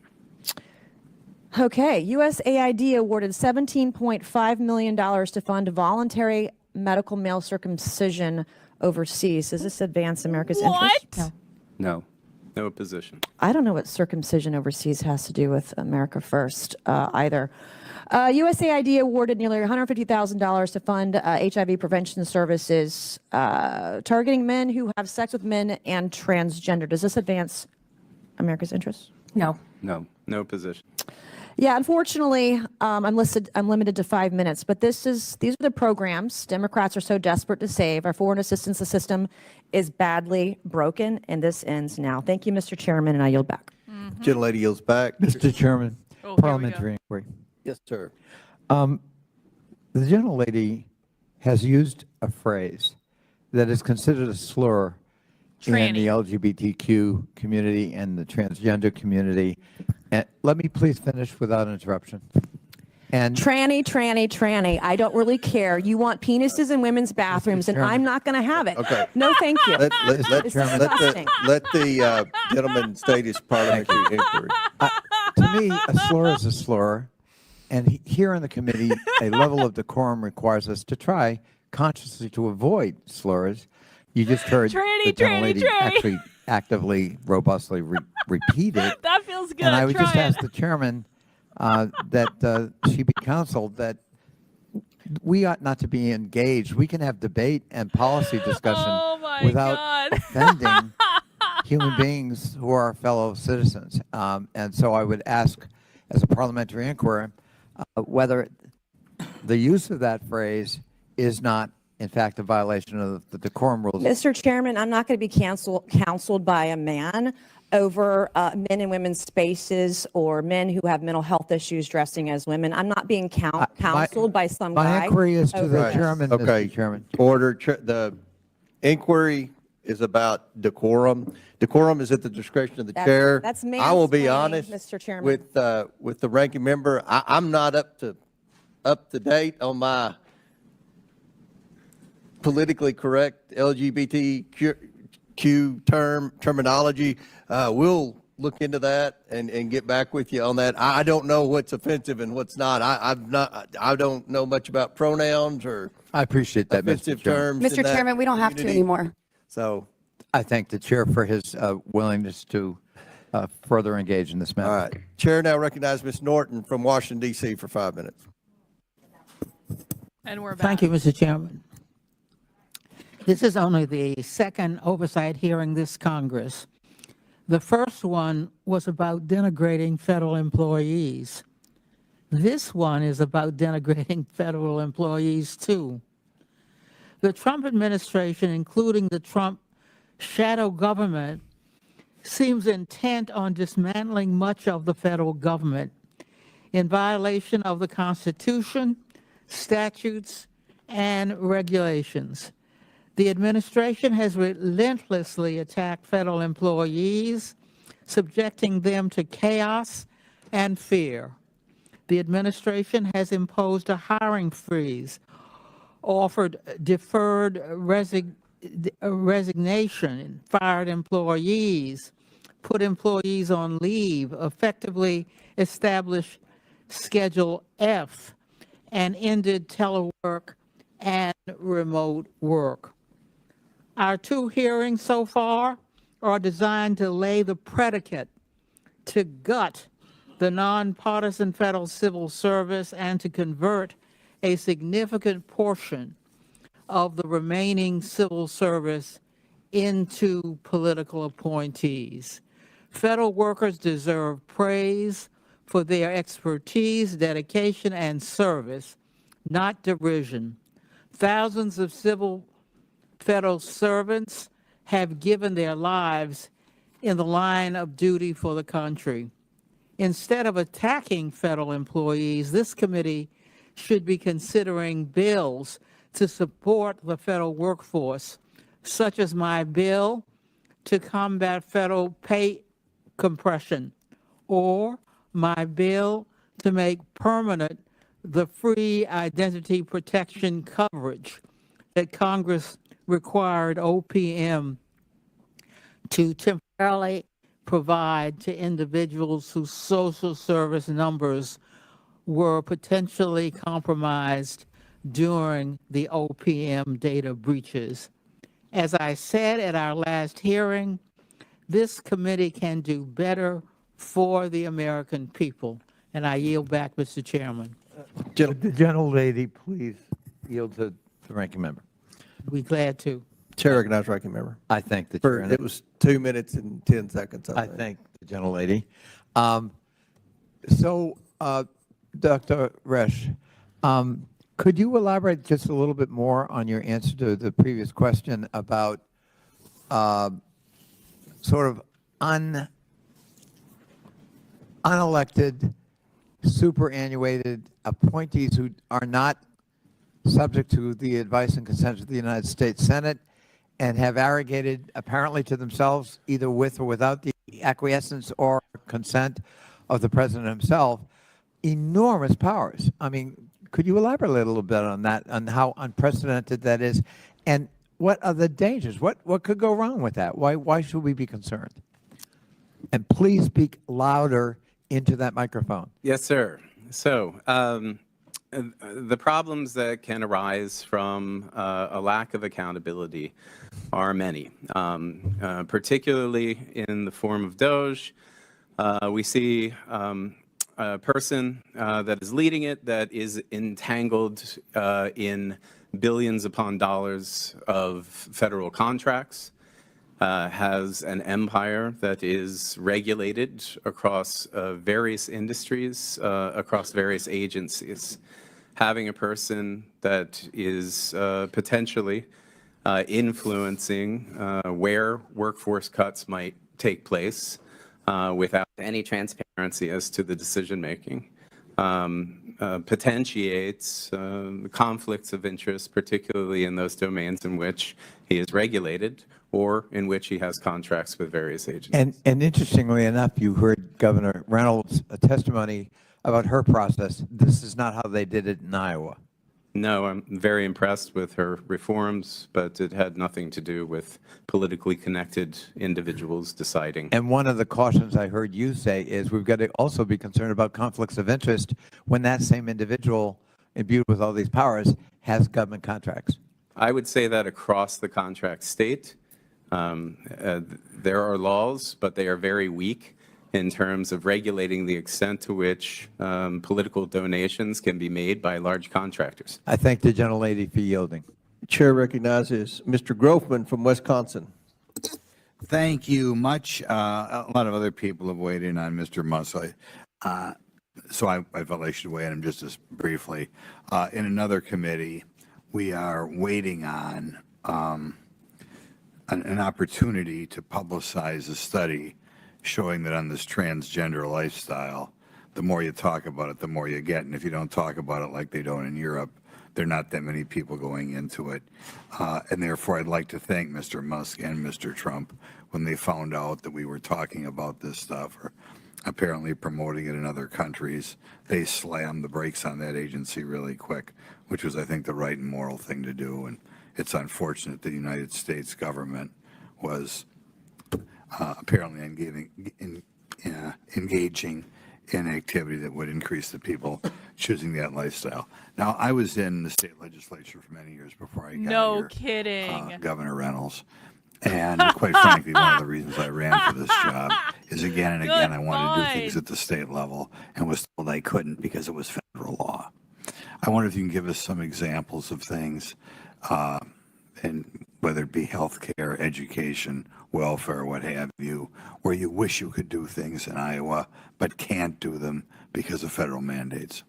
Speaker 17: Okay, USAID awarded $17.5 million to fund voluntary medical male circumcision overseas. Does this advance America's interests?
Speaker 16: No.
Speaker 14: No. No position.
Speaker 17: I don't know what circumcision overseas has to do with America First either. USAID awarded nearly $150,000 to fund HIV prevention services targeting men who have sex with men and transgender. Does this advance America's interests?
Speaker 16: No.
Speaker 14: No. No position.
Speaker 17: Yeah, unfortunately, I'm limited to 5 minutes, but these are the programs Democrats are so desperate to save. Our foreign assistance system is badly broken, and this ends now. Thank you, Mr. Chairman, and I yield back.
Speaker 5: Gentlelady yields back.
Speaker 6: Mr. Chairman,
Speaker 4: Oh, here we
Speaker 6: parliamentary inquiry.
Speaker 5: Yes, sir.
Speaker 6: The gentlelady has used a phrase that is considered a slur in the LGBTQ community and the transgender community. And let me please finish without interruption. And
Speaker 17: Tranny. I don't really care. You want penises in women's bathrooms, and I'm not going to have it.
Speaker 5: Okay.
Speaker 17: No, thank you.
Speaker 5: Let
Speaker 17: It's disgusting.
Speaker 5: the gentleman state his parliamentary inquiry.
Speaker 6: To me, a slur is a slur. And here in the committee, a level of decorum requires us to try consciously to avoid slurs. You just heard the gentlelady actually actively, robustly repeat it.
Speaker 4: That feels good.
Speaker 6: And I would
Speaker 4: Try
Speaker 6: just
Speaker 4: it.
Speaker 6: ask the chairman that she be counseled that we ought not to be engaged. We can have debate and policy discussion without offending human beings who are our fellow citizens. And so I would ask, as a parliamentary inquiry, whether the use of that phrase is not, in fact, a violation of the decorum rules.
Speaker 17: Mr. Chairman, I'm not going to be counseled by a man over men and women's spaces or men who have mental health issues dressing as women. I'm not being counseled by some guy.
Speaker 6: My inquiry is to the
Speaker 17: over
Speaker 6: chairman,
Speaker 5: Okay.
Speaker 6: Mr. Chairman.
Speaker 5: Order. The inquiry is about decorum. Decorum is at the discretion of the chair.
Speaker 17: That's
Speaker 5: I will be
Speaker 17: mansplaining,
Speaker 5: honest,
Speaker 17: Mr. Chairman.
Speaker 5: with the ranking member. I'm not up to date on my politically correct LGBTQ terminology. We'll look into that and get back with you on that. I don't know what's offensive and what's not. I don't know much about pronouns or
Speaker 6: I appreciate that,
Speaker 5: offensive
Speaker 6: Mr. Chairman.
Speaker 5: terms. in
Speaker 7: Mr.
Speaker 5: that
Speaker 7: Chairman, we don't have to
Speaker 5: community.
Speaker 7: anymore.
Speaker 5: So,
Speaker 6: I thank the chair for his willingness to further engage in this matter.
Speaker 5: all right. Chair now recognizes Ms. Norton from Washington, D.C. for 5 minutes.
Speaker 4: And we're back.
Speaker 18: Thank you, Mr. Chairman. This is only the second oversight hearing this Congress. The first one was about denigrating federal employees. This one is about denigrating federal employees, too. The Trump administration, including the Trump shadow government, seems intent on dismantling much of the federal government in violation of the Constitution, statutes, and regulations. The administration has relentlessly attacked federal employees, subjecting them to chaos and fear. The administration has imposed a hiring freeze, offered deferred resignation, fired employees, put employees on leave, effectively established Schedule F, and ended telework and remote work. Our two hearings so far are designed to lay the predicate to gut the nonpartisan federal civil service and to convert a significant portion of the remaining civil service into political appointees. Federal workers deserve praise for their expertise, dedication, and service, not derision. Thousands of federal servants have given their lives in the line of duty for the country. Instead of attacking federal employees, this committee should be considering bills to support the federal workforce, such as my bill to combat federal pay compression, or my bill to make permanent the free identity protection coverage that Congress required OPM to temporarily provide to individuals whose social service numbers were potentially compromised during the OPM data breaches. As I said at our last hearing, this committee can do better for the American people. And I yield back, Mr. Chairman.
Speaker 6: Would the gentlelady please yield to the ranking member?
Speaker 18: Be glad to.
Speaker 5: Chair recognizes ranking member.
Speaker 6: I thank the chair.
Speaker 5: It was 2 minutes and 10 seconds.
Speaker 6: I thank the gentlelady. Dr. Resch, could you elaborate just a little bit more on your answer to the previous question about sort of unelected, superannuated appointees who are not subject to the advice and consent of the United States Senate and have arrogated apparently to themselves, either with or without the acquiescence or consent of the president himself, enormous powers? I mean, could you elaborate a little bit on that, on how unprecedented that is, and what are the dangers? What could go wrong with that? Why should we be concerned? And please speak louder into that microphone.
Speaker 14: Yes, sir. So the problems that can arise from a lack of accountability are many, particularly in the form of DOJ. We see a person that is leading it that is entangled in billions upon dollars of federal contracts, has an empire that is regulated across various industries, across various agencies. Having a person that is potentially influencing where workforce cuts might take place without any transparency as to the decision-making potentiates conflicts of interest, particularly in those domains in which he is regulated or in which he has contracts with various agencies.
Speaker 6: And interestingly enough, you heard Governor Reynolds' testimony about her process. This is not how they did it in Iowa.
Speaker 14: No, I'm very impressed with her reforms, but it had nothing to do with politically connected individuals deciding.
Speaker 6: And one of the cautions I heard you say is we've got to also be concerned about conflicts of interest when that same individual imbued with all these powers has government contracts.
Speaker 14: I would say that across the contract state, there are laws, but they are very weak in terms of regulating the extent to which political donations can be made by large contractors.
Speaker 6: I thank the gentlelady for yielding.
Speaker 5: Chair recognizes Mr. Grofman from Wisconsin.
Speaker 8: Thank you much. A lot of other people have weighed in on Mr. Musk. So I felt I should weigh in just as briefly. In another committee, we are waiting on an opportunity to publicize a study showing that on this transgender lifestyle, the more you talk about it, the more you get. And if you don't talk about it like they don't in Europe, there are not that many people going into it. And therefore, I'd like to thank Mr. Musk and Mr. Trump when they found out that we were talking about this stuff or apparently promoting it in other countries. They slammed the brakes on that agency really quick, which was, I think, the right and moral thing to do. And it's unfortunate the United States government was apparently engaging in activity that would increase the people choosing that lifestyle. Now, I was in the state legislature for many years before I got
Speaker 4: No
Speaker 8: here,
Speaker 4: kidding.
Speaker 8: Governor Reynolds. And quite frankly, one of the reasons I ran for this job is again and again I wanted to do things at the state level and was told I couldn't because it was federal law. I wonder if you can give us some examples of things, and whether it be healthcare, education, welfare, what have you, where you wish you could do things in Iowa but can't do them because of federal mandates.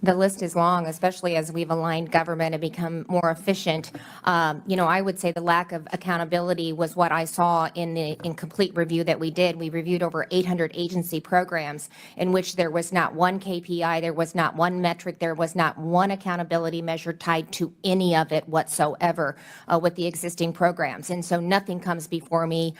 Speaker 16: The list is long, especially as we've aligned government and become more efficient. I would say the lack of accountability was what I saw in the incomplete review that we did. We reviewed over 800 agency programs in which there was not one KPI, there was not one metric, there was not one accountability measure tied to any of it whatsoever with the existing programs. And so nothing comes before me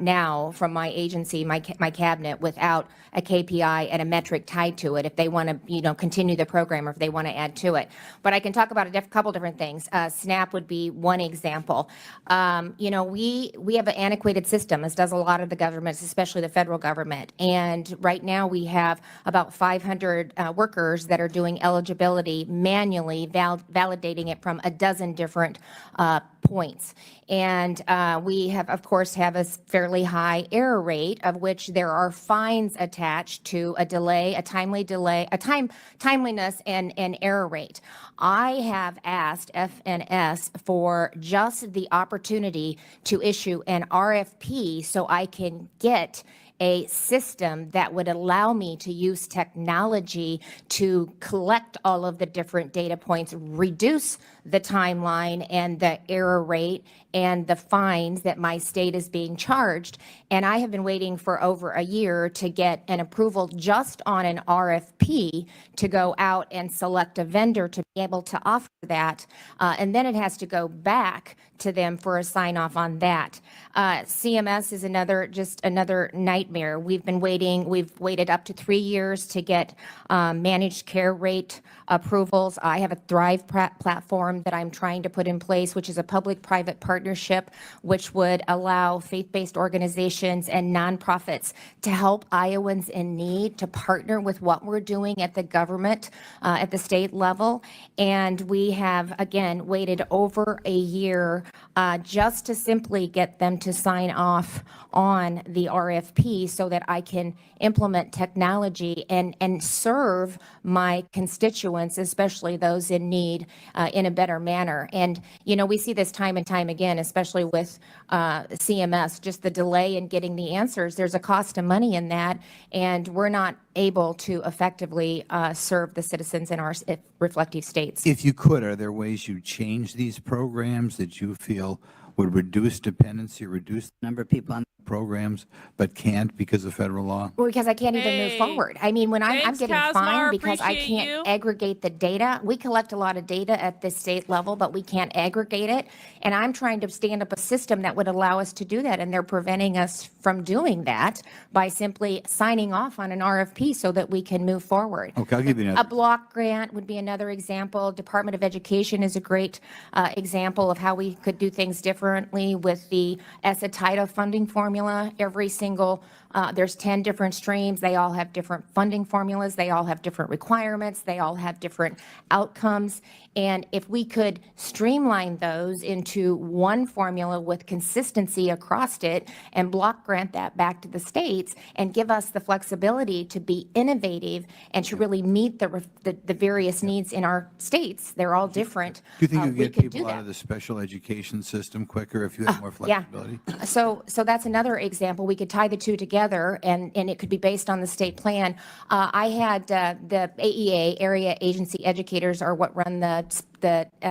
Speaker 16: now from my agency, my cabinet, without a KPI and a metric tied to it. If they want to, continue the program program or if they want to add to it. But I can talk about a couple different things. SNAP would be one example. You know, we have an antiquated system, as does a lot of the governments, especially the federal government. And right now we have about 500 workers that are doing eligibility manually, validating it from a dozen different points. And we have, of course, have a fairly high error rate, of which there are fines attached to a delay, a timely delay, timeliness and error rate. I have asked FNS for just the opportunity to issue an RFP so I can get a system that would allow me to use technology to collect all of the different data points, reduce the timeline and the error rate and the fines that my state is being charged. And I have been waiting for over a year to get an approval just on an RFP to go out and select a vendor to be able to offer that. And then it has to go back to them for a sign off on that. CMS is just another nightmare. We've waited up to 3 years to get managed care rate approvals. I have a Thrive platform that I'm trying to put in place, which is a public-private partnership, which would allow faith-based organizations and nonprofits to help Iowans in need to partner with what we're doing at the government, at the state level. And we have, again, waited over a year just to simply get them to sign off on the RFP so that I can implement technology and serve my constituents, especially those in need, in a better manner. And, you know, we see this time and time again, especially with CMS, just the delay in getting the answers. There's a cost of money in that, and we're not able to effectively serve the citizens in our reflective states.
Speaker 8: If you could, are there ways you change these programs that you feel would reduce dependency, reduce the number of people on programs, but can't because of federal law?
Speaker 16: Well, because I can't even move forward. I mean, when I'm getting
Speaker 4: Kasmar,
Speaker 16: fined because I
Speaker 4: appreciate
Speaker 16: can't
Speaker 4: you.
Speaker 16: aggregate the data. We collect a lot of data at the state level, but we can't aggregate it. And I'm trying to stand up a system that would allow us to do that. And they're preventing us from doing that by simply signing off on an RFP so that we can move forward.
Speaker 8: Okay, I'll give you
Speaker 16: A
Speaker 8: another.
Speaker 16: block grant would be another example. Department of Education is a great example of how we could do things differently with the ESSA funding formula. Every single, there's 10 different streams. They all have different funding formulas. They all have different requirements. They all have different outcomes. And if we could streamline those into one formula with consistency across it and block grant that back to the states and give us the flexibility to be innovative and to really meet the various needs in our states, they're all different.
Speaker 8: Do you think you
Speaker 16: we
Speaker 8: get
Speaker 16: could do
Speaker 8: people out
Speaker 16: that.
Speaker 8: of the special education system quicker if you have more
Speaker 16: Yeah.
Speaker 8: flexibility?
Speaker 16: So that's another example. We could tie the two together, and it could be based on the state plan. I had the AEA, Area Agency Educators, are what run the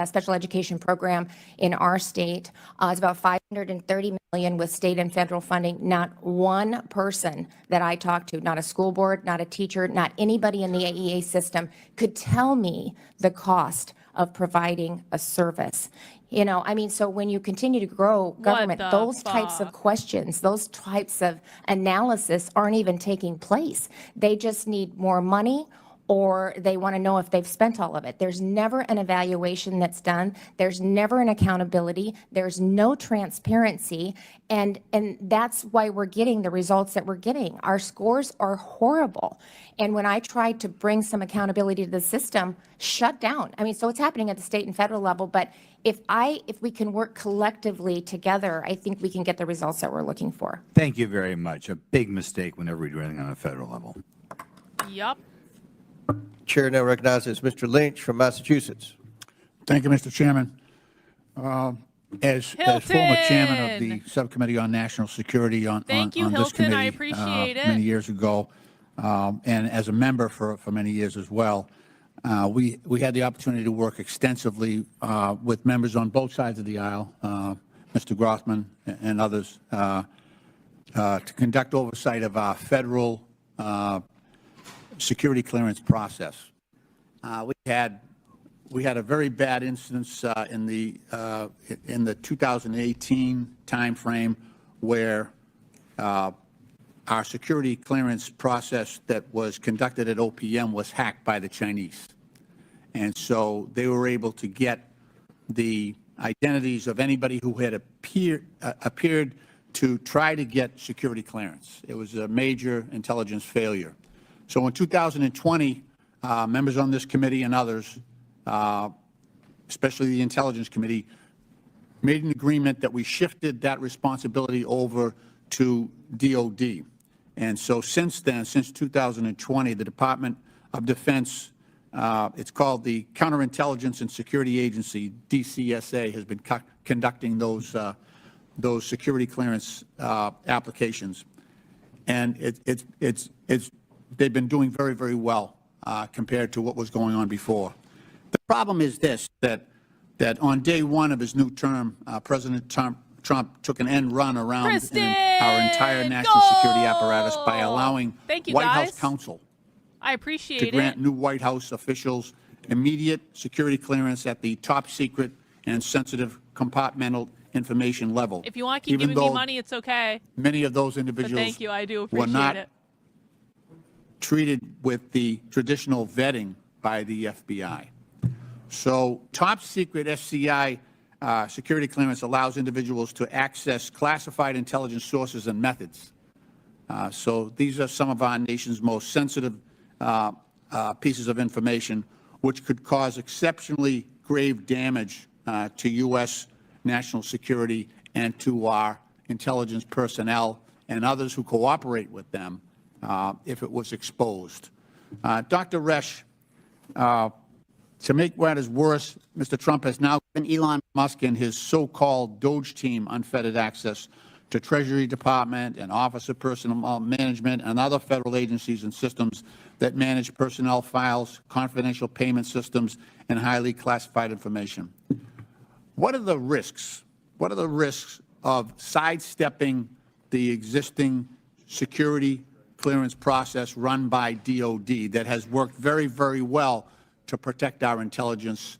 Speaker 16: special education program in our state. It's about $530 million with state and federal funding. Not one person that I talked to, not a school board, not a teacher, not anybody in the AEA system could tell me the cost of providing a service. You know, I mean, so when you continue to grow government,
Speaker 4: the
Speaker 16: those types of questions, those types of analysis aren't even taking place. They just need more money, or they want to know if they've spent all of it. There's never an evaluation that's done. There's never an accountability. There's no transparency. And that's why we're getting the results that we're getting. Our scores are horrible. And when I tried to bring some accountability to the system, shut down. I mean, so it's happening at the state and federal level, but if we can work collectively together, I think we can get the results that we're looking for.
Speaker 8: Thank you very much. A big mistake whenever we do anything on a federal level.
Speaker 4: Yup.
Speaker 5: Chair now recognizes Mr. Lynch from Massachusetts.
Speaker 19: Thank you, Mr. Chairman. As former chairman of the Subcommittee on National Security on this
Speaker 4: Hilton.
Speaker 19: committee
Speaker 4: I appreciate it.
Speaker 19: many years ago, and as a member for many years as well, we had the opportunity to work extensively with members on both sides of the aisle, Mr. Grothman and others, to conduct oversight of our federal security clearance process. We had a very bad instance in the 2018 timeframe where our security clearance process that was conducted at OPM was hacked by the Chinese. And so they were able to get the identities of anybody who had appeared to try to get security clearance. It was a major intelligence failure. So in 2020, members on this committee and others, especially the Intelligence Committee, made an agreement that we shifted that responsibility over to DOD. And so since then, since 2020, the Department of Defense, it's called the Counterintelligence and Security Agency, DCSA, has been conducting those security clearance applications. And they've been doing very, very well compared to what was going on before. The problem is this, that on day one of his new term, President Trump took an end run around our entire national security apparatus by allowing White House counsel
Speaker 4: I appreciate
Speaker 19: to grant new White House officials immediate security clearance at the top secret and sensitive compartmental information level.
Speaker 4: If you want to keep giving me money, it's okay.
Speaker 19: Many of those individuals
Speaker 4: But thank you, I do
Speaker 19: were
Speaker 4: appreciate
Speaker 19: not
Speaker 4: it.
Speaker 19: treated with the traditional vetting by the FBI. So top secret SCI security clearance allows individuals to access classified intelligence sources and methods. So these are some of our nation's most sensitive pieces of information, which could cause exceptionally grave damage to U.S. national security and to our intelligence personnel and others who cooperate with them if it was exposed. Dr. Resch, to make matters worse, Mr. Trump has now given Elon Musk and his so-called Doge team unfettered access to Treasury Department and Office of Personnel Management and other federal agencies and systems that manage personnel files, confidential payment systems, and highly classified information. What are the risks? What are the risks of sidestepping the existing security clearance process run by DOD that has worked very, very well to protect our intelligence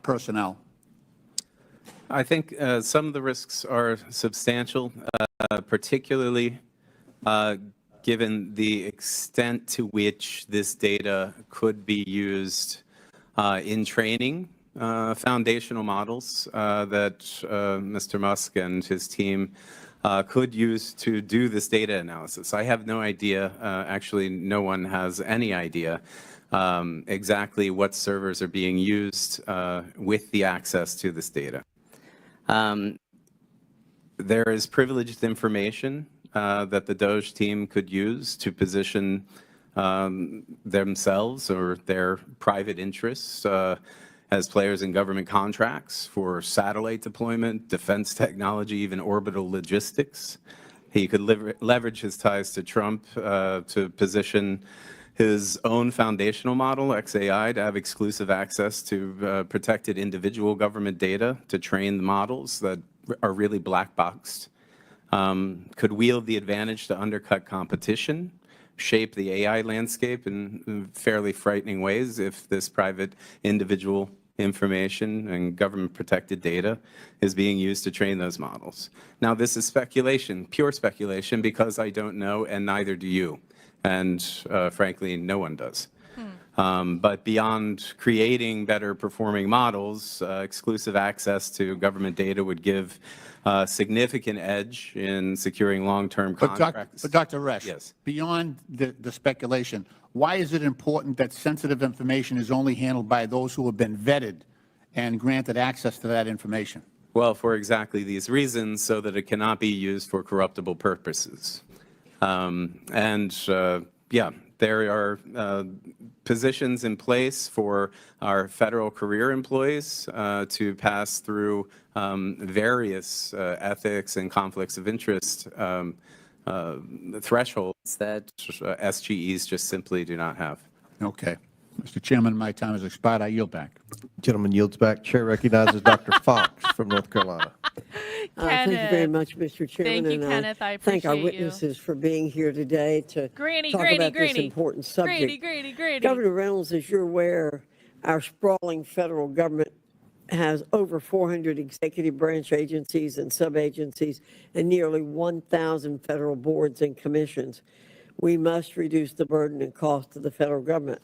Speaker 19: personnel?
Speaker 14: I think some of the risks are substantial, particularly given the extent to which this data could be used in training foundational models that Mr. Musk and his team could use to do this data analysis. I have no idea, actually no one has any idea exactly what servers are being used with the access to this data. There is privileged information that the Doge team could use to position themselves or their private interests as players in government contracts for satellite deployment, defense technology, even orbital logistics. He could leverage his ties to Trump to position his own foundational model, XAI, to have exclusive access to protected individual government data to train the models that are really black boxed. Could wield the advantage to undercut competition, shape the AI landscape in fairly frightening ways if this private individual information and government protected data is being used to train those models. Now, this is speculation, pure speculation, because I don't know and neither do you. And frankly, no one does. But beyond creating better performing models, exclusive access to government data would give significant edge in securing long-term contracts.
Speaker 19: But Dr. Resch,
Speaker 14: yes.
Speaker 19: Beyond the speculation, why is it important that sensitive information is only handled by those who have been vetted and granted access to that information?
Speaker 14: Well, for exactly these reasons, so that it cannot be used for corruptible purposes. Yeah, there are positions in place for our federal career employees to pass through various ethics and conflicts of interest thresholds that SGEs just simply do not have.
Speaker 19: Okay. Mr. Chairman, my time has expired. I yield back.
Speaker 5: Gentleman yields back. Chair recognizes Dr. Fox from North Carolina.
Speaker 10: Thank you very much, Mr. Chairman.
Speaker 4: Thank you, Kenneth. I appreciate
Speaker 10: thank our witnesses for being here today to talk about this important subject.
Speaker 4: Grady.
Speaker 10: Governor Reynolds, as you're aware, our sprawling federal government has over 400 executive branch agencies and sub-agencies and nearly 1,000 federal boards and commissions. We must reduce the burden and cost of the federal government.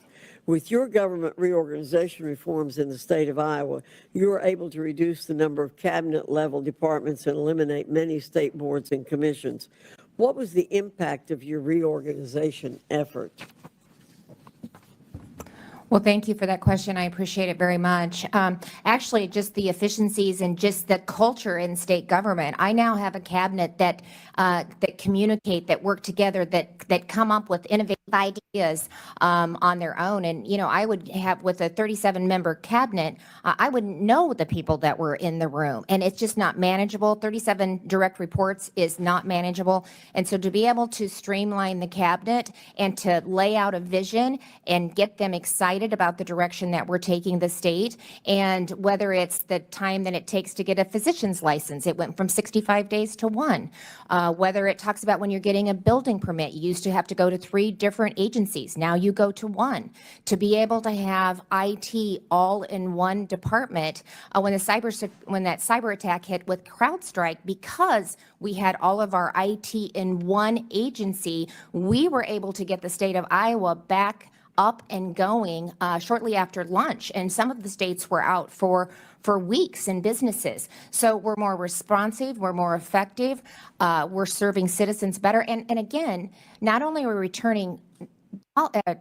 Speaker 10: With your government reorganization reforms in the state of Iowa, you are able to reduce the number of cabinet-level departments and eliminate many state boards and commissions. What was the impact of your reorganization effort?
Speaker 16: Well, thank you for that question. I appreciate it very much. Actually, just the efficiencies and just the culture in state government. I now have a cabinet that communicate, that work together, that come up with innovative ideas on their own. And I would have, with a 37-member cabinet, I wouldn't know the people that were in the room, and it's just not manageable. 37 direct reports is not manageable, and so to be able to streamline the cabinet and to lay out a vision and get them excited about the direction that we're taking the state, and whether it's the time that it takes to get a physician's license, it went from 65 days to 1. Whether it talks about when you're getting a building permit, you used to have to go to 3 different agencies, now you go to 1. To be able to have IT all in one department, when that cyber attack hit with CrowdStrike, because we had all of our IT in one agency, we were able to get the state of Iowa back up and going shortly after lunch, and some of the states were out for weeks in businesses. So we're more responsive, we're more effective, we're serving citizens better, and again, not only are we returning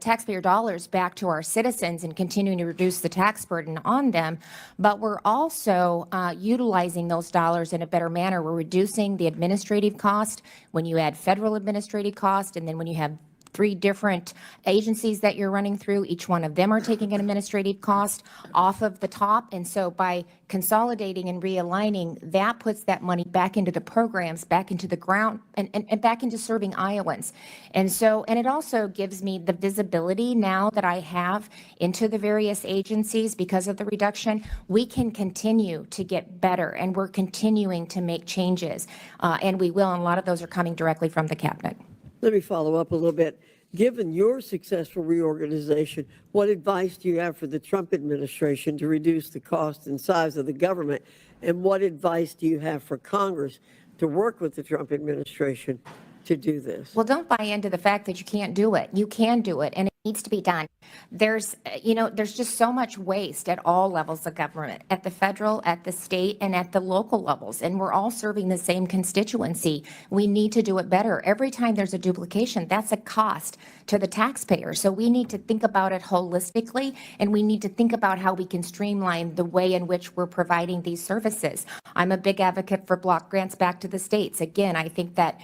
Speaker 16: taxpayer dollars back to our citizens and continuing to reduce the tax burden on them, but we're also utilizing those dollars in a better manner. We're reducing the administrative cost when you add federal administrative cost, and then when you have 3 different agencies that you're running through, each one of them are taking an administrative cost off of the top. And so by consolidating and realigning, that puts that money back into the programs, back into the ground, and back into serving Iowans. And it also gives me the visibility now that I have into the various agencies because of the reduction. We can continue to get better, and we're continuing to make changes. And we will, and a lot of those are coming directly from the cabinet.
Speaker 10: Let me follow up a little bit. Given your successful reorganization, what advice do you have for the Trump administration to reduce the cost and size of the government? And what advice do you have for Congress to work with the Trump administration to do this?
Speaker 16: Well, don't buy into the fact that you can't do it. You can do it, and it needs to be done. There's just so much waste at all levels of government, at the federal, at the state, and at the local levels, and we're all serving the same constituency. We need to do it better. Every time there's a duplication, that's a cost to the taxpayer. So we need to think about it holistically, and we need to think about how we can streamline the way in which we're providing these services. I'm a big advocate for block grants back to the states. Again, I think that,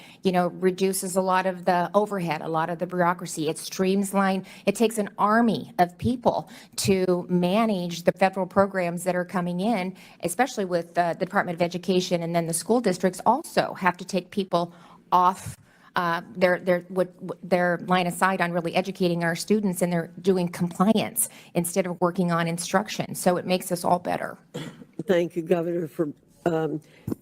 Speaker 16: reduces a lot of the overhead, a lot of the bureaucracy. It streamlines. It takes an army of people to manage the federal programs that are coming in, especially with the Department of Education, and then the school districts also have to take people off their line of sight on really educating our students, and they're doing compliance instead of working on instruction. So it makes us all better.
Speaker 10: Thank you, Governor, for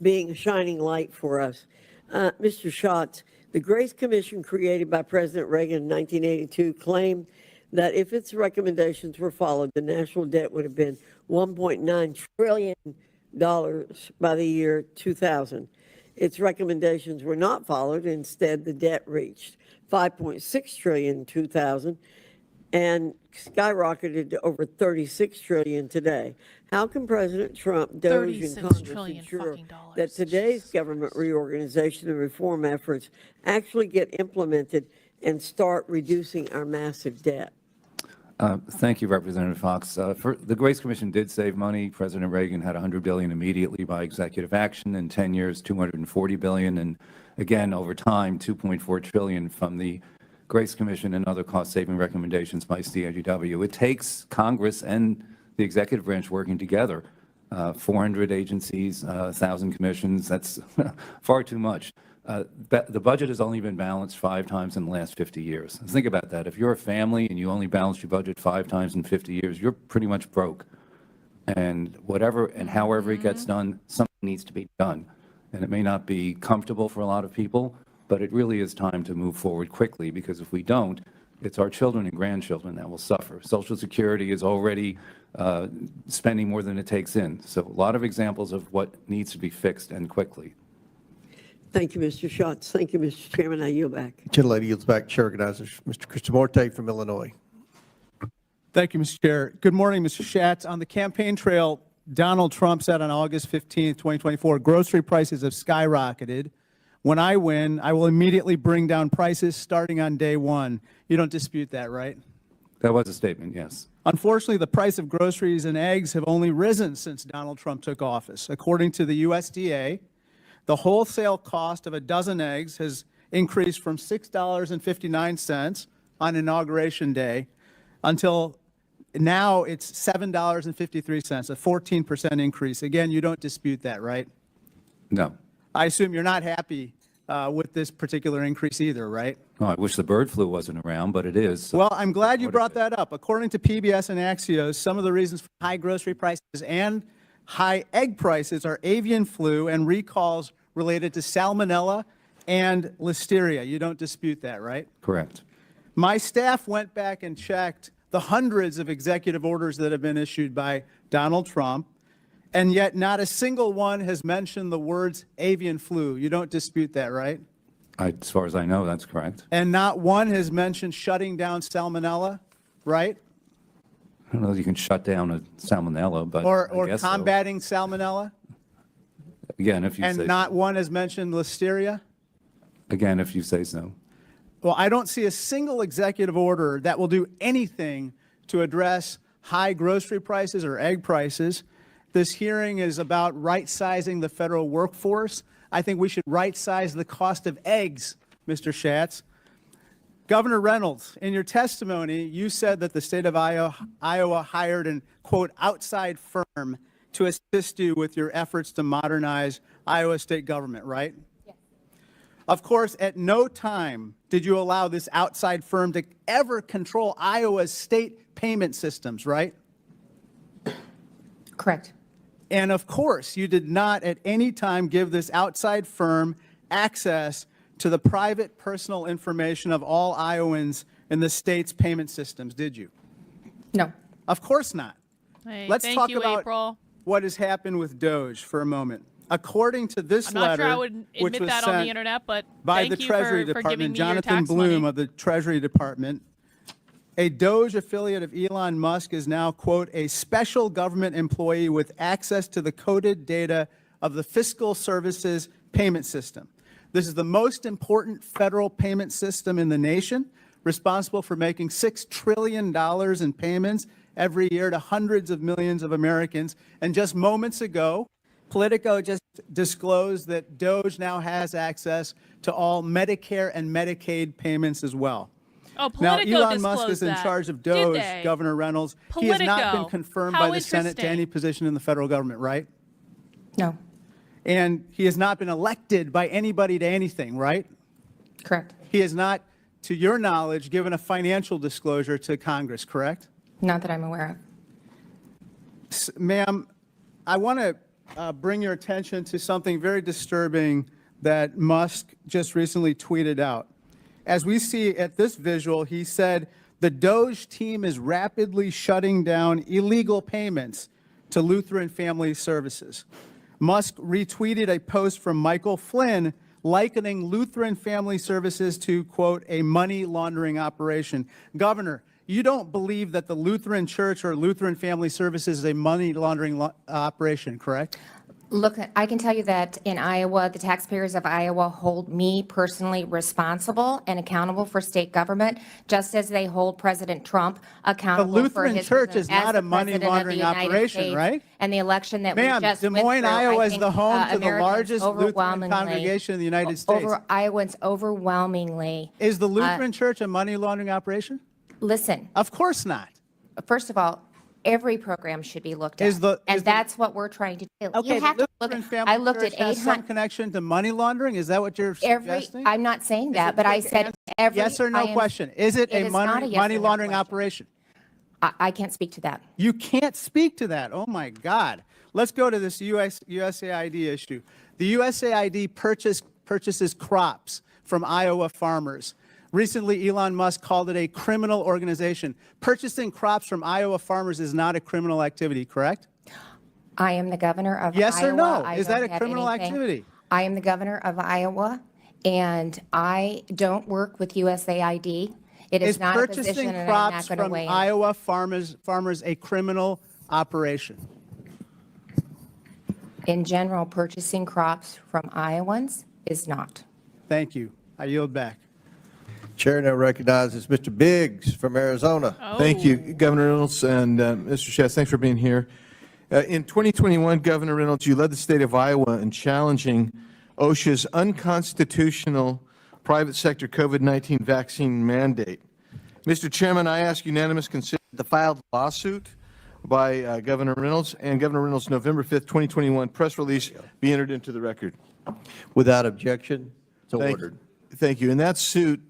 Speaker 10: being a shining light for us. Mr. Schatz, the Grace Commission created by President Reagan in 1982 claimed that if its recommendations were followed, the national debt would have been $1.9 trillion by the year 2000. Its recommendations were not followed. Instead, the debt reached $5.6 trillion in 2000 and skyrocketed to over $36 trillion today. How can President Trump, DOJ, and Congress ensure that today's government reorganization and reform efforts actually get implemented and start reducing our massive debt?
Speaker 13: Thank you, Representative Fox. The Grace Commission did save money. President Reagan had $100 billion immediately by executive action. In 10 years, $240 billion, and again, over time, $2.4 trillion from the Grace Commission and other cost-saving recommendations by CIGW. It takes Congress and the executive branch working together. 400 agencies, 1,000 commissions, that's far too much. The budget has only been balanced 5 times in the last 50 years. Think about that. If you're a family and you only balance your budget 5 times in 50 years, you're pretty much broke. And whatever and however it gets done, something needs to be done. And it may not be comfortable for a lot of people, but it really is time to move forward quickly, because if we don't, it's our children and grandchildren that will suffer. Social Security is already spending more than it takes in. So a lot of examples of what needs to be fixed, and quickly.
Speaker 10: Thank you, Mr. Schatz. Thank you, Mr. Chairman. I yield back.
Speaker 5: Gentlelady yields back. Chair recognizes Mr. Krishnamurti from Illinois.
Speaker 20: Thank you, Mr. Chair. Good morning, Mr. Schatz. On the campaign trail, Donald Trump said on August 15th, 2024, grocery prices have skyrocketed. When I win, I will immediately bring down prices starting on day one. You don't dispute that, right?
Speaker 13: That was a statement, yes.
Speaker 20: Unfortunately, the price of groceries and eggs have only risen since Donald Trump took office. According to the USDA, the wholesale cost of a dozen eggs has increased from $6.59 on Inauguration Day until now it's $7.53, a 14% increase. Again, you don't dispute that, right?
Speaker 13: No.
Speaker 20: I assume you're not happy with this particular increase either, right?
Speaker 13: Oh, I wish the bird flu wasn't around, but it is. So
Speaker 20: well, I'm glad you brought that up. According to PBS and Axios, some of the reasons for high grocery prices and high egg prices are avian flu and recalls related to salmonella and listeria. You don't dispute that, right?
Speaker 13: Correct.
Speaker 20: My staff went back and checked the hundreds of executive orders that have been issued by Donald Trump, and yet not a single one has mentioned the words avian flu. You don't dispute that, right?
Speaker 13: As far as I know, that's correct.
Speaker 20: And not one has mentioned shutting down salmonella, right?
Speaker 13: I don't know if you can shut down a salmonella, but
Speaker 20: Or
Speaker 13: I guess
Speaker 20: combating salmonella?
Speaker 13: so. Again, if you
Speaker 20: And
Speaker 13: say
Speaker 20: not one has mentioned listeria?
Speaker 13: again, if you say so.
Speaker 20: Well, I don't see a single executive order that will do anything to address high grocery prices or egg prices. This hearing is about right-sizing the federal workforce. I think we should right-size the cost of eggs, Mr. Schatz. Governor Reynolds, in your testimony, you said that the state of Iowa hired an, quote, outside firm to assist you with your efforts to modernize Iowa state government, right? Yes. Of course, at no time did you allow this outside firm to ever control Iowa's state payment systems, right?
Speaker 16: Correct.
Speaker 20: And of course, you did not at any time give this outside firm access to the private personal information of all Iowans in the state's payment systems, did you?
Speaker 16: No.
Speaker 20: Of course not.
Speaker 4: Hey,
Speaker 20: Let's
Speaker 4: thank
Speaker 20: talk
Speaker 4: you,
Speaker 20: about
Speaker 4: April.
Speaker 20: what has happened with Doge for a moment. According to this
Speaker 4: I'm not
Speaker 20: letter,
Speaker 4: sure I would
Speaker 20: which
Speaker 4: admit
Speaker 20: was
Speaker 4: that on the
Speaker 20: sent
Speaker 4: internet, but
Speaker 20: by
Speaker 4: thank
Speaker 20: the
Speaker 4: you
Speaker 20: Treasury
Speaker 4: for giving
Speaker 20: Department,
Speaker 4: me your
Speaker 20: Jonathan
Speaker 4: tax
Speaker 20: Bloom
Speaker 4: money.
Speaker 20: of the Treasury Department, a Doge affiliate of Elon Musk is now, quote, a special government employee with access to the coded data of the fiscal services payment system. This is the most important federal payment system in the nation, responsible for making $6 trillion in payments every year to hundreds of millions of Americans. And just moments ago, Politico just disclosed that Doge now has access to all Medicare and Medicaid payments as well.
Speaker 4: Oh,
Speaker 20: Now,
Speaker 4: Politico
Speaker 20: Elon Musk is in
Speaker 4: disclosed
Speaker 20: charge of
Speaker 4: that, did
Speaker 20: Doge,
Speaker 4: they?
Speaker 20: Governor Reynolds. He has not been
Speaker 4: Politico.
Speaker 20: confirmed
Speaker 4: How
Speaker 20: by the Senate to
Speaker 4: interesting.
Speaker 20: any position in the federal government, right?
Speaker 16: No.
Speaker 20: And he has not been elected by anybody to anything, right?
Speaker 16: Correct.
Speaker 20: He has not, to your knowledge, given a financial disclosure to Congress, correct?
Speaker 16: Not that I'm aware of.
Speaker 20: Ma'am, I want to bring your attention to something very disturbing that Musk just recently tweeted out. As we see at this visual, he said, the Doge team is rapidly shutting down illegal payments to Lutheran Family Services. Musk retweeted a post from Michael Flynn likening Lutheran Family Services to, quote, a money laundering operation. Governor, you don't believe that the Lutheran Church or Lutheran Family Services is a money laundering operation, correct?
Speaker 16: Look, I can tell you that in Iowa, the taxpayers of Iowa hold me personally responsible and accountable for state government, just as they hold President Trump accountable
Speaker 20: The
Speaker 16: for
Speaker 20: Lutheran
Speaker 16: his
Speaker 20: Church is
Speaker 16: as
Speaker 20: not
Speaker 16: the
Speaker 20: a money
Speaker 16: President of the
Speaker 20: laundering
Speaker 16: United
Speaker 20: operation,
Speaker 16: States
Speaker 20: right?
Speaker 16: And the election that we
Speaker 20: Ma'am,
Speaker 16: just
Speaker 20: Des
Speaker 16: went
Speaker 20: Moines,
Speaker 16: through,
Speaker 20: Iowa
Speaker 16: I
Speaker 20: is
Speaker 16: think,
Speaker 20: the home to the
Speaker 16: Americans
Speaker 20: largest Lutheran
Speaker 16: overwhelmingly-
Speaker 20: congregation in the United States.
Speaker 16: Iowans overwhelmingly.
Speaker 20: Is the Lutheran Church a money laundering operation?
Speaker 16: Listen.
Speaker 20: Of course not.
Speaker 16: First of all, every program should be looked at, that's what we're trying to do.
Speaker 20: Okay,
Speaker 16: You have
Speaker 20: the
Speaker 16: to look
Speaker 20: Lutheran
Speaker 16: at,
Speaker 20: Family
Speaker 16: I looked
Speaker 20: Church
Speaker 16: at
Speaker 20: has some
Speaker 16: 800,
Speaker 20: connection to money laundering? Is that what you're suggesting?
Speaker 16: I'm not saying that,
Speaker 20: it
Speaker 16: but I
Speaker 20: quick
Speaker 16: said
Speaker 20: answer?
Speaker 16: every.
Speaker 20: Yes or no
Speaker 16: I am-
Speaker 20: question. Is it a
Speaker 16: is not
Speaker 20: money
Speaker 16: yes or no
Speaker 20: laundering
Speaker 16: question.
Speaker 20: operation?
Speaker 16: I can't speak to that.
Speaker 20: You can't speak to that. Oh my God. Let's go to this USAID issue. The USAID purchases crops from Iowa farmers. Recently, Elon Musk called it a criminal organization. Purchasing crops from Iowa farmers is not a criminal activity, correct?
Speaker 16: I am the governor of
Speaker 20: Yes
Speaker 16: Iowa.
Speaker 20: or no?
Speaker 16: I
Speaker 20: Is that
Speaker 16: don't
Speaker 20: a
Speaker 16: have
Speaker 20: criminal
Speaker 16: anything-
Speaker 20: activity?
Speaker 16: I am the governor of Iowa, and I don't work with USAID. It is not a position,
Speaker 20: purchasing
Speaker 16: and I'm
Speaker 20: crops
Speaker 16: not going to
Speaker 20: from
Speaker 16: weigh in.
Speaker 20: Iowa farmers a criminal operation?
Speaker 16: In general, purchasing crops from Iowans is not.
Speaker 20: Thank you. I yield back.
Speaker 5: Chair now recognizes Mr. Biggs from Arizona.
Speaker 21: Thank you, Governor Reynolds and Mr. Schatz. Thanks for being here. In 2021, Governor Reynolds, you led the state of Iowa in challenging OSHA's unconstitutional private sector COVID-19 vaccine mandate. Mr. Chairman, I ask unanimous consent to the filed lawsuit by Governor Reynolds and Governor Reynolds' November 5th, 2021 press release be entered into the record.
Speaker 5: Without objection, so ordered.
Speaker 21: Thank you. In that suit,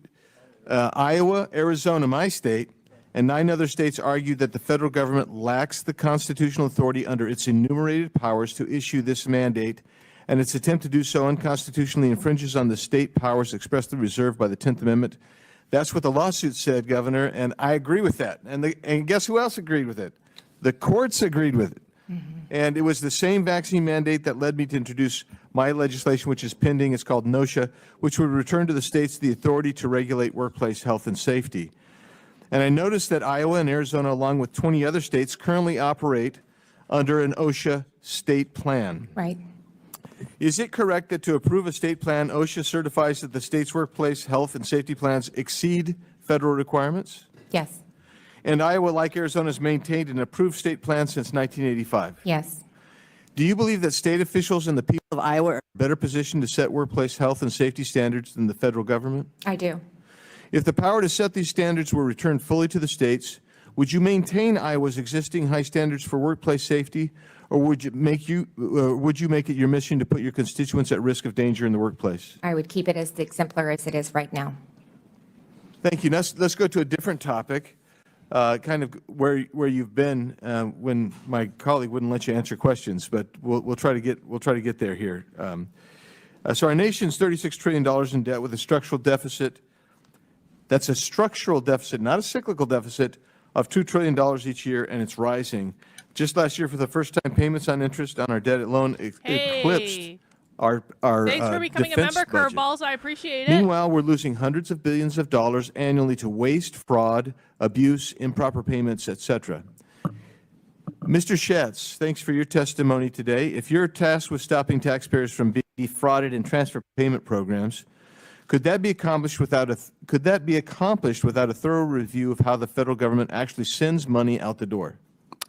Speaker 21: Iowa, Arizona, my state, and 9 other states argued that the federal government lacks the constitutional authority under its enumerated powers to issue this mandate, and its attempt to do so unconstitutionally infringes on the state powers expressly reserved by the 10th Amendment. That's what the lawsuit said, Governor, and I agree with that. And guess who else agreed with it? The courts agreed with it. And it was the same vaccine mandate that led me to introduce my legislation, which is pending. It's called NOSHA, which would return to the states the authority to regulate workplace health and safety. And I noticed that Iowa and Arizona, along with 20 other states, currently operate under an OSHA state plan.
Speaker 16: Right.
Speaker 21: Is it correct that to approve a state plan, OSHA certifies that the state's workplace health and safety plans exceed federal requirements?
Speaker 16: Yes.
Speaker 21: And Iowa, like Arizona, has maintained an approved state plan since 1985.
Speaker 16: Yes.
Speaker 21: Do you believe that state officials and the people of Iowa are better positioned to set workplace health and safety standards than the federal government?
Speaker 16: I do.
Speaker 21: If the power to set these standards were returned fully to the states, would you maintain Iowa's existing high standards for workplace safety, or would you make it your mission to put your constituents at risk of danger in the workplace?
Speaker 16: I would keep it as exemplary as it is right now.
Speaker 21: Thank you. Let's go to a different topic, kind of where you've been when my colleague wouldn't let you answer questions, but we'll try to get there here. So our nation's $36 trillion in debt with a structural deficit. That's a structural deficit, not a cyclical deficit, of $2 trillion each year, and it's rising. Just last year, for the first time, payments on interest on our debt alone eclipsed our
Speaker 4: Thanks for becoming a member,
Speaker 21: budget.
Speaker 4: Curveballs. I appreciate it.
Speaker 21: Meanwhile, we're losing hundreds of billions of dollars annually to waste, fraud, abuse, improper payments, etc. Mr. Schatz, thanks for your testimony today. If you're tasked with stopping taxpayers from being defrauded in transfer payment programs, could that be accomplished without a thorough review of how the federal government actually sends money out the door?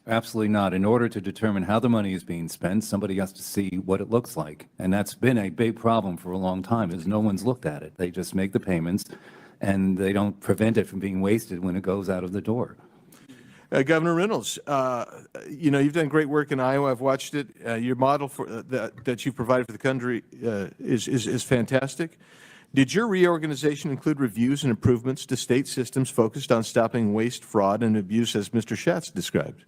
Speaker 13: Absolutely not. In order to determine how the money is being spent, somebody has to see what it looks like. And that's been a big problem for a long time, is no one's looked at it. They just make the payments, and they don't prevent it from being wasted when it goes out of the door.
Speaker 21: Governor Reynolds, you know, you've done great work in Iowa. I've watched it. Your model for that you've provided for the country is fantastic. Did your reorganization include reviews and improvements to state systems focused on stopping waste, fraud, and abuse, as Mr. Schatz described?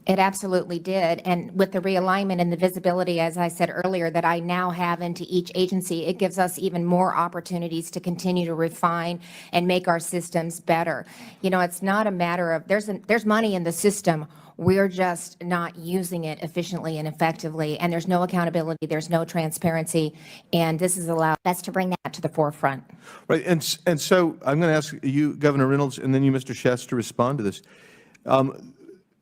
Speaker 16: It absolutely did. And with the realignment and the visibility, as I said earlier, that I now have into each agency, it gives us even more opportunities to continue to refine and make our systems better. You know, it's not a matter of there's money in the system. We're just not using it efficiently and effectively, and there's no accountability, there's no transparency, and this has allowed us to bring that to the forefront.
Speaker 21: Right, and so I'm going to ask you, Governor Reynolds, and then you, Mr. Schatz, to respond to this.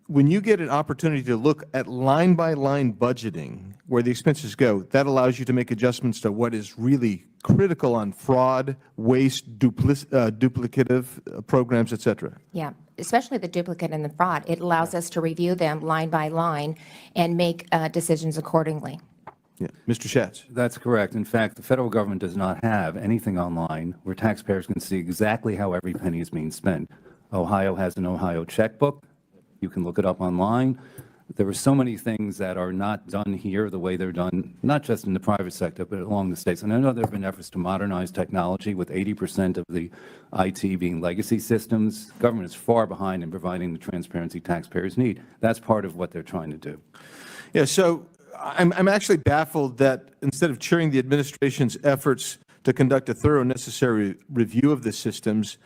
Speaker 21: When you get an opportunity to look at line-by-line budgeting, where the expenses go, that allows you to make adjustments to what is really critical on fraud, waste, duplicative programs, et cetera.
Speaker 16: Yeah, especially the duplicate and the fraud. It allows us to review them line by line and make decisions accordingly.
Speaker 21: Yeah. Mr. Schatz.
Speaker 13: That's correct. In fact, the federal government does not have anything online where taxpayers can see exactly how every penny is being spent. Ohio has an Ohio checkbook. You can look it up online. There are so many things that are not done here the way they're done, not just in the private sector, but along the states. And I know there have been efforts to modernize technology, with 80% of the IT being legacy systems. Government is far behind in providing the transparency taxpayers need. That's part of what they're trying to do.
Speaker 21: Yeah, so I'm actually baffled that instead of cheering the administration's efforts to conduct a thorough and necessary review of the systems,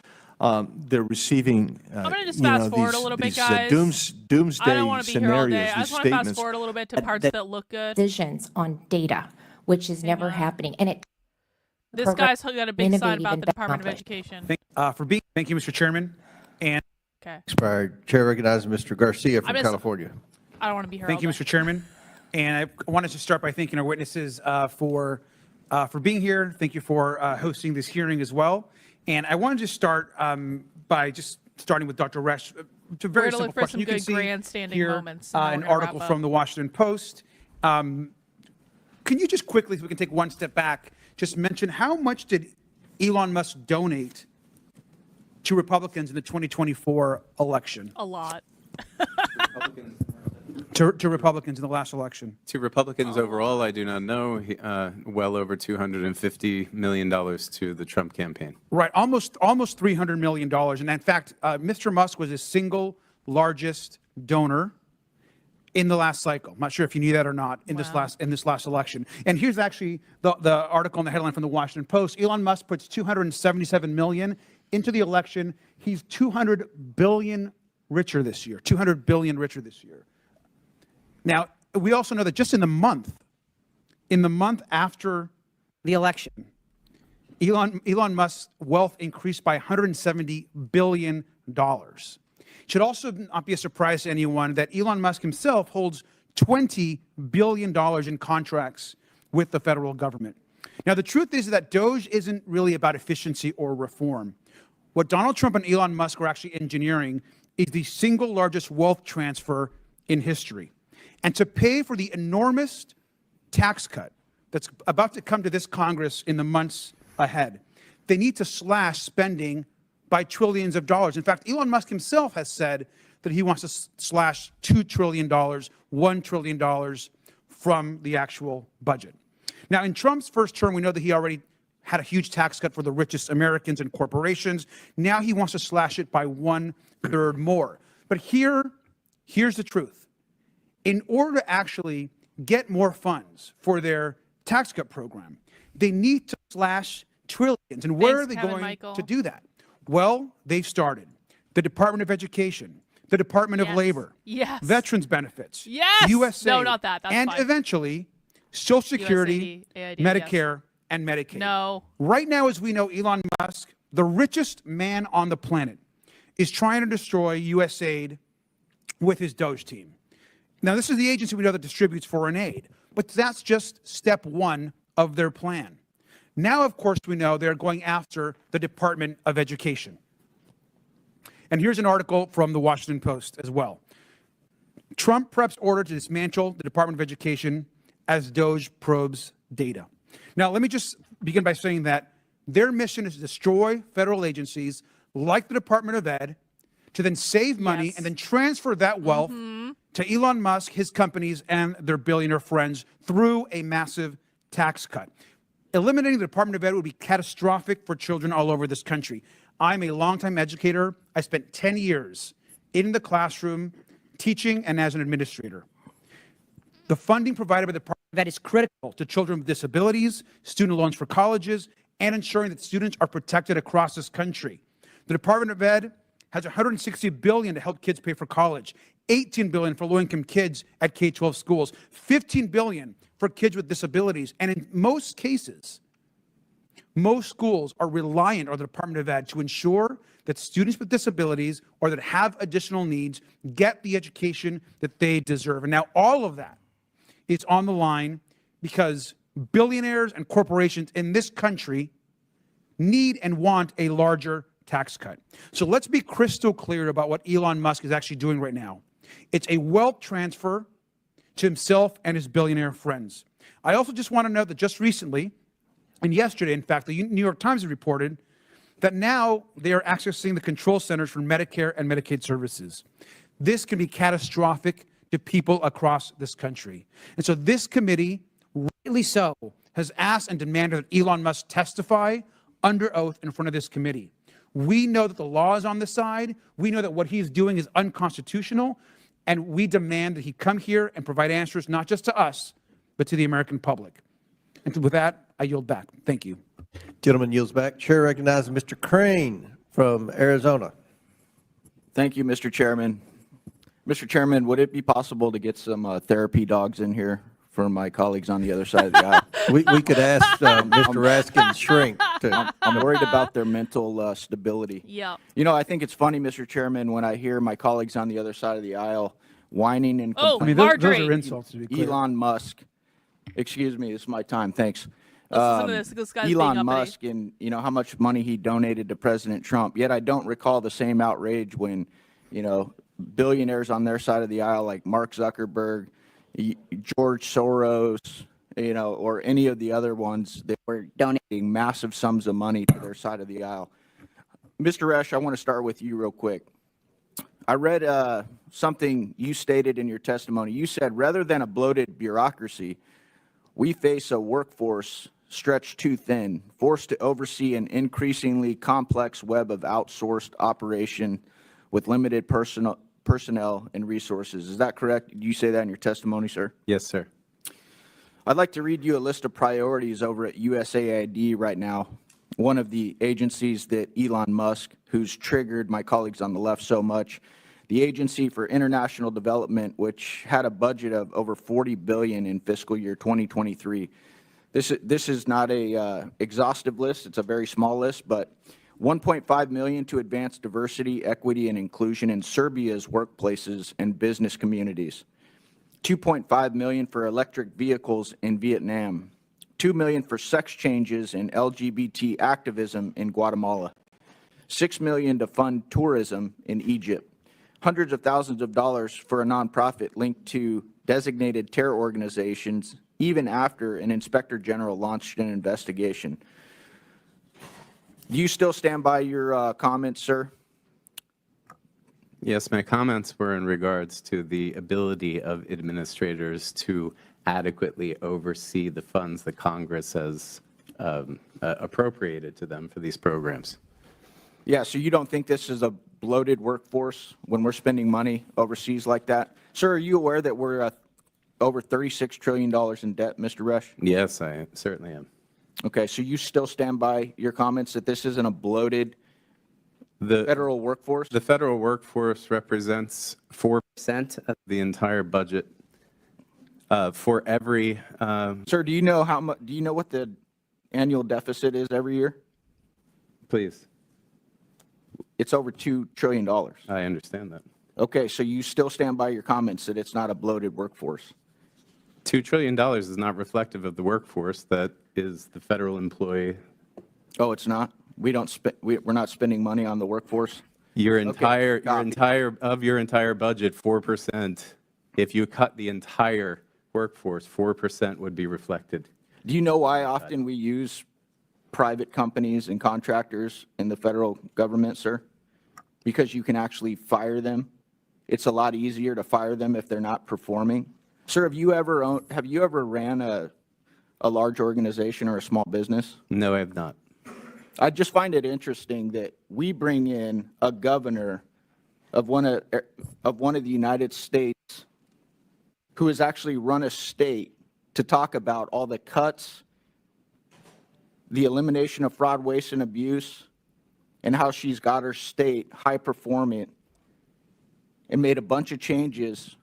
Speaker 21: they're receiving,
Speaker 4: I'm going to just fast forward a little bit, guys.
Speaker 21: Doomsday
Speaker 4: I don't want to be here all day.
Speaker 21: scenarios,
Speaker 4: I just want to fast forward a little bit to parts that look good.
Speaker 16: Decisions on data, which is never happening. And it
Speaker 4: This
Speaker 16: program
Speaker 4: guy's got a big
Speaker 16: innovative
Speaker 4: sign about
Speaker 16: and
Speaker 4: the Department of
Speaker 16: accomplished.
Speaker 4: Education.
Speaker 1: Thank you, Mr. Chairman. And
Speaker 4: Okay.
Speaker 5: Expired. Chair recognizes Mr. Garcia from California.
Speaker 4: I don't want to be here.
Speaker 1: thank you, Mr. Chairman. And I wanted to start by thanking our witnesses for being here. Thank you for hosting this hearing as well. And I wanted to start by just starting with Dr. Resch. It's a very
Speaker 4: We're gonna
Speaker 1: simple
Speaker 4: look for
Speaker 1: question.
Speaker 4: some
Speaker 1: You can
Speaker 4: good
Speaker 1: see
Speaker 4: grandstanding
Speaker 1: here
Speaker 4: moments, and then
Speaker 1: an
Speaker 4: we're gonna
Speaker 1: article
Speaker 4: wrap
Speaker 1: from
Speaker 4: up.
Speaker 1: the Washington Post. Can you just quickly, so we can take one step back, just mention how much did Elon Musk donate to Republicans in the 2024 election?
Speaker 4: A lot.
Speaker 1: To Republicans in the last election.
Speaker 14: To Republicans overall, I do not know. Well over $250 million to the Trump campaign.
Speaker 1: Right, almost $300 million. And in fact, Mr. Musk was the single largest donor in the last cycle. I'm not sure if you knew that or not in this last election. And here's actually the article in the headline from the Washington Post. Elon Musk puts $277 million into the election. He's $200 billion richer this year. $200 billion richer this year. Now, we also know that just in the month after the election, Elon Musk's wealth increased by $170 billion. It should also not be a surprise to anyone that Elon Musk himself holds $20 billion in contracts with the federal government. Now, the truth is that DOGE isn't really about efficiency or reform. What Donald Trump and Elon Musk are actually engineering is the single largest wealth transfer in history. And to pay for the enormous tax cut that's about to come to this Congress in the months ahead, they need to slash spending by trillions of dollars. In fact, Elon Musk himself has said that he wants to slash $2 trillion, $1 trillion from the actual budget. Now, in Trump's first term, we know that he already had a huge tax cut for the richest Americans and corporations. Now he wants to slash it by 1/3 more. But here's the truth. In order to actually get more funds for their tax cut program, they need to slash trillions. And where are they going to do that? Well, they've started. The Department of Education, the Department of Labor, Veterans Benefits, USAID,
Speaker 4: No, not that. That's
Speaker 1: and
Speaker 4: fine.
Speaker 1: eventually Social Security,
Speaker 4: USAID,
Speaker 1: Medicare, and Medicaid.
Speaker 4: No.
Speaker 1: Right now, as we know, Elon Musk, the richest man on the planet, is trying to destroy USAID with his DOGE team. Now, this is the agency we know that distributes foreign aid, but that's just step one of their plan. Now, of course, we know they're going after the Department of Education. And here's an article from the Washington Post as well. Trump preps order to dismantle the Department of Education as DOGE probes data. Now, let me just begin by saying that their mission is to destroy federal agencies like the Department of Ed, to then save money and then transfer that wealth to Elon Musk, his companies, and their billionaire friends through a massive tax cut. Eliminating the Department of Ed would be catastrophic for children all over this country. I'm a longtime educator. I spent 10 years in the classroom teaching and as an administrator. The funding provided by the Department of Ed is critical to children with disabilities, student loans for colleges, and ensuring that students are protected across this country. The Department of Ed has $160 billion to help kids pay for college, $18 billion for low-income kids at K-12 schools, $15 billion for kids with disabilities. And in most cases, most schools are reliant on the Department of Ed to ensure that students with disabilities or that have additional needs get the education that they deserve. And now all of that is on the line because billionaires and corporations in this country need and want a larger tax cut. So let's be crystal clear about what Elon Musk is actually doing right now. It's a wealth transfer to himself and his billionaire friends. I also just want to note that just recently, and yesterday, in fact, the New York Times reported that now they are accessing the control centers for Medicare and Medicaid services. This can be catastrophic to people across this country. And so this committee, rightly so, has asked and demanded that Elon Musk testify under oath in front of this committee. We know that the law is on the side. We know that what he's doing is unconstitutional. And we demand that he come here and provide answers, not just to us, but to the American public. And with that, I yield back. Thank you.
Speaker 5: Gentleman yields back. Chair recognizes Mr. Crane from Arizona.
Speaker 22: Thank you, Mr. Chairman. Mr. Chairman, would it be possible to get some therapy dogs in here for for my colleagues on the other side of the aisle.
Speaker 5: We could ask Mr. Raskin's shrink to.
Speaker 22: I'm worried about their mental stability.
Speaker 4: Yeah.
Speaker 22: You know, I think it's funny, Mr. Chairman, when I hear my colleagues on the other side of the aisle whining and
Speaker 4: Oh,
Speaker 22: complaining.
Speaker 1: Those are insults, to be clear.
Speaker 22: Elon Musk. Excuse me, this is my time. Thanks.
Speaker 4: Listen to this. This guy's being
Speaker 22: Elon
Speaker 4: uppity.
Speaker 22: Musk and how much money he donated to President Trump. Yet I don't recall the same outrage when billionaires on their side of the aisle like Mark Zuckerberg, George Soros, or any of the other ones that were donating massive sums of money to their side of the aisle. Mr. Resch, I want to start with you real quick. I read something you stated in your testimony. You said, rather than a bloated bureaucracy, we face a workforce stretched too thin, forced to oversee an increasingly complex web of outsourced operation with limited personnel and resources. Is that correct? Did you say that in your testimony, sir?
Speaker 14: Yes, sir.
Speaker 22: I'd like to read you a list of priorities over at USAID right now, one of the agencies that Elon Musk, who's triggered my colleagues on the left so much, the Agency for International Development, which had a budget of over $40 billion in fiscal year 2023. This is not a exhaustive list. It's a very small list, but $1.5 million to advance diversity, equity, and inclusion in Serbia's workplaces and business communities. $2.5 million for electric vehicles in Vietnam. $2 million for sex changes and LGBT activism in Guatemala. $6 million to fund tourism in Egypt. Hundreds of thousands of dollars for a nonprofit linked to designated terror organizations, even after an inspector general launched an investigation. Do you still stand by your comments, sir?
Speaker 14: Yes, my comments were in regards to the ability of administrators to adequately oversee the funds that Congress has appropriated to them for these programs.
Speaker 22: Yeah, so you don't think this is a bloated workforce when we're spending money overseas like that? Sir, are you aware that we're over $36 trillion in debt, Mr. Resch?
Speaker 14: Yes, I certainly am.
Speaker 22: Okay, so you still stand by your comments that this isn't a bloated federal workforce?
Speaker 14: The federal workforce represents 4% of the entire budget for every.
Speaker 22: Sir, do you know how much? Do you know what the annual deficit is every year?
Speaker 14: Please.
Speaker 22: It's over $2 trillion.
Speaker 14: I understand that.
Speaker 22: Okay, so you still stand by your comments that it's not a bloated workforce?
Speaker 14: $2 trillion is not reflective of the workforce that is the federal employee.
Speaker 22: Oh, it's not? We're not spending money on the workforce?
Speaker 14: Your entire budget, 4%. If you cut the entire workforce, 4% would be reflected.
Speaker 22: Do you know why often we use private companies and contractors in the federal government, sir? Because you can actually fire them. It's a lot easier to fire them if they're not performing. Sir, have you ever ran a large organization or a small business?
Speaker 14: No, I have not.
Speaker 22: I just find it interesting that we bring in a governor of one of the United States who has actually run a state to talk about all the cuts, the elimination of fraud, waste, and abuse, and how she's got her state high performing and made a bunch of changes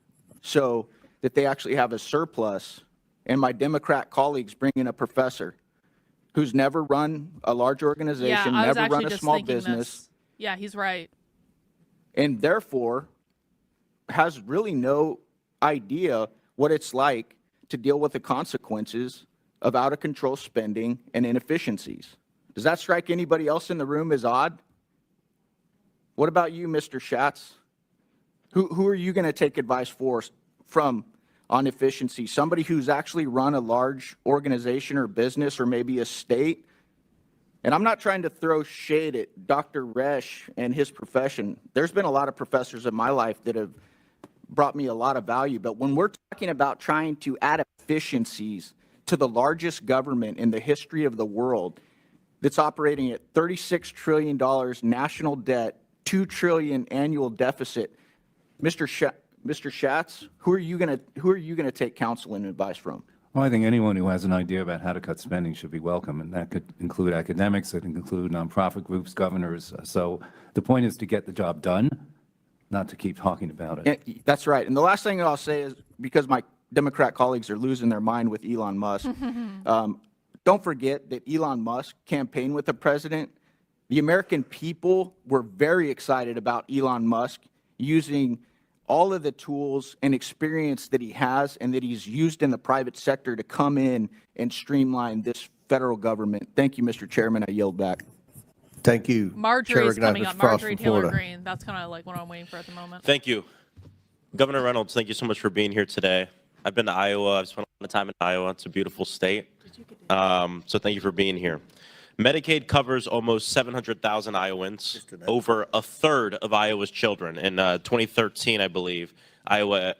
Speaker 22: so that they actually have a surplus. And my Democrat colleagues bring in a professor who's never run a large organization,
Speaker 4: yeah,
Speaker 22: never run a small business.
Speaker 4: This. Yeah, he's right.
Speaker 22: And therefore has really no idea what it's like to deal with the consequences of out of control spending and inefficiencies. Does that strike anybody else in the room as odd? What about you, Mr. Schatz? Who are you going to take advice from on efficiency? Somebody who's actually run a large organization or business or maybe a state? And I'm not trying to throw shade at Dr. Resch and his profession. There's been a lot of professors in my life that have brought me a lot of value. But when we're talking about trying to add efficiencies to the largest government in the history of the world that's operating at $36 trillion national debt, $2 trillion annual deficit, Mr. Schatz, who are you going to take counsel and advice from?
Speaker 13: Well, I think anyone who has an idea about how to cut spending should be welcome, and that could include academics, it can include nonprofit groups, governors. So the point is to get the job done, not to keep talking about it.
Speaker 22: That's right. And the last thing I'll say is, because my Democrat colleagues are losing their mind with Elon Musk. Don't forget that Elon Musk campaigned with the president. The American people were very excited about Elon Musk using all of the tools and experience that he has and that he's used in the private sector to come in and streamline this federal government. Thank you, Mr. Chairman. I yield back.
Speaker 5: Thank you.
Speaker 4: Marjorie's
Speaker 5: Chair
Speaker 4: coming
Speaker 5: recognizes
Speaker 4: up.
Speaker 5: Mr. Frost
Speaker 4: Marjorie
Speaker 5: from
Speaker 4: Taylor
Speaker 5: Florida.
Speaker 4: Greene. That's kind of like what I'm waiting for at the moment.
Speaker 2: Thank you. Governor Reynolds, thank you so much for being here today. I've been to Iowa. I've spent a lot of time in Iowa. It's a beautiful state. So thank you for being here. Medicaid covers almost 700,000 Iowans, over a third of Iowa's children. In 2013, I believe, Iowa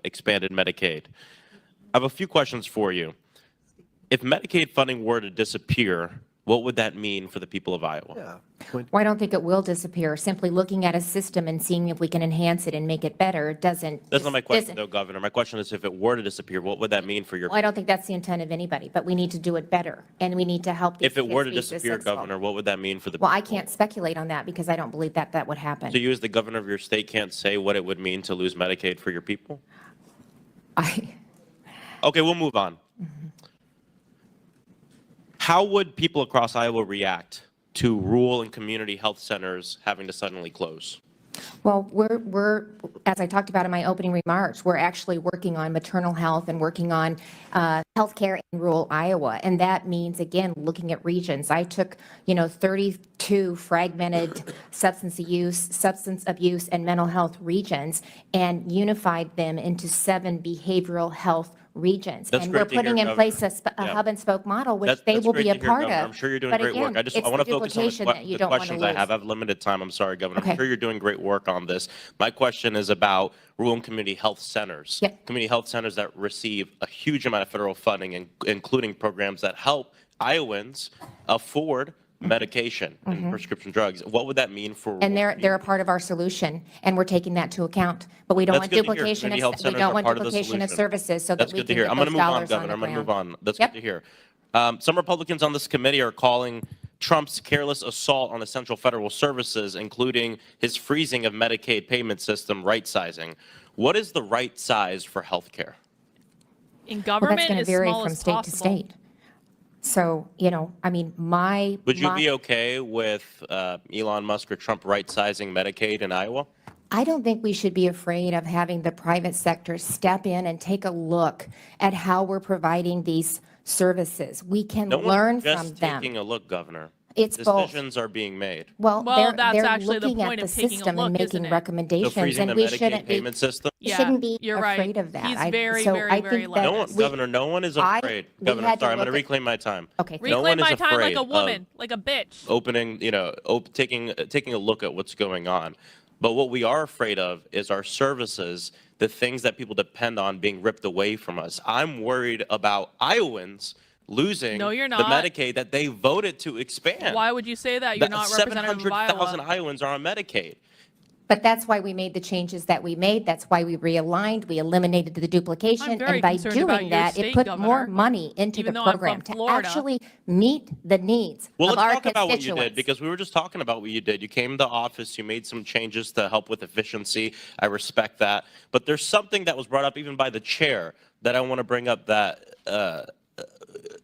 Speaker 2: expanded Medicaid. I have a few questions for you. If Medicaid funding were to disappear, what would that mean for the people of Iowa?
Speaker 16: Well, I don't think it will disappear. Simply looking at a system and seeing if we can enhance it and make it better doesn't.
Speaker 2: That's not my question, though, Governor. My question is, if it were to disappear, what would that mean for your
Speaker 16: Well, I don't think that's the intent of anybody, but we need to do it better, and we need to help these
Speaker 2: If it were to
Speaker 16: kids be
Speaker 2: disappear,
Speaker 16: successful.
Speaker 2: Governor, what would that mean for the
Speaker 16: Well, I can't speculate on that because I don't believe that that would happen.
Speaker 2: So you, as the governor of your state, can't say what it would mean to lose Medicaid for your people? Okay, we'll move on. How would people across Iowa react to rural and community health centers having to suddenly close?
Speaker 16: Well, we're, as I talked about in my opening remarks, we're actually working on maternal health and working on healthcare in rural Iowa. And that means, again, looking at regions. I took, 32 fragmented substance abuse and mental health regions and unified them into 7 behavioral health regions.
Speaker 2: That's
Speaker 16: and
Speaker 2: great
Speaker 16: we're
Speaker 2: to hear,
Speaker 16: putting in
Speaker 2: Governor.
Speaker 16: place a
Speaker 2: Yeah.
Speaker 16: hub and spoke model, which
Speaker 2: That's
Speaker 16: they will
Speaker 2: great
Speaker 16: be a
Speaker 2: to hear,
Speaker 16: part
Speaker 2: Governor.
Speaker 16: of.
Speaker 2: I'm sure you're doing
Speaker 16: But
Speaker 2: great
Speaker 16: again,
Speaker 2: work. I
Speaker 16: it's
Speaker 2: want to
Speaker 16: the
Speaker 2: focus on
Speaker 16: duplication that you
Speaker 2: the
Speaker 16: don't want to
Speaker 2: questions
Speaker 16: lose.
Speaker 2: I have. I have limited time. I'm sorry, Governor.
Speaker 16: Okay.
Speaker 2: I'm sure you're doing great work on this. My question is about rural and community health centers.
Speaker 16: Yep.
Speaker 2: Community health centers that receive a huge amount of federal funding, including programs that help Iowans afford medication and prescription drugs. What would that mean for
Speaker 16: And they're a part of our solution, and we're taking that to account. But we don't
Speaker 2: That's
Speaker 16: want
Speaker 2: good to hear.
Speaker 16: duplication
Speaker 2: Community
Speaker 16: of,
Speaker 2: health
Speaker 16: we
Speaker 2: centers
Speaker 16: don't
Speaker 2: are
Speaker 16: want
Speaker 2: part of the
Speaker 16: duplication of
Speaker 2: solution.
Speaker 16: services so
Speaker 2: That's
Speaker 16: that we
Speaker 2: good to
Speaker 16: can
Speaker 2: hear.
Speaker 16: get
Speaker 2: I'm
Speaker 16: those
Speaker 2: going to move on,
Speaker 16: dollars on
Speaker 2: Governor.
Speaker 16: the
Speaker 2: I'm going to
Speaker 16: ground.
Speaker 2: move on. That's
Speaker 16: Yep.
Speaker 2: good to hear. Some Republicans on this committee are calling Trump's careless assault on essential federal services, including his freezing of Medicaid payment system right sizing. What is the right size for health care?
Speaker 4: In
Speaker 16: Well,
Speaker 4: government,
Speaker 16: that's going to
Speaker 4: as
Speaker 16: vary
Speaker 4: small
Speaker 16: from
Speaker 4: as
Speaker 16: state
Speaker 4: possible.
Speaker 16: to state. So, I mean,
Speaker 2: Would you be okay with Elon Musk or Trump right sizing Medicaid in Iowa?
Speaker 16: I don't think we should be afraid of having the private sector step in and take a look at how we're providing these services. We can
Speaker 2: No
Speaker 16: learn
Speaker 2: one's
Speaker 16: from
Speaker 2: just
Speaker 16: them.
Speaker 2: taking a look, Governor.
Speaker 16: It's both.
Speaker 2: Decisions are being made.
Speaker 16: Well,
Speaker 4: that's
Speaker 16: they're
Speaker 4: actually the
Speaker 16: looking
Speaker 4: point
Speaker 16: at
Speaker 4: of
Speaker 16: the
Speaker 4: taking a
Speaker 16: system
Speaker 4: look,
Speaker 16: and
Speaker 4: isn't
Speaker 16: making
Speaker 4: it?
Speaker 16: recommendations,
Speaker 2: freezing
Speaker 16: and
Speaker 2: the
Speaker 16: we
Speaker 2: Medicaid
Speaker 16: shouldn't be
Speaker 2: payment system?
Speaker 16: shouldn't be
Speaker 4: you're right.
Speaker 16: afraid of that.
Speaker 4: He's
Speaker 16: I
Speaker 4: very,
Speaker 16: think
Speaker 4: very
Speaker 16: that
Speaker 4: left.
Speaker 2: No one, Governor, no one is afraid. Governor,
Speaker 16: had to
Speaker 2: sorry, I'm going to
Speaker 16: look at-
Speaker 2: reclaim my time.
Speaker 16: Okay,
Speaker 2: No
Speaker 4: Reclaim
Speaker 2: one is
Speaker 4: my time like
Speaker 2: afraid
Speaker 4: a
Speaker 2: of
Speaker 4: woman, like a bitch.
Speaker 2: opening, taking a look at what's going on. But what we are afraid of is our services, the things that people depend on being ripped away from us. I'm worried about Iowans losing
Speaker 4: No, you're
Speaker 2: the
Speaker 4: not.
Speaker 2: Medicaid that they voted to expand.
Speaker 4: Why would you say that? You're not representative of
Speaker 2: 700,000
Speaker 4: Iowa.
Speaker 2: Iowans are on Medicaid.
Speaker 16: But that's why we made the changes that we made. That's why we realigned. We eliminated the duplication.
Speaker 4: I'm very
Speaker 16: And by
Speaker 4: concerned about
Speaker 16: doing
Speaker 4: your
Speaker 16: that,
Speaker 4: state,
Speaker 16: it put
Speaker 4: Governor,
Speaker 16: more money into
Speaker 4: even
Speaker 16: the
Speaker 4: though I'm from
Speaker 16: program to
Speaker 4: Florida.
Speaker 16: actually meet the needs
Speaker 2: Well,
Speaker 16: of
Speaker 2: let's
Speaker 16: our
Speaker 2: talk about what you
Speaker 16: constituents.
Speaker 2: did, because we were just talking about what you did. You came to office, you made some changes to help with efficiency. I respect that. But there's something that was brought up even by the chair that I want to bring up that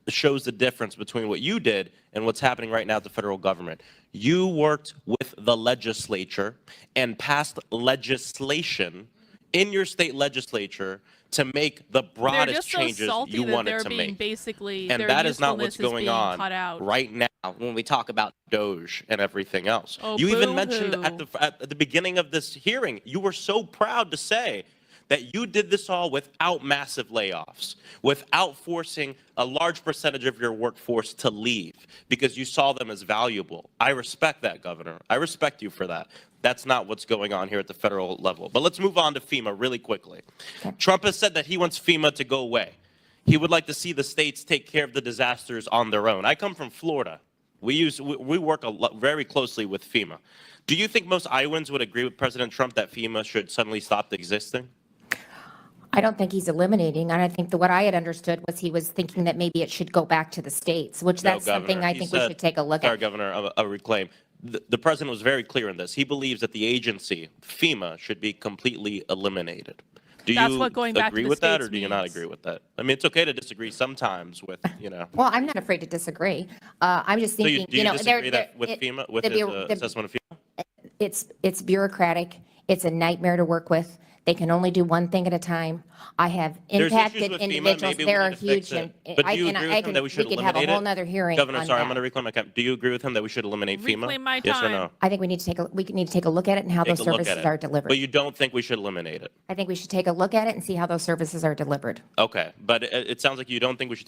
Speaker 2: shows the difference between what you did and what's happening right now at the federal government. You worked with the legislature and passed legislation in your state legislature to make the
Speaker 4: They're
Speaker 2: broadest
Speaker 4: just so
Speaker 2: changes
Speaker 4: salty
Speaker 2: you
Speaker 4: that
Speaker 2: wanted
Speaker 4: they're
Speaker 2: to
Speaker 4: being
Speaker 2: make.
Speaker 4: basically,
Speaker 2: And
Speaker 4: their
Speaker 2: that is not what's
Speaker 4: usefulness is
Speaker 2: going
Speaker 4: being
Speaker 2: on
Speaker 4: cut out.
Speaker 2: right now when we talk about Doge and everything else.
Speaker 4: Oh,
Speaker 2: You even mentioned
Speaker 4: boo-hoo.
Speaker 2: at the beginning of this hearing, you were so proud to say that you did this all without massive layoffs, without forcing a large percentage of your workforce to leave because you saw them as valuable. I respect that, Governor. I respect you for that. That's not what's going on here at the federal level. But let's move on to FEMA really quickly. Trump has said that he wants FEMA to go away. He would like to see the states take care of the disasters on their own. I come from Florida. We work very closely with FEMA. Do you think most Iowans would agree with President Trump that FEMA should suddenly stop existing?
Speaker 16: I don't think he's eliminating, and I think that what I had understood was he was thinking that maybe it should go back to the states, which
Speaker 2: No,
Speaker 16: that's something
Speaker 2: Governor.
Speaker 16: I
Speaker 2: He
Speaker 16: think we
Speaker 2: said-
Speaker 16: should take a look
Speaker 2: Sorry,
Speaker 16: at.
Speaker 2: Governor, a reclaim. The president was very clear in this. He believes that the agency, FEMA, should be completely eliminated. Do
Speaker 4: That's
Speaker 2: you
Speaker 4: what going back to
Speaker 2: agree
Speaker 4: the
Speaker 2: with that, or
Speaker 4: states
Speaker 2: do you not
Speaker 4: means.
Speaker 2: agree with that? I mean, it's okay to disagree sometimes with,
Speaker 16: Well, I'm not afraid to disagree. I'm just
Speaker 2: So
Speaker 16: thinking,
Speaker 2: do you disagree
Speaker 16: there-
Speaker 2: that with
Speaker 16: it-
Speaker 2: FEMA, with
Speaker 16: the
Speaker 2: his
Speaker 16: bu- the-
Speaker 2: assessment of FEMA?
Speaker 16: it's bureaucratic. It's a nightmare to work with. They can only do one thing at a time. I have
Speaker 2: There's issues
Speaker 16: impacted
Speaker 2: with FEMA,
Speaker 16: individuals.
Speaker 2: maybe we
Speaker 16: There are
Speaker 2: need to fix
Speaker 16: huge,
Speaker 2: it. But do you agree with him that we should
Speaker 16: we could have a
Speaker 2: eliminate
Speaker 16: whole
Speaker 2: it?
Speaker 16: nother hearing
Speaker 2: Governor,
Speaker 16: on
Speaker 2: sorry, I'm
Speaker 16: that.
Speaker 2: going to reclaim my time. Do you agree with him that we should eliminate FEMA?
Speaker 4: Reclaim my
Speaker 2: Yes or
Speaker 4: time.
Speaker 2: no?
Speaker 16: I think we need to take a look at it and how
Speaker 2: Take
Speaker 16: those
Speaker 2: a look at
Speaker 16: services
Speaker 2: it.
Speaker 16: are delivered.
Speaker 2: But you don't think we should eliminate it?
Speaker 16: I think we should take a look at it and see how those services are delivered.
Speaker 2: Okay, but it sounds like you don't think we should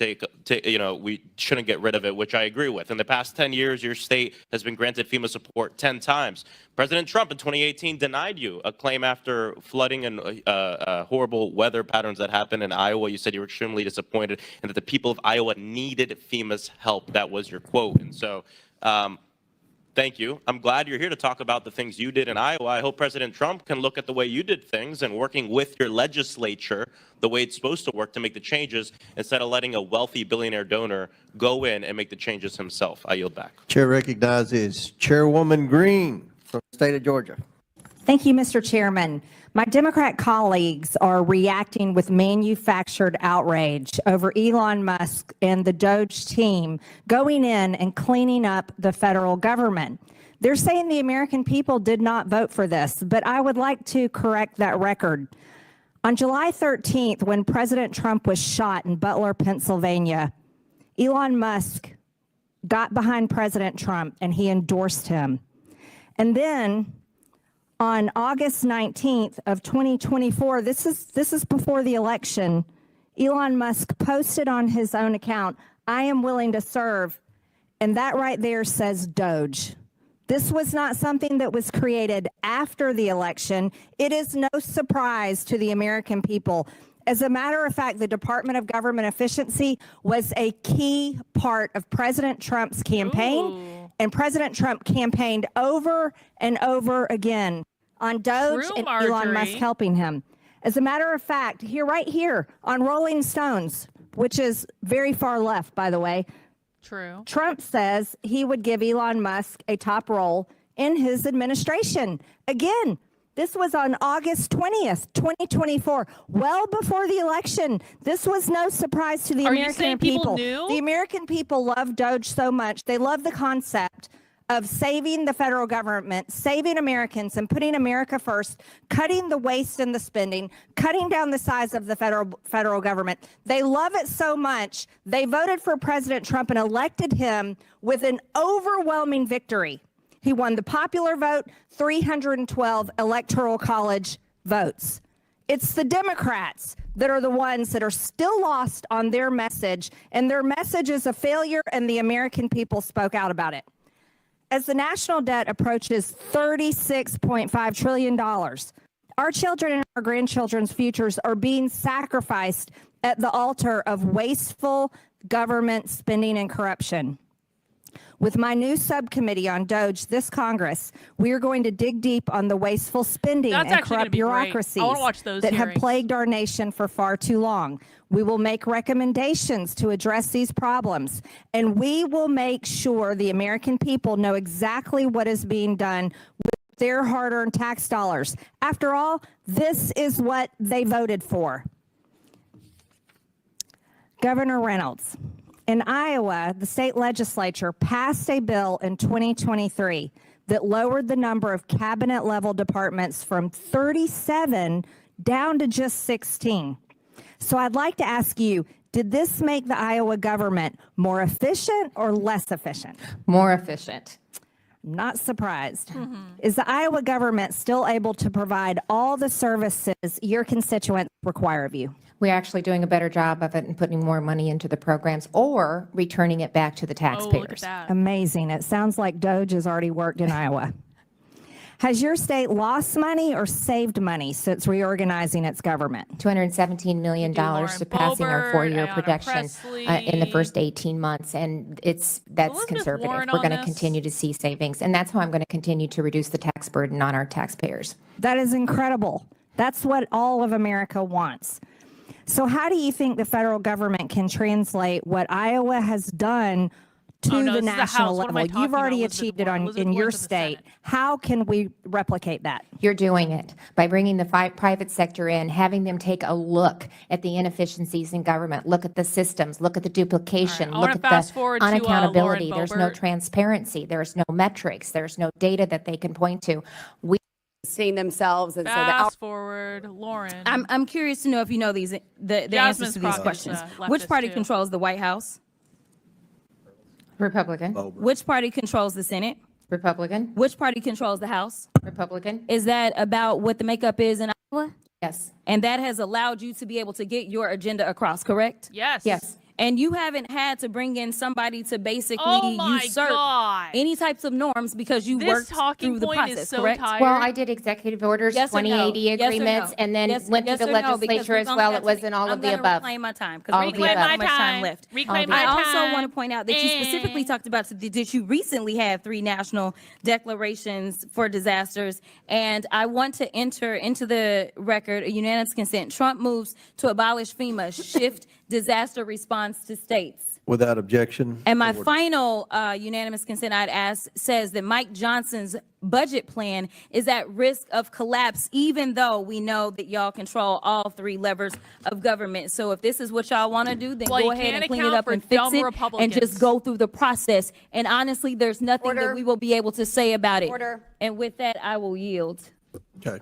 Speaker 2: we shouldn't get rid of it, which I agree with. In the past 10 years, your state has been granted FEMA support 10 times. President Trump in 2018 denied you a claim after flooding and horrible weather patterns that happened in Iowa. You said you were extremely disappointed and that the people of Iowa needed FEMA's help. That was your quote. And so, thank you. I'm glad you're here to talk about the things you did in Iowa. I hope President Trump can look at the way you did things and working with your legislature the way it's supposed to work to make the changes instead of letting a wealthy billionaire donor go in and make the changes himself. I yield back.
Speaker 5: Chair recognizes Chairwoman Green from the state of Georgia.
Speaker 3: Thank you, Mr. Chairman. My Democrat colleagues are reacting with manufactured outrage over Elon Musk and the Doge team going in and cleaning up the federal government. They're saying the American people did not vote for this, but I would like to correct that record. On July 13th, when President Trump was shot in Butler, Pennsylvania, Elon Musk got behind President Trump and he endorsed him. And then on August 19th of 2024, this is before the election, Elon Musk posted on his own account, "I am willing to serve," and that right there says Doge. This was not something that was created after the election. It is no surprise to the American people. As a matter of fact, the Department of Government Efficiency was a key part of President Trump's campaign, and President Trump campaigned over and over again on Doge
Speaker 4: True,
Speaker 3: and
Speaker 4: Marjorie.
Speaker 3: Elon Musk helping him. As a matter of fact, right here on Rolling Stones, which is very far left, by the way,
Speaker 4: True.
Speaker 3: Trump says he would give Elon Musk a top role in his administration. Again, this was on August 20th, 2024, well before the election. This was no surprise to the
Speaker 4: Are you
Speaker 3: American
Speaker 4: saying people knew?
Speaker 3: The American people love Doge so much. They love the concept of saving the federal government, saving Americans, and putting America first, cutting the waste and the spending, cutting down the size of the federal government. They love it so much, they voted for President Trump and elected him with an overwhelming victory. He won the popular vote, 312 electoral college votes. It's the Democrats that are the ones that are still lost on their message, and their message is a failure, and the American people spoke out about it. As the national debt approaches $36.5 trillion, our children and our grandchildren's futures are being sacrificed at the altar of wasteful government spending and corruption. With my new subcommittee on Doge this Congress, we are going to dig deep on the wasteful spending
Speaker 4: That's
Speaker 3: and
Speaker 4: actually gonna
Speaker 3: corrupt
Speaker 4: be great. I
Speaker 3: bureaucracies
Speaker 4: wanna watch those
Speaker 3: that have
Speaker 4: hearings.
Speaker 3: plagued our nation for far too long. We will make recommendations to address these problems, and we will make sure the American people know exactly what is being done with their hard-earned tax dollars. After all, this is what they voted for. Governor Reynolds. In Iowa, the state legislature passed a bill in 2023 that lowered the number of cabinet-level departments from 37 down to just 16. So I'd like to ask you, did this make the Iowa government more efficient or less efficient?
Speaker 16: More efficient.
Speaker 3: Not surprised. Is the Iowa government still able to provide all the services your constituents require of you?
Speaker 16: We're actually doing a better job of it and putting more money into the programs or returning it back to the taxpayers.
Speaker 3: Amazing. It sounds like Doge has already worked in Iowa. Has your state lost money or saved money since reorganizing its government?
Speaker 16: $217 million, surpassing our four-year projection in the first 18 months. And that's conservative.
Speaker 4: Warren
Speaker 16: We're
Speaker 4: on
Speaker 16: going to
Speaker 4: this?
Speaker 16: continue to see savings. And that's how I'm going to continue to reduce the tax burden on our taxpayers.
Speaker 3: That is incredible. That's what all of America wants. So how do you think the federal government can translate what Iowa has done to
Speaker 4: Oh, no,
Speaker 3: the
Speaker 4: this is the
Speaker 3: national
Speaker 4: House. What am I
Speaker 3: level.
Speaker 4: talking
Speaker 3: You've
Speaker 4: about,
Speaker 3: already
Speaker 4: Elizabeth
Speaker 3: achieved it
Speaker 4: Warren?
Speaker 3: in
Speaker 4: Elizabeth
Speaker 3: your
Speaker 4: Warren's in the
Speaker 3: state.
Speaker 4: Senate.
Speaker 3: How can we replicate that?
Speaker 16: You're doing it by bringing the private sector in, having them take a look at the inefficiencies in government, look at the systems, look at the duplication,
Speaker 4: All right, I
Speaker 16: look
Speaker 4: wanna
Speaker 16: at
Speaker 4: fast
Speaker 16: the
Speaker 4: forward to,
Speaker 16: unaccountability.
Speaker 4: Lauren
Speaker 16: There's no
Speaker 4: Boebert.
Speaker 16: transparency. There's no metrics. There's no data that they can point to. We
Speaker 9: Seeing themselves, and so the
Speaker 4: Fast forward, Lauren.
Speaker 17: I'm curious to know if you know the answers
Speaker 4: Jasmine's
Speaker 17: to these
Speaker 4: Crockett,
Speaker 17: questions.
Speaker 4: leftist
Speaker 17: Which party
Speaker 4: too.
Speaker 17: controls the White House?
Speaker 16: Republican.
Speaker 17: Which party controls the Senate?
Speaker 16: Republican.
Speaker 17: Which party controls the House?
Speaker 16: Republican.
Speaker 17: Is that about what the makeup is in Iowa?
Speaker 16: Yes.
Speaker 17: And that has allowed you to be able to get your agenda across, correct?
Speaker 4: Yes.
Speaker 16: Yes.
Speaker 17: And you haven't had to bring in somebody to basically
Speaker 4: Oh my
Speaker 17: usurp
Speaker 4: God.
Speaker 17: any types of norms because you
Speaker 4: This
Speaker 17: worked
Speaker 4: talking
Speaker 17: through the
Speaker 4: point is
Speaker 17: process,
Speaker 4: so
Speaker 17: correct?
Speaker 4: tired.
Speaker 16: Well, I did executive orders,
Speaker 17: Yes or no?
Speaker 16: 2080
Speaker 17: Yes or no?
Speaker 16: agreements, and then
Speaker 17: Yes-
Speaker 16: went
Speaker 17: yes
Speaker 16: to the
Speaker 17: or no? Because
Speaker 16: legislature
Speaker 17: we're
Speaker 16: as
Speaker 17: gonna
Speaker 16: well.
Speaker 17: have
Speaker 16: It wasn't all
Speaker 17: I'm
Speaker 16: of the
Speaker 17: gonna
Speaker 16: above.
Speaker 17: reclaim my time
Speaker 16: All
Speaker 17: because
Speaker 16: of
Speaker 17: we
Speaker 16: the
Speaker 17: don't have
Speaker 16: above.
Speaker 17: much time left.
Speaker 4: Reclaim
Speaker 17: I
Speaker 4: my
Speaker 17: also
Speaker 4: time.
Speaker 17: want to point out that you specifically talked about that you recently had 3 national declarations for disasters, and I want to enter into the record a unanimous consent. Trump moves to abolish FEMA, shift disaster response to states.
Speaker 5: Without objection.
Speaker 17: And my
Speaker 5: Order.
Speaker 17: final unanimous consent I'd ask says that Mike Johnson's budget plan is at risk of collapse, even though we know that y'all control all 3 levers of government. So if this is what y'all want to do, then
Speaker 4: Well,
Speaker 17: go
Speaker 4: you
Speaker 17: ahead
Speaker 4: can't
Speaker 17: and clean it
Speaker 4: account
Speaker 17: up
Speaker 4: for
Speaker 17: and fix
Speaker 4: dumb
Speaker 17: it and
Speaker 4: Republicans.
Speaker 17: just go through the process. And honestly, there's nothing that we will be able to say about it.
Speaker 9: Order.
Speaker 17: And with that, I will yield.
Speaker 5: Okay.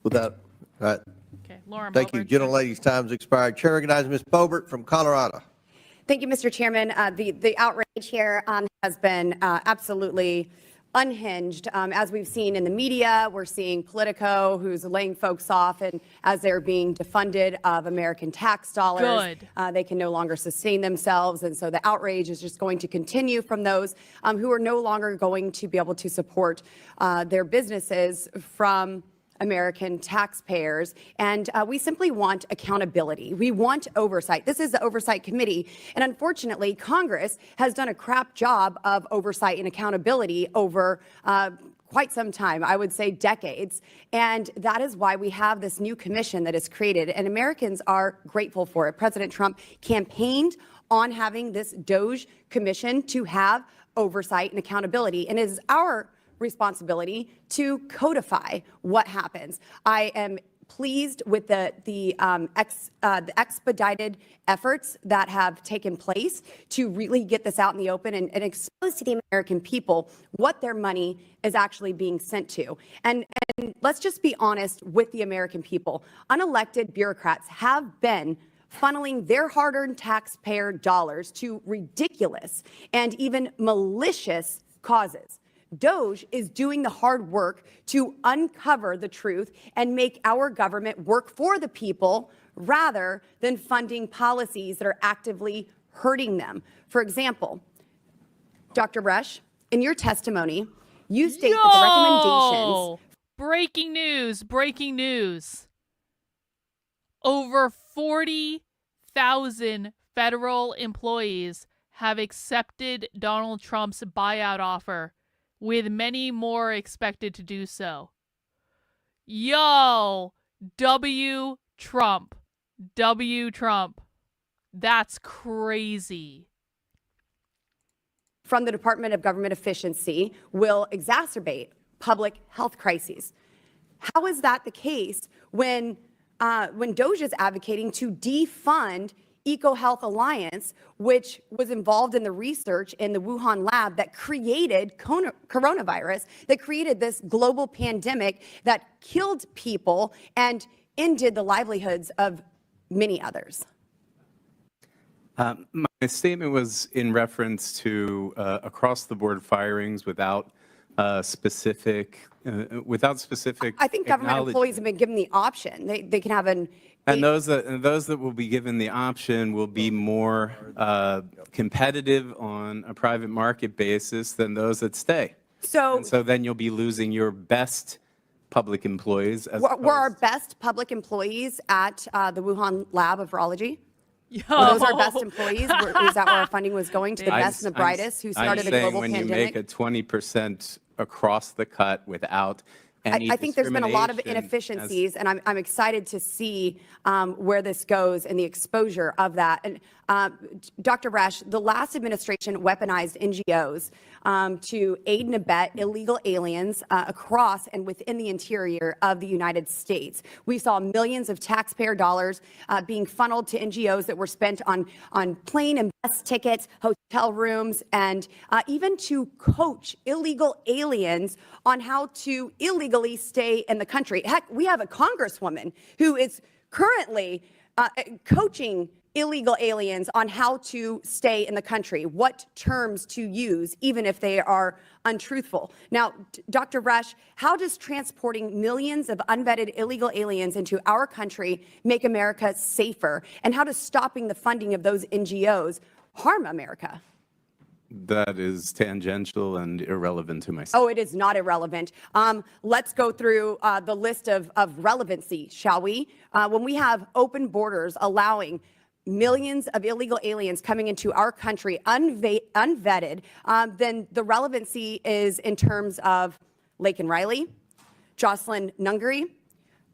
Speaker 5: Without, all right.
Speaker 4: Okay, Lauren
Speaker 5: Thank you.
Speaker 4: Boebert.
Speaker 5: Gentlelady's time's expired. Chair recognizes Ms. Boebert from Colorado.
Speaker 9: Thank you, Mr. Chairman. The outrage here has been absolutely unhinged. As we've seen in the media, we're seeing Politico, who's laying folks off, and as they're being defunded of American tax dollars, they can no longer sustain themselves. And so the outrage is just going to continue from those who are no longer going to be able to support their businesses from American taxpayers. And we simply want accountability. We want oversight. This is the Oversight Committee. And unfortunately, Congress has done a crap job of oversight and accountability over quite some time, I would say decades. And that is why we have this new commission that is created. And Americans are grateful for it. President Trump campaigned on having this DOJ commission to have oversight and accountability. And it is our responsibility to codify what happens. I am pleased with the expedited efforts that have taken place to really get this out in the open and expose to the American people what their money is actually being sent to. And let's just be honest with the American people. Unelected bureaucrats have been funneling their hard-earned taxpayer dollars to ridiculous and even malicious causes. DOJ is doing the hard work to uncover the truth and make our government work for the people rather than funding policies that are actively hurting them. For example, Dr. Bresch, in your testimony, you state that the recommendations.
Speaker 4: Breaking news, breaking news. Over 40,000 federal employees have accepted Donald Trump's buyout offer, with many more expected to do so. Yo, W. Trump. W. Trump. That's crazy.
Speaker 9: From the Department of Government Efficiency will exacerbate public health crises. How is that the case when DOJ is advocating to defund EcoHealth Alliance, which was involved in the research in the Wuhan lab that created coronavirus, that created this global pandemic that killed people and ended the livelihoods of many others?
Speaker 14: My statement was in reference to across-the-board firings without specific.
Speaker 9: I think government employees have been given the option. They can have an.
Speaker 14: And those that will be given the option will be more competitive on a private market basis than those that stay.
Speaker 9: So
Speaker 14: then you'll be losing your best public employees.
Speaker 9: Were our best public employees at the Wuhan lab of virology? Were those our best employees? Is that where our funding was going, to the best and the brightest who started a global
Speaker 14: when
Speaker 9: pandemic?
Speaker 14: you make a 20% across the cut without any
Speaker 9: I think there's been a lot of
Speaker 14: discrimination
Speaker 9: inefficiencies, and I'm excited to see where this goes and the exposure of that. And Dr. Resch, the last administration weaponized NGOs to aid and abet illegal aliens across and within the interior of the United States. We saw millions of taxpayer dollars being funneled to NGOs that were spent on plane and bus tickets, hotel rooms, and even to coach illegal aliens on how to illegally stay in the country. Heck, we have a congresswoman who is currently coaching illegal aliens on how to stay in the country, what terms to use, even if they are untruthful. Now, Dr. Resch, how does transporting millions of unvetted illegal aliens into our country make America safer? And how does stopping the funding of those NGOs harm America?
Speaker 14: That is tangential and irrelevant to my.
Speaker 9: Oh, it is not irrelevant. Let's go through the list of relevancy, shall we? When we have open borders allowing millions of illegal aliens coming into our country unvetted, then the relevancy is in terms of Laken Riley, Jocelyn Nungary,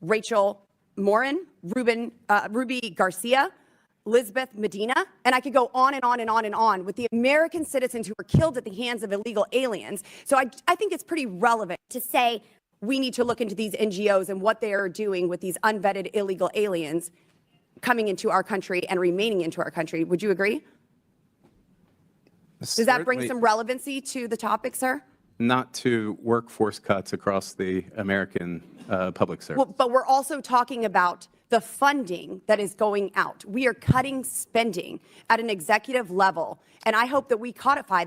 Speaker 9: Rachel Morin, Ruby Garcia, Elizabeth Medina, and I could go on and on and on and on with the American citizens who were killed at the hands of illegal aliens. So I think it's pretty relevant to say we need to look into these NGOs and what they are doing with these unvetted illegal aliens coming into our country and remaining into our country. Would you agree? Does that bring
Speaker 14: Certainly
Speaker 9: some relevancy to the topic, sir?
Speaker 14: Not to workforce cuts across the American public service.
Speaker 9: Well, but we're also talking about the funding that is going out. We are cutting spending at an executive level, and I hope that we codify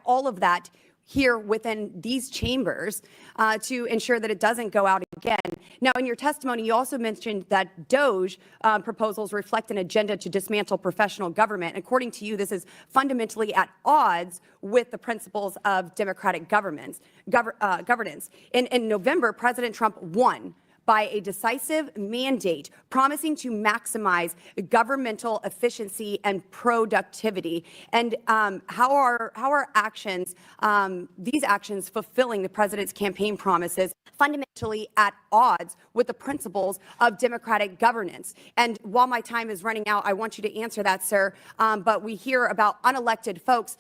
Speaker 9: all of that here within these chambers to ensure that it doesn't go out again. Now, in your testimony, you also mentioned that DOGE proposals reflect an agenda to dismantle professional government. According to you, this is fundamentally at odds with the principles of democratic governance. In November, President Trump won by a decisive mandate promising to maximize governmental efficiency and productivity. And how are actions, these actions fulfilling the president's campaign promises fundamentally at odds with the principles of democratic governance? And while my time is running out, I want you to answer that, sir. But we hear about unelected folks.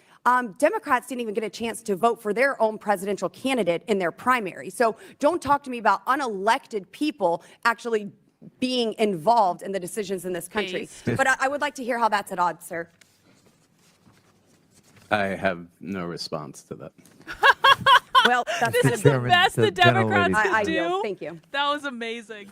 Speaker 9: Democrats didn't even get a chance to vote for their own presidential candidate in their primary. So don't talk to me about unelected people actually being involved in the decisions in this country. But I would like to hear how that's at odds, sir.
Speaker 14: I have no response to that.
Speaker 9: Well, that's
Speaker 4: This is the best the Democrats could
Speaker 9: I
Speaker 4: do.
Speaker 9: yield. Thank you.
Speaker 4: That was amazing.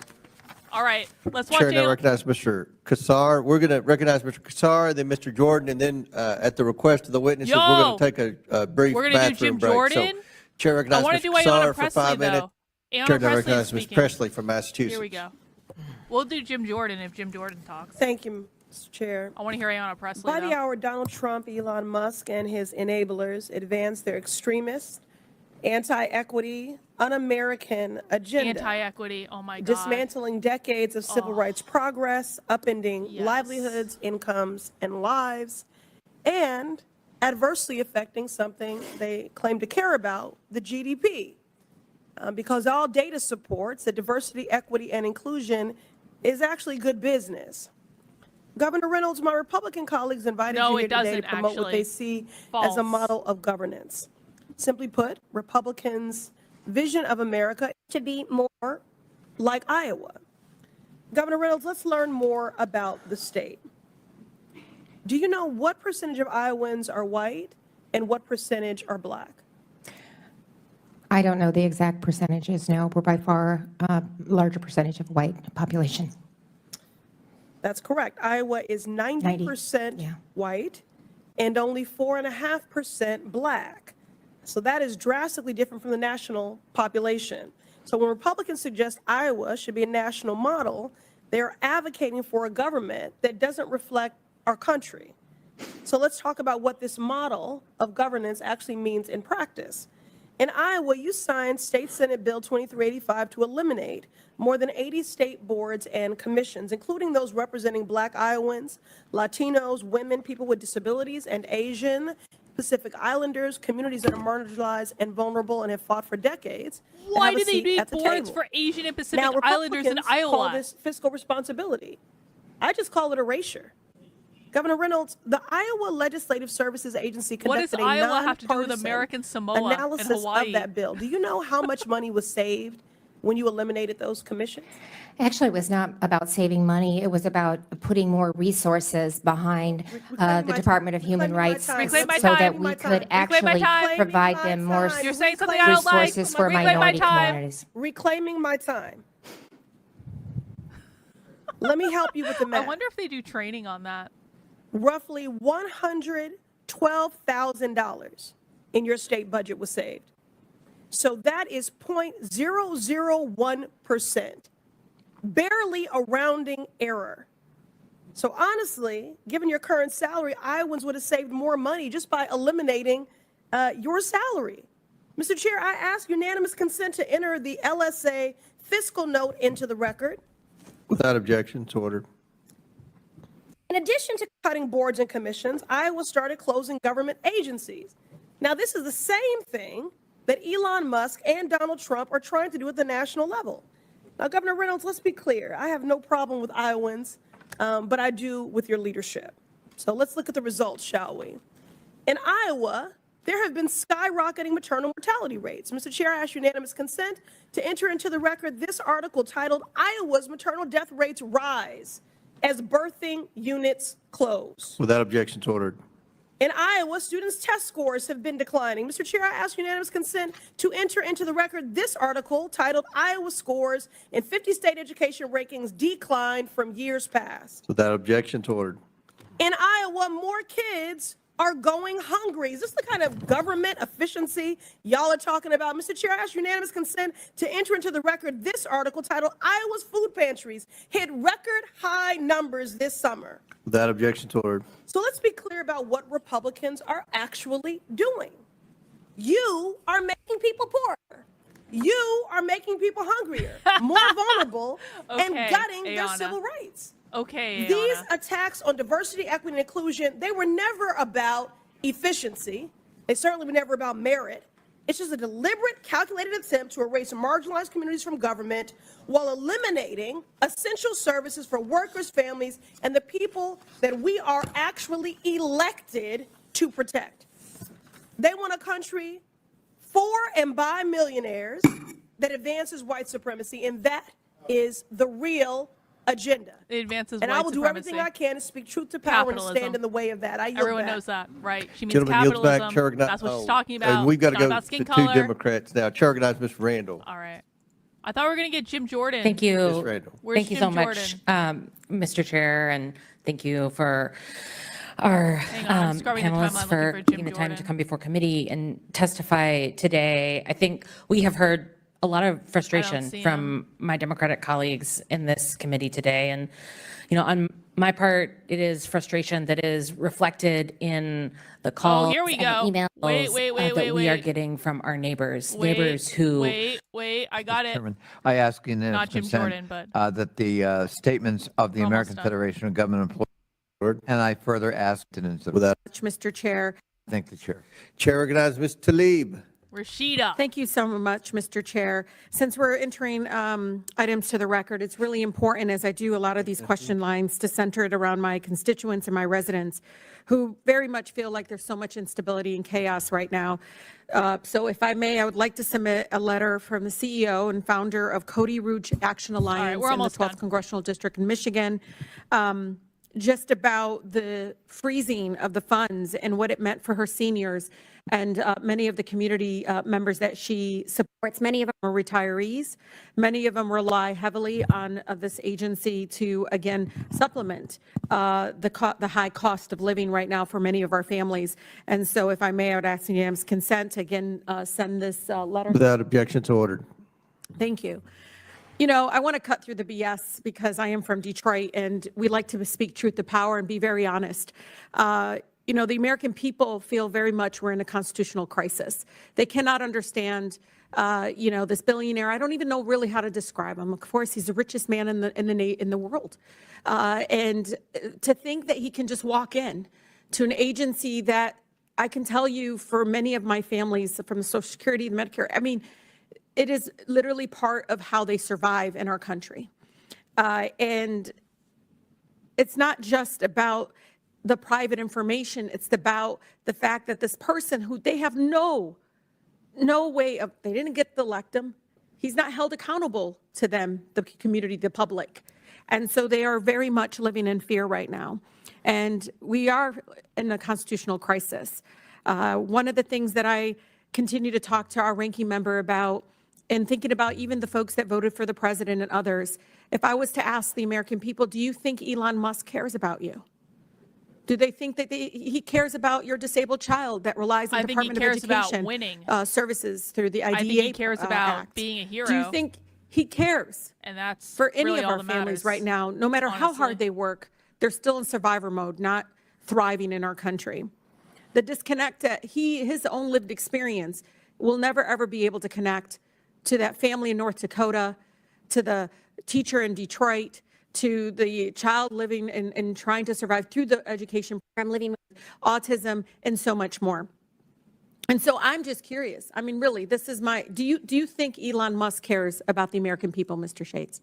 Speaker 4: All right, let's watch
Speaker 5: Chair, now
Speaker 4: it.
Speaker 5: recognize Mr. Kassar. We're going to recognize Mr. Kassar, then Mr. Jordan, and then at the request of the witnesses, we're going to take a brief
Speaker 4: We're gonna do
Speaker 5: bathroom
Speaker 4: Jim
Speaker 5: break.
Speaker 4: Jordan?
Speaker 5: So, Chair recognizes
Speaker 4: I want
Speaker 5: Mr.
Speaker 4: to do Ayanna
Speaker 5: Kassar for
Speaker 4: Presley,
Speaker 5: 5 minutes.
Speaker 4: though. Ayanna
Speaker 5: Chair now
Speaker 4: Presley is
Speaker 5: recognizes Ms.
Speaker 4: speaking.
Speaker 5: Presley from Massachusetts.
Speaker 4: Here we go. We'll do Jim Jordan if Jim Jordan talks.
Speaker 11: Thank you, Mr. Chair.
Speaker 4: I want to hear Ayanna Presley,
Speaker 11: By the
Speaker 4: though.
Speaker 11: hour, Donald Trump, Elon Musk, and his enablers advance their extremist, anti-equity, un-American agenda.
Speaker 4: Anti-equity, oh my God.
Speaker 11: Dismantling decades of civil rights progress, upending livelihoods, incomes, and lives, and adversely affecting something they claim to care about, the GDP. Because all data supports that diversity, equity, and inclusion is actually good business. Governor Reynolds, my Republican colleagues invited
Speaker 4: No,
Speaker 11: you here
Speaker 4: it
Speaker 11: today to
Speaker 4: doesn't,
Speaker 11: promote what
Speaker 4: actually.
Speaker 11: they see
Speaker 4: False.
Speaker 11: as a model of governance. Simply put, Republicans' vision of America to be more like Iowa. Governor Reynolds, let's learn more about the state. Do you know what percentage of Iowans are white and what percentage are black?
Speaker 16: I don't know the exact percentages, no. We're by far a larger percentage of white population.
Speaker 11: That's correct. Iowa is 90% white and only 4.5% black. So that is drastically different from the national population. So when Republicans suggest Iowa should be a national model, they're advocating for a government that doesn't reflect our country. So let's talk about what this model of governance actually means in practice. In Iowa, you signed State Senate Bill 2385 to eliminate more than 80 state boards and commissions, including those representing Black Iowans, Latinos, women, people with disabilities, and Asian, Pacific Islanders, communities that are marginalized and vulnerable and have fought for decades. to
Speaker 4: Why
Speaker 11: have a
Speaker 4: do they
Speaker 11: seat
Speaker 4: need
Speaker 11: at the
Speaker 4: boards
Speaker 11: table.
Speaker 4: for Asian and Pacific
Speaker 11: Now,
Speaker 4: Islanders in
Speaker 11: Republicans call
Speaker 4: Iowa?
Speaker 11: this fiscal responsibility. I just call it erasure. Governor Reynolds, the Iowa Legislative Services Agency
Speaker 4: What does
Speaker 11: conducted a
Speaker 4: Iowa have to do with
Speaker 11: nonpartisan
Speaker 4: American Samoa and
Speaker 11: analysis
Speaker 4: Hawaii?
Speaker 11: of that bill. Do you know how much money was saved when you eliminated those commissions?
Speaker 16: Actually, it was not about saving money. It was about putting more resources behind the Department of Human Rights so
Speaker 4: Reclaim my
Speaker 16: that
Speaker 4: time.
Speaker 16: we
Speaker 4: Reclaim
Speaker 16: could
Speaker 4: my
Speaker 16: actually
Speaker 4: time.
Speaker 16: provide them more
Speaker 4: You're saying something I don't like.
Speaker 16: resources for
Speaker 4: Reclaim my
Speaker 16: minority
Speaker 4: time.
Speaker 16: communities.
Speaker 11: Reclaiming my time. Let me help you with the math.
Speaker 4: I wonder if they do training on that.
Speaker 11: Roughly $112,000 in your state budget was saved. So that is 0.001%, barely a rounding error. So honestly, given your current salary, Iowans would have saved more money just by eliminating your salary. Mr. Chair, I ask unanimous consent to enter the LSA fiscal note into the record.
Speaker 5: Without objection, it's ordered.
Speaker 11: In addition to cutting boards and commissions, Iowa started closing government agencies. Now, this is the same thing that Elon Musk and Donald Trump are trying to do at the national level. Now, Governor Reynolds, let's be clear. I have no problem with Iowans, but I do with your leadership. So let's look at the results, shall we? In Iowa, there have been skyrocketing maternal mortality rates. Mr. Chair, I ask unanimous consent to enter into the record this article titled, Iowa's Maternal Death Rates Rise as Birthing Units Close.
Speaker 5: Without objection, it's ordered.
Speaker 11: In Iowa, students' test scores have been declining. Mr. Chair, I ask unanimous consent to enter into the record this article titled, Iowa Scores in 50 State Education Rankings Decline from Years Past.
Speaker 5: Without objection, it's ordered.
Speaker 11: In Iowa, more kids are going hungry. Is this the kind of government efficiency y'all are talking about? Mr. Chair, I ask unanimous consent to enter into the record this article titled, Iowa's food pantries hit record high numbers this summer.
Speaker 5: Without objection, it's ordered.
Speaker 11: So let's be clear about what Republicans are actually doing. You are making people poorer. You are making people hungrier, more vulnerable, and
Speaker 4: Okay,
Speaker 11: gutting their
Speaker 4: Ayanna.
Speaker 11: civil rights.
Speaker 4: Okay,
Speaker 11: These
Speaker 4: Ayanna.
Speaker 11: attacks on diversity, equity, and inclusion, they were never about efficiency. They certainly were never about merit. It's just a deliberate, calculated attempt to erase marginalized communities from government while eliminating essential services for workers, families, and the people that we are actually elected to protect. They want a country for and by millionaires that advances white supremacy, and that is the real agenda.
Speaker 4: It advances
Speaker 11: And
Speaker 4: white
Speaker 11: I will do
Speaker 4: supremacy.
Speaker 11: everything I can to speak truth to power and
Speaker 4: Capitalism.
Speaker 11: stand in the way of that. I yield
Speaker 4: Everyone
Speaker 11: back.
Speaker 4: knows that, right? She means
Speaker 5: Gentleman yields
Speaker 4: capitalism.
Speaker 5: back. Chair recognizes-
Speaker 4: That's what she's
Speaker 5: oh,
Speaker 4: talking about.
Speaker 5: And we've got to
Speaker 4: It's not
Speaker 5: go
Speaker 4: about skin
Speaker 5: to
Speaker 4: color.
Speaker 5: two Democrats now. Chair recognizes Ms. Randall.
Speaker 4: All right. I thought we were going to get Jim Jordan.
Speaker 12: Thank
Speaker 5: Ms.
Speaker 12: you.
Speaker 5: Randall.
Speaker 4: Where's
Speaker 12: Thank you
Speaker 4: Jim
Speaker 12: so much, Mr. Chair, and thank you for our
Speaker 4: Hang on, I'm scrubbing the timeline
Speaker 12: panelists
Speaker 4: looking
Speaker 12: for
Speaker 4: for Jim
Speaker 12: taking the time to
Speaker 4: Jordan.
Speaker 12: come before committee and testify today. I think we have heard a lot of frustration
Speaker 4: see
Speaker 12: from my Democratic colleagues in this committee today. And, you know, on my part, it is frustration that is reflected in the calls
Speaker 4: here we
Speaker 12: and
Speaker 4: go.
Speaker 12: the emails that we are
Speaker 4: wait.
Speaker 12: getting from our neighbors,
Speaker 4: Wait,
Speaker 12: neighbors who
Speaker 4: Wait, I got it.
Speaker 6: Chairman, I ask unanimous
Speaker 4: Not Jim
Speaker 6: consent
Speaker 4: Jordan, but-
Speaker 6: that the statements of the
Speaker 4: We're almost
Speaker 6: American
Speaker 4: done.
Speaker 6: Federation of Government Employees, and I further ask
Speaker 5: Without,
Speaker 17: Mr. Chair.
Speaker 6: thank the chair.
Speaker 5: Chair recognizes Ms. Tlaib.
Speaker 4: Rashida.
Speaker 17: Thank you so much, Mr. Chair. Since we're entering items to the record, it's really important, as I do a lot of these question lines, to center it around my constituents and my residents who very much feel like there's so much instability and chaos right now. So if I may, I would like to submit a letter from the CEO and founder of Cody Rouge Action Alliance
Speaker 4: we're
Speaker 17: in the
Speaker 4: almost
Speaker 17: 12th
Speaker 4: done.
Speaker 17: Congressional District in Michigan, just about the freezing of the funds and what it meant for her seniors and many of the community members that she supports. Many of them are retirees. Many of them rely heavily on this agency to, again, supplement the high cost of living right now for many of our families. And so if I may, I would ask unanimous consent to again send this letter.
Speaker 5: Without objection, it's ordered.
Speaker 17: Thank you. You know, I want to cut through the BS because I am from Detroit and we like to speak truth to power and be very honest. You know, the American people feel very much we're in a constitutional crisis. They cannot understand, you know, this billionaire. I don't even know really how to describe him. Of course, he's the richest man in the world. And to think that he can just walk in to an agency that I can tell you for many of my families from the Social Security, the Medicare, I mean, it is literally part of how they survive in our country. And it's not just about
Speaker 11: the private information. It's about the fact that this person who they have no way of, they didn't get to elect him. He's not held accountable to them, the community, the public. And so they are very much living in fear right now. And we are in a constitutional crisis. One of the things that I continue to talk to our ranking member about, and thinking about even the folks that voted for the president and others, if I was to ask the American people, do you think Elon Musk cares about you? Do they think that he cares about your disabled child that relies on Department of Education
Speaker 4: about winning.
Speaker 11: Services through the IDEA
Speaker 4: I think he cares about
Speaker 11: Act?
Speaker 4: being a hero.
Speaker 11: Do you think he cares?
Speaker 4: And that's
Speaker 11: for any
Speaker 4: really
Speaker 11: of
Speaker 4: all
Speaker 11: our
Speaker 4: that
Speaker 11: families
Speaker 4: matters,
Speaker 11: right now, no matter how
Speaker 4: honestly.
Speaker 11: hard they work, they're still in survivor mode, not thriving in our country. The disconnect that his own lived experience will never ever be able to connect to that family in North Dakota, to the teacher in Detroit, to the child living and trying to survive through the education program, living with autism, and so much more. And so I'm just curious. I mean, really, this is my, do you think Elon Musk cares about the American people, Mr. Shades?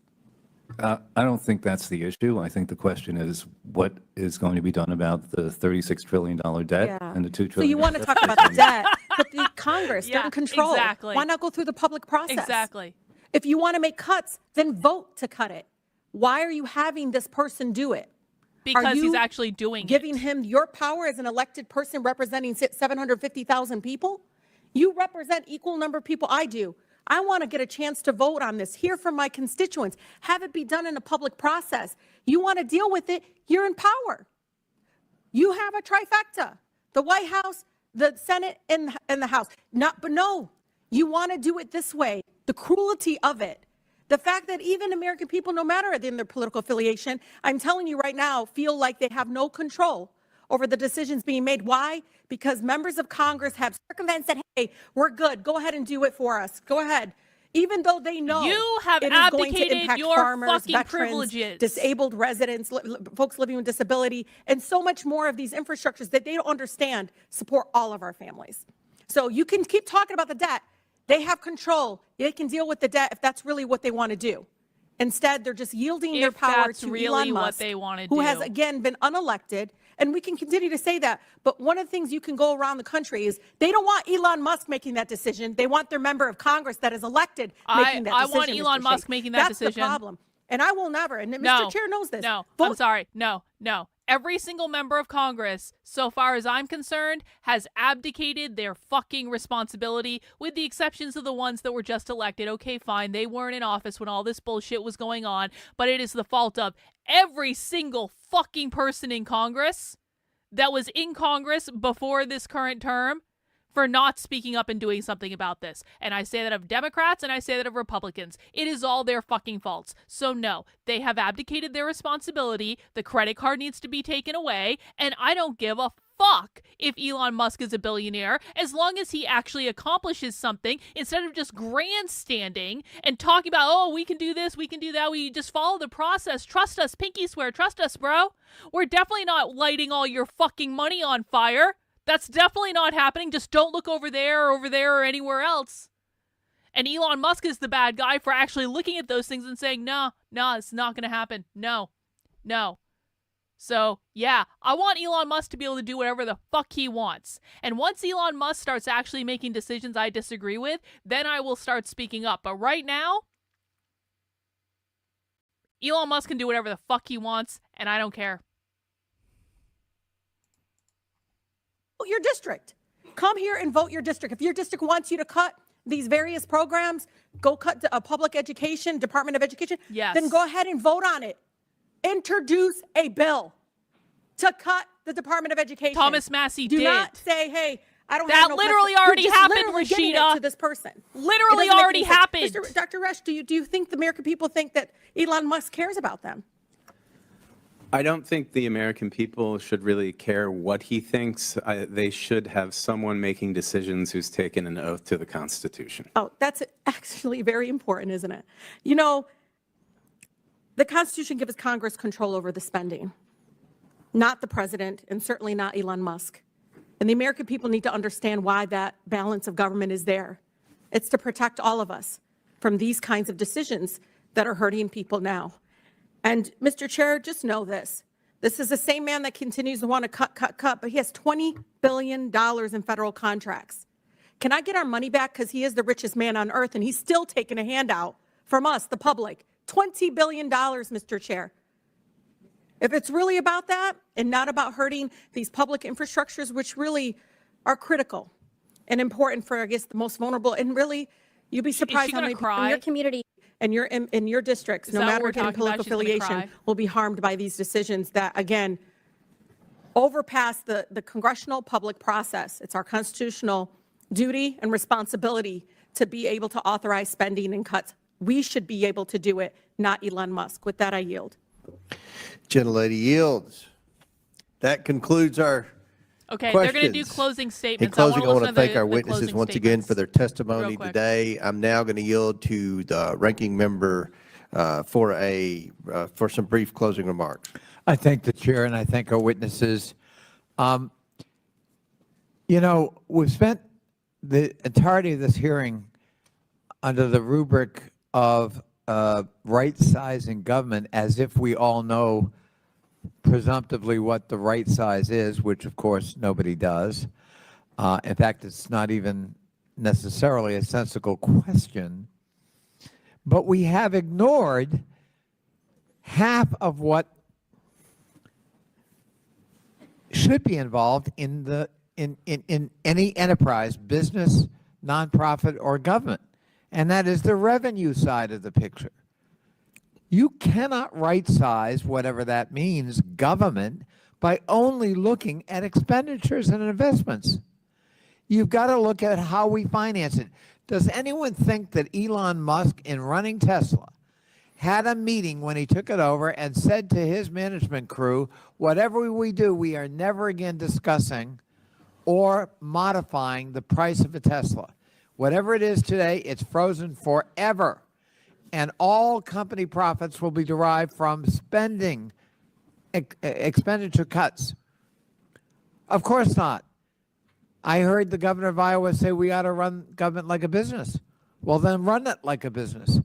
Speaker 13: I don't think that's the issue. I think the question is what is going to be done about the $36 trillion debt and the $2 trillion.
Speaker 11: So you want to talk about the debt, but the Congress, they're in control.
Speaker 4: exactly.
Speaker 11: Why not go through the public process?
Speaker 4: Exactly.
Speaker 11: If you want to make cuts, then vote to cut it. Why are you having this person do it?
Speaker 4: Because he's actually doing
Speaker 11: giving him your power as an elected person representing 750,000 people? You represent equal number of people I do. I want to get a chance to vote on this, hear from my constituents, have it be done in a public process. You want to deal with it, you're in power. You have a trifecta, the White House, the Senate, and the House. But no, you want to do it this way. The cruelty of it. The fact that even American people, no matter in their political affiliation, I'm telling you right now, feel like they have no control over the decisions being made. Why? Because members of Congress have circumvented and said, hey, we're good. Go ahead and do it for us. Go ahead. Even though they know
Speaker 4: you have
Speaker 11: it is going to
Speaker 4: abdicated
Speaker 11: impact
Speaker 4: your
Speaker 11: farmers,
Speaker 4: fucking
Speaker 11: veterans,
Speaker 4: privileges.
Speaker 11: disabled residents, folks living with disability, and so much more of these infrastructures that they don't understand support all of our families. So you can keep talking about the debt. They have control. They can deal with the debt if that's really what they want to do. Instead, they're just yielding their power to
Speaker 4: really
Speaker 11: Elon
Speaker 4: what
Speaker 11: Musk,
Speaker 4: they want to
Speaker 11: who
Speaker 4: do.
Speaker 11: has, again, been unelected. And we can continue to say that. But one of the things you can go around the country is they don't want Elon Musk making that decision. They want their member of Congress that is elected making that decision.
Speaker 4: I want Elon
Speaker 11: Mr.
Speaker 4: Musk
Speaker 11: Shea.
Speaker 4: making that decision.
Speaker 11: That's the problem. And I will never. And
Speaker 4: No,
Speaker 11: Mr. Chair knows this.
Speaker 4: No, I'm sorry. No. Every single member of Congress, so far as I'm concerned, has abdicated their fucking responsibility, with the exceptions of the ones that were just elected. Okay, fine. They weren't in office when all this bullshit was going on, but it is the fault of every single fucking person in Congress that was in Congress before this current term for not speaking up and doing something about this. And I say that of Democrats and I say that of Republicans. It is all their fucking faults. So no, they have abdicated their responsibility. The credit card needs to be taken away. And I don't give a fuck if Elon Musk is a billionaire, as long as he actually accomplishes something instead of just grandstanding and talking about, oh, we can do this, we can do that. We just follow the process. Trust us, pinky swear. Trust us, bro. We're definitely not lighting all your fucking money on fire. That's definitely not happening. Just don't look over there or anywhere else. And Elon Musk is the bad guy for actually looking at those things and saying, no, it's not going to happen. No. So, yeah, I want Elon Musk to be able to do whatever the fuck he wants. And once Elon Musk starts actually making decisions I disagree with, then I will start speaking up. But right now, Elon Musk can do whatever the fuck he wants, and I don't care.
Speaker 11: Your district. Come here and vote your district. If your district wants you to cut these various programs, go cut a public education, Department of Education, then go ahead and vote on it. Introduce a bill to cut the Department of Education.
Speaker 4: Thomas Massey
Speaker 11: did.
Speaker 4: Do
Speaker 11: not say, hey, I don't
Speaker 4: that
Speaker 11: have no
Speaker 4: literally
Speaker 11: cuts.
Speaker 4: already
Speaker 11: You're just
Speaker 4: happened,
Speaker 11: literally giving it
Speaker 4: Rashida.
Speaker 11: to this person.
Speaker 4: Literally
Speaker 11: It doesn't make
Speaker 4: already
Speaker 11: any sense.
Speaker 4: happened.
Speaker 11: Dr. Resch, do you think the American people think that Elon Musk cares about them?
Speaker 14: I don't think the American people should really care what he thinks. They should have someone making decisions who's taken an oath to the Constitution.
Speaker 11: Oh, that's actually very important, isn't it? You know, the Constitution gives Congress control over the spending, not the president, and certainly not Elon Musk. And the American people need to understand why that balance of government is there. It's to protect all of us from these kinds of decisions that are hurting people now. And Mr. Chair, just know this.
Speaker 7: This is the same man that continues to want to cut, but he has $20 billion in federal contracts. Can I get our money back? Because he is the richest man on earth, and he's still taking a handout from us, the public. $20 billion, Mr. Chair. If it's really about that and not about hurting these public infrastructures, which really are critical and important for, I guess, the most vulnerable, and really, you'd be surprised how many people in your community and in your districts, no matter what political affiliation, will be harmed by these decisions that, again, overpass the congressional public process. It's our constitutional duty and responsibility to be able to authorize spending and cuts. We should be able to do it, not Elon Musk. With that, I yield.
Speaker 5: Gentlelady yields. That concludes our
Speaker 4: Okay,
Speaker 5: questions.
Speaker 4: they're going to do closing statements.
Speaker 5: In closing, I want to thank
Speaker 4: the
Speaker 5: our witnesses
Speaker 4: closing
Speaker 5: once again for their testimony
Speaker 4: Real quick.
Speaker 5: today. I'm now going to yield to the ranking member for some brief closing remarks.
Speaker 6: I thank the chair and I thank our witnesses. You know, we've spent the entirety of this hearing under the rubric of right-sizing government, as if we all know presumptively what the right size is, which of course nobody does. In fact, it's not even necessarily a sensical question. But we have ignored half of what should be involved in any enterprise, business, nonprofit, or government, and that is the revenue side of the picture. You cannot right-size, whatever that means, government by only looking at expenditures and investments. You've got to look at how we finance it. Does anyone think that Elon Musk, in running Tesla, had a meeting when he took it over and said to his management crew, whatever we do, we are never again discussing or modifying the price of a Tesla. Whatever it is today, it's frozen forever. And all company profits will be derived from spending, expenditure cuts. Of course not. I heard the governor of Iowa say we ought to run government like a business. Well, then run it like a business.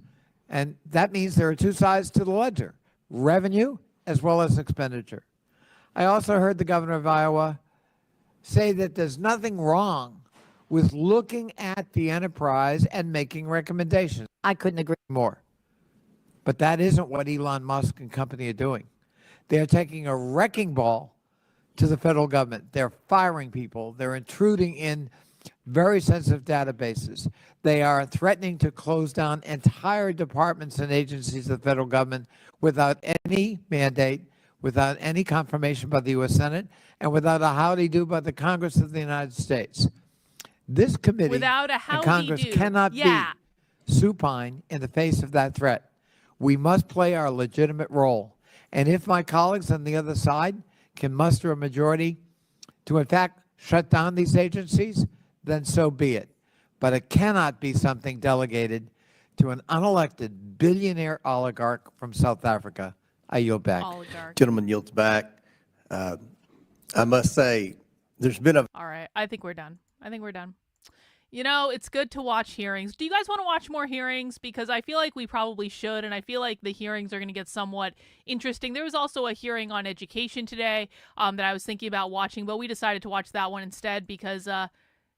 Speaker 6: And that means there are two sides to the ledger, revenue as well as expenditure. I also heard the governor of Iowa say that there's nothing wrong with looking at the enterprise and making recommendations. I couldn't agree more. But that isn't what Elon Musk and company are doing. They're taking a wrecking ball to the federal government. They're firing people. They're intruding in very sensitive databases. They are threatening to close down entire departments and agencies of the federal government without any mandate, without any confirmation by the U.S. Senate, and without a howdy-do by the Congress of the United States. This committee
Speaker 4: Without a
Speaker 6: and Congress
Speaker 4: howdy-do.
Speaker 6: cannot
Speaker 4: Yeah.
Speaker 6: be supine in the face of that threat. We must play our legitimate role. And if my colleagues on the other side can muster a majority to, in fact, shut down these agencies, then so be it. But it cannot be something delegated to an unelected billionaire oligarch from South Africa. I yield back.
Speaker 5: Gentleman yields back. I must say, there's been a...
Speaker 4: All right, I think we're done. You know, it's good to watch hearings. Do you guys want to watch more hearings? Because I feel like we probably should, and I feel like the hearings are going to get somewhat interesting. There was also a hearing on education today that I was thinking about watching, but we decided to watch that one instead because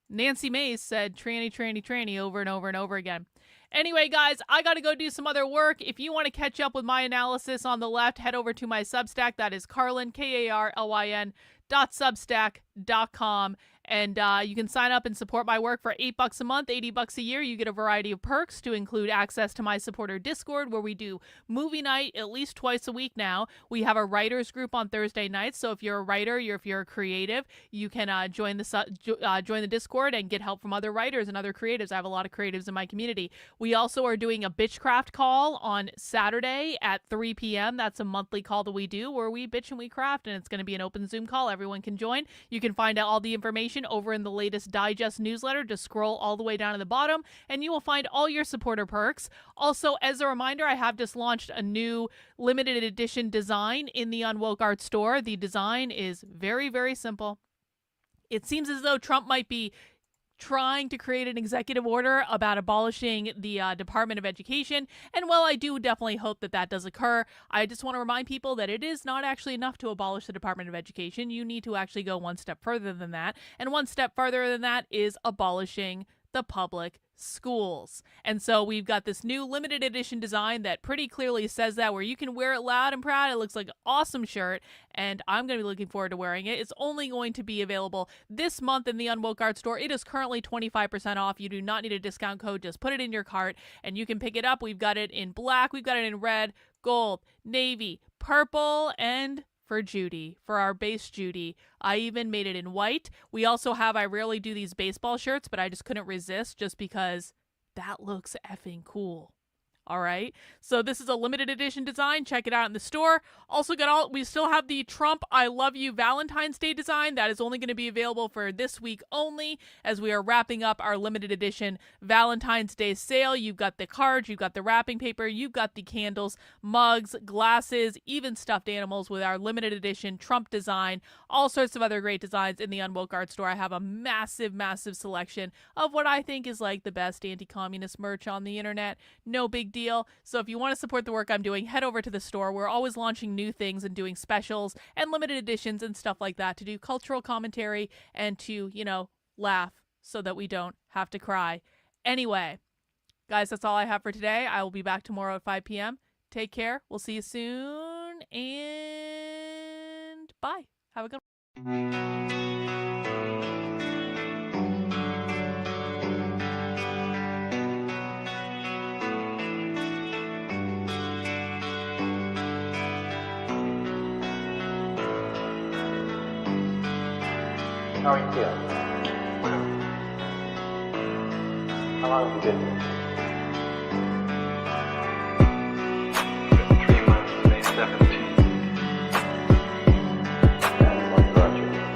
Speaker 4: Nancy Mace said tranny, tranny, tranny over and over and over again. Anyway, guys, I got to go do some other work. If you want to catch up with my analysis on the left, head over to my Substack. That is Carlin, KARLYN.substack.com. And you can sign up and support my work for $8 a month, $80 a year. You get a variety of perks to include access to my supporter Discord, where we do movie night at least twice a week now. We have a writers group on Thursday nights. So if you're a writer, if you're a creative, you can join the Discord and get help from other writers and other creatives. I have a lot of creatives in my community. We also are doing a Bitchcraft call on Saturday at 3 p.m. That's a monthly call that we do where we bitch and we craft, and it's going to be an open Zoom call. Everyone can join. You can find out all the information over in the latest digest newsletter. Just scroll all the way down to the bottom and you will find all your supporter perks. Also, as a reminder, I have just launched a new limited edition design in the Unwoke Art store. The design is very, very simple. It seems as though Trump might be trying to create an executive order about abolishing the Department of Education. And while I do definitely hope that that does occur, I just want to remind people that it is not actually enough to abolish the Department of Education. You need to actually go one step further than that. And one step further than that is abolishing the public schools. And so we've got this new limited edition design that pretty clearly says that, where you can wear it loud and proud. It looks like an awesome shirt, and I'm going to be looking forward to wearing it. It's only going to be available this month in the Unwoke Art store. It is currently 25% off. You do not need a discount code. Just put it in your cart and you can pick it up. We've got it in black, we've got it in red, gold, navy, purple, and for Judy, for our base Judy, I even made it in white. We also have, I rarely do these baseball shirts, but I just couldn't resist just because that looks effing cool. All right. So this is a limited edition design. Check it out in the store. Also we still have the Trump I Love You Valentine's Day design. That is only going to be available for this week only, as we are wrapping up our limited edition Valentine's Day sale. You've got the cards, you've got the wrapping paper, you've got the candles, mugs, glasses, even stuffed animals with our limited edition Trump design, all sorts of other great designs in the Unwoke Art store. I have a massive, massive selection of what I think is like the best anti-communist merch on the internet. No big deal. So if you want to support the work I'm doing, head over to the store. We're always launching new things and doing specials and limited editions and stuff like that to do cultural commentary and to, laugh so that we don't have to cry. Anyway, guys, that's all I have for today. I will be back tomorrow at 5 p.m. Take care. We'll see you soon. And bye. Have a good one.
Speaker 15: How are you feeling? How long have you been here? 3 months, May 17th. And what brought you here?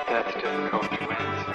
Speaker 15: That's difficult to answer.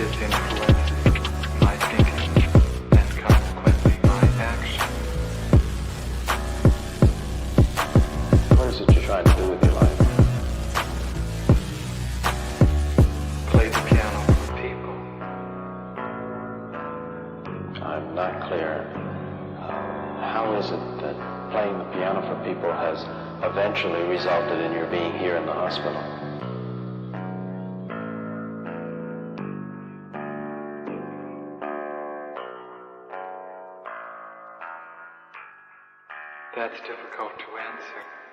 Speaker 15: did influence my thinking and consequently my actions.
Speaker 8: What is it you're trying to do with your life?
Speaker 15: Play the piano for people.
Speaker 8: I'm not clear. How is it that playing the piano for people has eventually resulted in your being here in the hospital?
Speaker 15: That's difficult to answer.